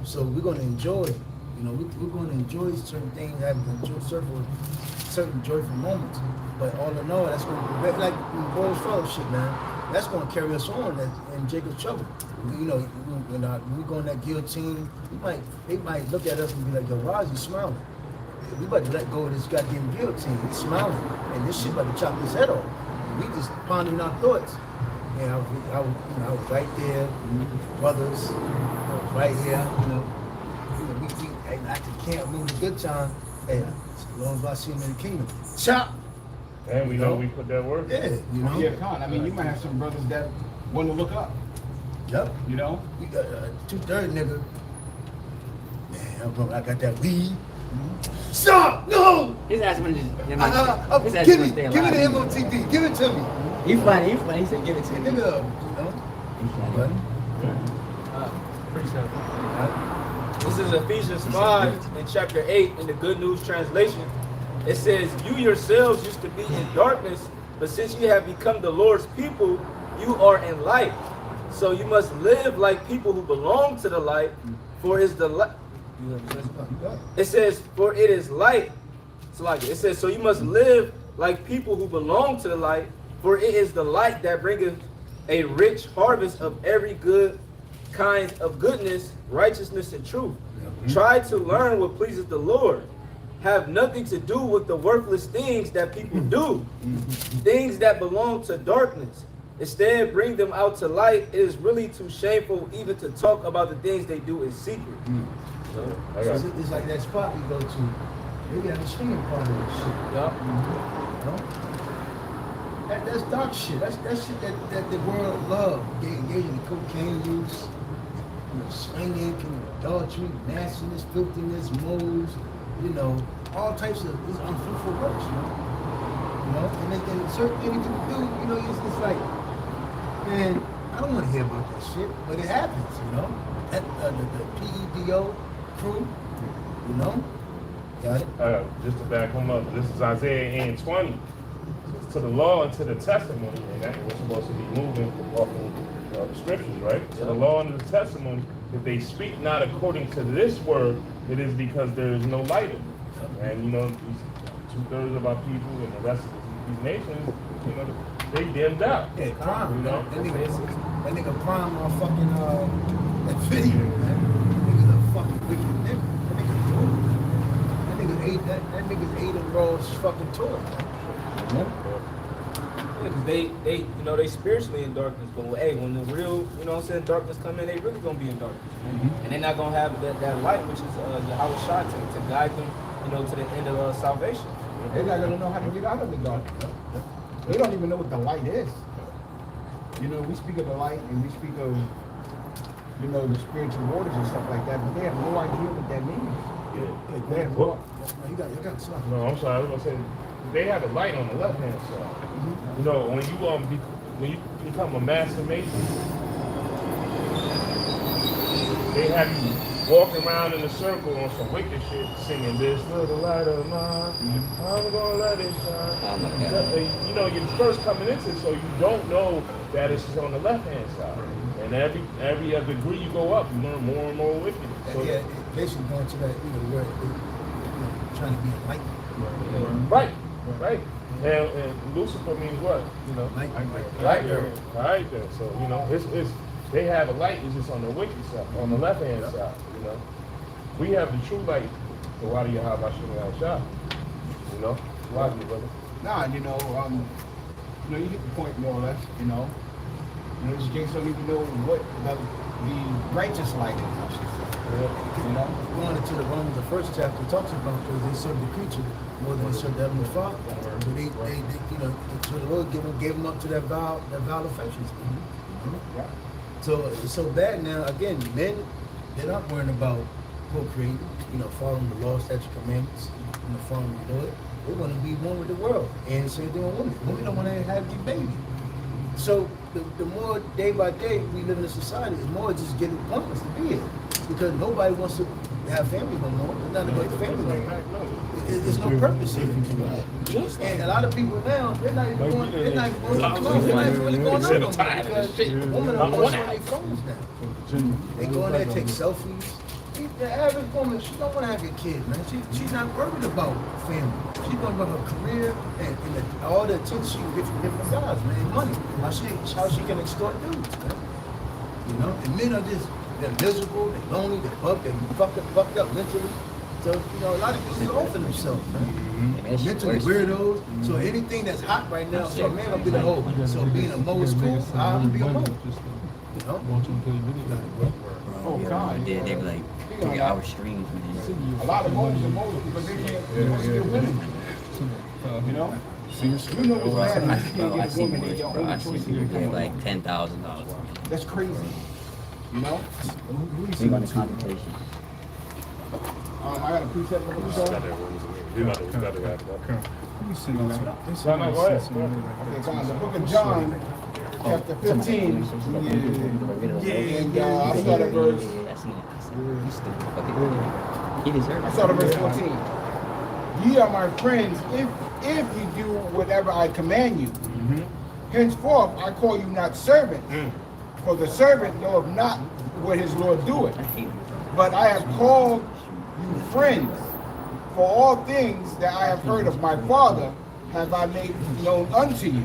S8: So we're gonna enjoy. We're gonna enjoy certain things, have certain joyful moments. But all in all, that's gonna be like in the Boys Fellowship, man. That's gonna carry us on in Jacob's trouble. When we go on that guillotine, they might look at us and be like, yo, why is he smiling? We about to let go of this goddamn guillotine. He's smiling, and this shit about to chop his head off. We just pondering our thoughts. And I was right there, brothers, right here. We can't remember the good time. Hey, as long as I see him in the kingdom, chop.
S2: And we know we put that work.
S8: Yeah,
S1: Yeah, Khan. I mean, you might have some brothers that want to look up.
S8: Yep.
S1: You got
S8: 2/3 nigga. Man, bro, I got that weed. Stop! No!
S3: His ass wanted to
S8: Give me the MOTV. Give it to me.
S3: He funny. He said, give it to me.
S8: Nigga,
S3: He funny.
S7: This is Ephesians 5 in chapter 8 in the Good News translation. It says, you yourselves used to be in darkness, but since you have become the Lord's people, you are in light. So you must live like people who belong to the light, for is the light. It says, for it is light. It says, so you must live like people who belong to the light, for it is the light that bringeth a rich harvest of every good kind of goodness, righteousness, and truth. Try to learn what pleases the Lord. Have nothing to do with the worthless things that people do, things that belong to darkness. Instead, bring them out to light. It is really too shameful even to talk about the things they do in secret.
S8: It's like that spot we go to. They got a swinging part of this shit. That's dark shit. That's shit that the world love. Engaging in cocaine use, swinging, adultery, nastiness, filthiness, moles, all types of these unfruitful works, and then certain things people do, it's like, man, I don't want to hear about that shit, but it happens, At the PEDO crew, got it?
S2: Just to back him up, this is Isaiah 8:20. To the law and to the testimony, and that was supposed to be moving off of the scriptures, right? To the law and the testimony, if they speak not according to this word, it is because there is no light in it. And these 2/3 of our people and the rest of these nations, they dimmed out.
S8: Yeah, Prime, that nigga Prime on fucking that video, man. That nigga's a fucking wicked nigga. That nigga's ate and Raw's fucking toy.
S7: They spiritually in darkness, but hey, when the real, darkness come in, they really gonna be in darkness, and they're not gonna have that light, which is Yahweh Shah to guide them, to the end of salvation.
S1: They're not gonna know how to get out of the dark. They don't even know what the light is. We speak of the light and we speak of, the spiritual waters and stuff like that, but they have no idea what that means. They have no.
S8: You got stuff.
S2: No, I'm sorry. I was gonna say they have a light on the left hand side. When you become a master mason, they have you walking around in a circle on some wicked shit, singing this little light of mine. I'm gonna let it shine. You're first coming into it, so you don't know that it's on the left hand side. And every degree you go up, you learn more and more wickedness.
S8: So basically going to that, where trying to be enlightened.
S2: Right, right. And Lucifer means what? You know,
S8: Light.
S2: light. All right then. So you know, it's they have a light. It's just on the wicked side, on the left hand side. You know, we have the true light. So why do you have our shot? You know, why do you, brother?
S1: Nah, you know, you hit the point more or less. You know, this case don't even know what the righteous light is. I should say. You know,
S8: Going into the Romans, the first chapter talks about because they serve the creature more than they serve the heavenly Father. So they you know, so the Lord gave them up to their vile affections.
S1: yeah.
S8: So it's so bad now. Again, men, they're not worrying about procreating, you know, following the law, statutes, commandments, you know, following the Lord. They want to be one with the world. And the same thing with women. Women don't want to have their baby. So the more day by day we live in a society, the more it's just getting pointless to be here. Because nobody wants to have family no more. There's nothing about family no more. There's no purpose here. And a lot of people now, they're not even going to clubs. They're not even really going out no more because women are more on their phones now. They go in there, take selfies. The average woman, she don't want to have a kid, man. She's not worried about family. She's worried about her career and all the attention she can get from different guys, man. Money. How she can extort dudes, man. You know? And men are just, they're miserable, they're lonely, they're fucked up mentally. So, you know, a lot of people go for themselves, man. Mentally weirdos. So anything that's hot right now, so a man will be the hoe. So being a mo is cool, I'm gonna be a mo. You know?
S1: Oh God.
S3: They be like 3-hour streams, man.
S1: A lot of moles are moles because they can't get women. You know? You know what's bad is you can't
S3: I
S1: get a
S3: see
S1: woman.
S3: more,
S1: Your
S3: bro. I
S1: only
S3: see
S1: choice
S3: people
S1: is
S3: pay
S1: to
S3: like $10,000.
S1: That's crazy. You know?
S3: We want a consultation.
S1: I got a precept for
S2: We
S1: the
S2: got to wrap it up.
S6: Let me see this.
S2: No, no, go ahead.
S1: Okay, so in the book of John, chapter 15, and I start at verse,
S3: He deserves
S1: I
S3: it.
S1: start at verse 14. Ye are my friends if you do whatever I command you. Henceforth I call you not servant, for the servant knoweth not what his Lord doeth. But I have called you friends, for all things that I have heard of my Father have I made known unto you.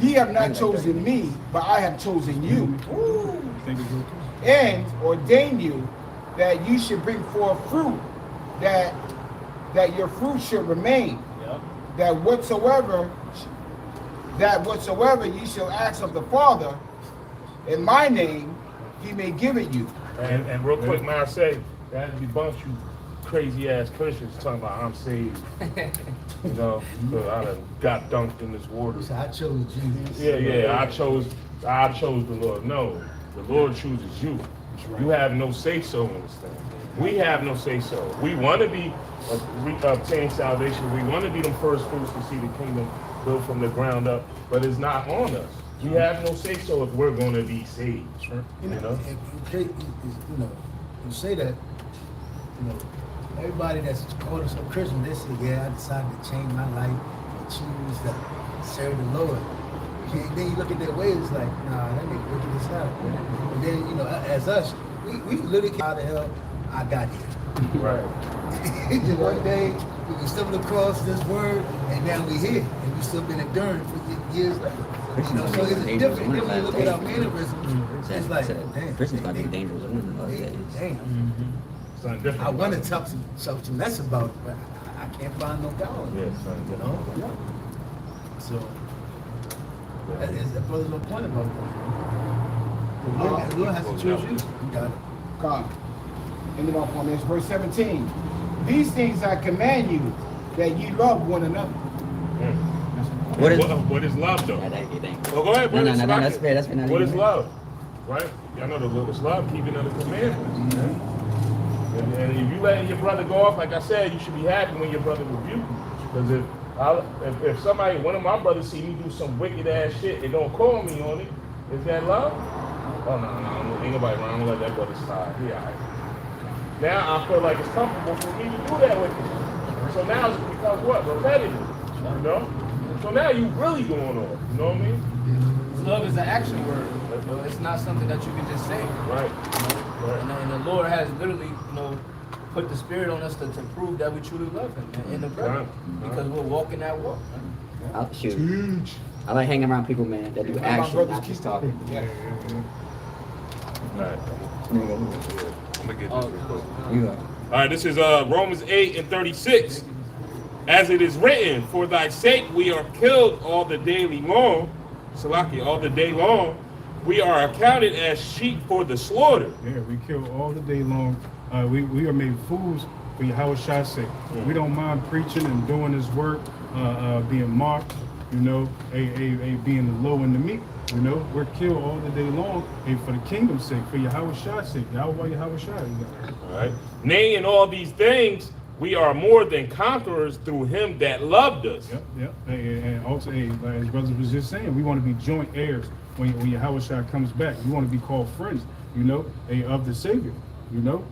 S1: Ye have not chosen me, but I have chosen you, and ordained you that you should bring forth fruit, that your fruit should remain, that whatsoever ye shall ask of the Father in my name, he may give it you.
S2: And real quick, man, I say that debunks you crazy ass Christians talking about I'm saved. You know, because I done got dunked in this water.
S8: So I chose Jesus.
S2: Yeah, I chose the Lord. No, the Lord chooses you. You have no say so in this thing. We have no say so. We want to be obtain salvation. We want to be the first fruits to see the kingdom built from the ground up, but it's not on us. We have no say so if we're going to be saved.
S8: You know, you say that, you know, everybody that's called us a Christian, they say, yeah, I decided to change my life and choose to serve the Lord. And then you look at their ways, it's like, nah, that nigga wicked as hell. And then, you know, as us, we literally, how the hell I got here.
S2: Right.
S8: Just one day, we can stumble across this word, and now we here, and we still been enduring for years later. You know, so it's different. Then when you look at our mannerisms, it's like, damn.
S3: Christians about to be dangerous women those days.
S8: Damn.
S2: Something different.
S8: I want to talk to less about it, but I can't find no dollar.
S2: Yeah, something
S8: You
S2: different.
S8: know? So, that brother's no point about that. The Lord has to choose you. You got it.
S1: God. Ending off on this, verse 17. These things I command you, that ye love one another.
S3: What is-
S2: What is love, though?
S3: Yeah, thank you.
S2: Well, go ahead,
S3: No,
S2: brother.
S3: no, that's fair. That's fair.
S2: What is love? Right? Y'all know the word is love, keeping of the commandments. And if you letting your brother go off, like I said, you should be happy when your brother rebukes you. Because if somebody, one of my brothers see me do some wicked ass shit, they don't call me on it. Is that love? Oh no, ain't nobody around. I'm gonna let that brother slide. Yeah. All right. Now I feel like it's comfortable for me to do that with you. So now it becomes what? Repetitive. You know? So now you really going on. You know what I mean?
S7: Love is an action word. You know, it's not something that you can just say.
S2: Right.
S7: And the Lord has literally, put the spirit on us to prove that we truly love him and in the brother. Because we're walking that walk, man.
S3: I'll shoot. I like hanging around people, man, that do action, not just talking. You are.
S2: All right, this is Romans 8:36. As it is written, for thy sake we are killed all the daily long. Salaki, all the day long. We are accounted as sheep for the slaughter.
S4: Yeah, we kill all the day long. We are made fools for Yahweh's sake. We don't mind preaching and doing his work, being mocked, you know, being the low and the meek. You know, we're killed all the day long for the kingdom's sake, for Yahweh's sake. Yahweh.
S2: All right. Nay, in all these things, we are more than conquerors through him that loved us.
S4: Yep. And also, as brothers was just saying, we want to be joint heirs when Yahweh comes back. We want to be called friends, you know, of the Savior, you know.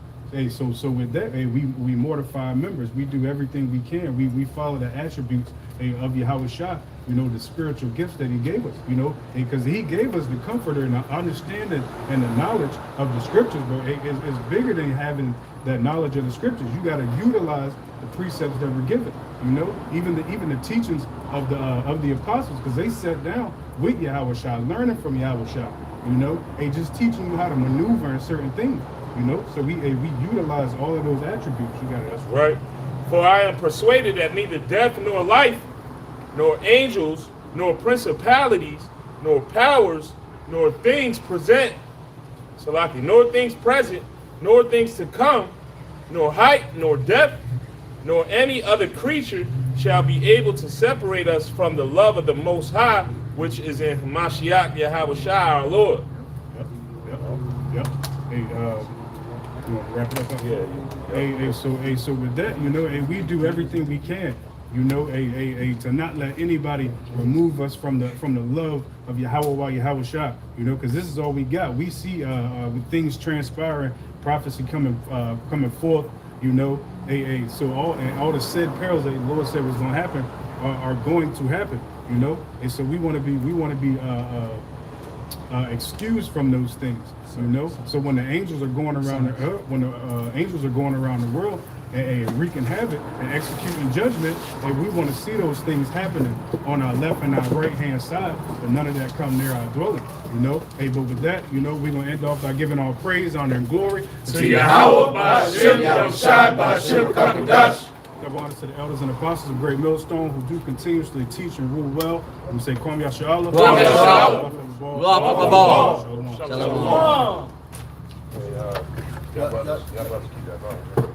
S4: So with that, we mortify members. We do everything we can. We follow the attributes of Yahweh, you know, the spiritual gifts that he gave us, you know, because he gave us the comforter and the understanding and the knowledge of the scriptures, but it's bigger than having that knowledge of the scriptures. You got to utilize the precepts that were given, you know, even the teachings of the apostles, because they sat down with Yahweh, learning from Yahweh, you know, just teaching you how to maneuver in certain things, you know. So we utilize all of those attributes. You got to.
S2: That's right. For I am persuaded that neither death nor life, nor angels, nor principalities, nor powers, nor things present, Salaki, nor things present, nor things to come, nor height, nor depth, nor any other creature shall be able to separate us from the love of the Most High, which is in Mashiach Yahweh our Lord.
S4: Yep. Hey, you want to wrap it up?
S2: Yeah.
S4: So with that, you know, we do everything we can, you know, to not let anybody remove us from the love of Yahweh, you know, because this is all we got. We see things transpiring, prophecy coming forth, you know. So all the said perils that the Lord said was going to happen are going to happen, you know. And so we want to be excused from those things, you know. So when the angels are going around the world and wreaking havoc and executing judgment, and we want to see those things happening on our left and our right hand side, but none of that come near our dwelling, you know. But with that, you know, we're gonna end off by giving all praise, honor, and glory
S2: To Yahweh, Ba'ashem, Yahushai, Ba'ashem, Kakadash.
S4: Give honor to the elders and apostles of Great Millstone who do continuously teach and rule well. We say, Kwam Yasha'Allah.
S3: Kwam Yasha'Allah.
S4: Shalom.
S3: Shalom.
S2: Y'all brothers keep that going.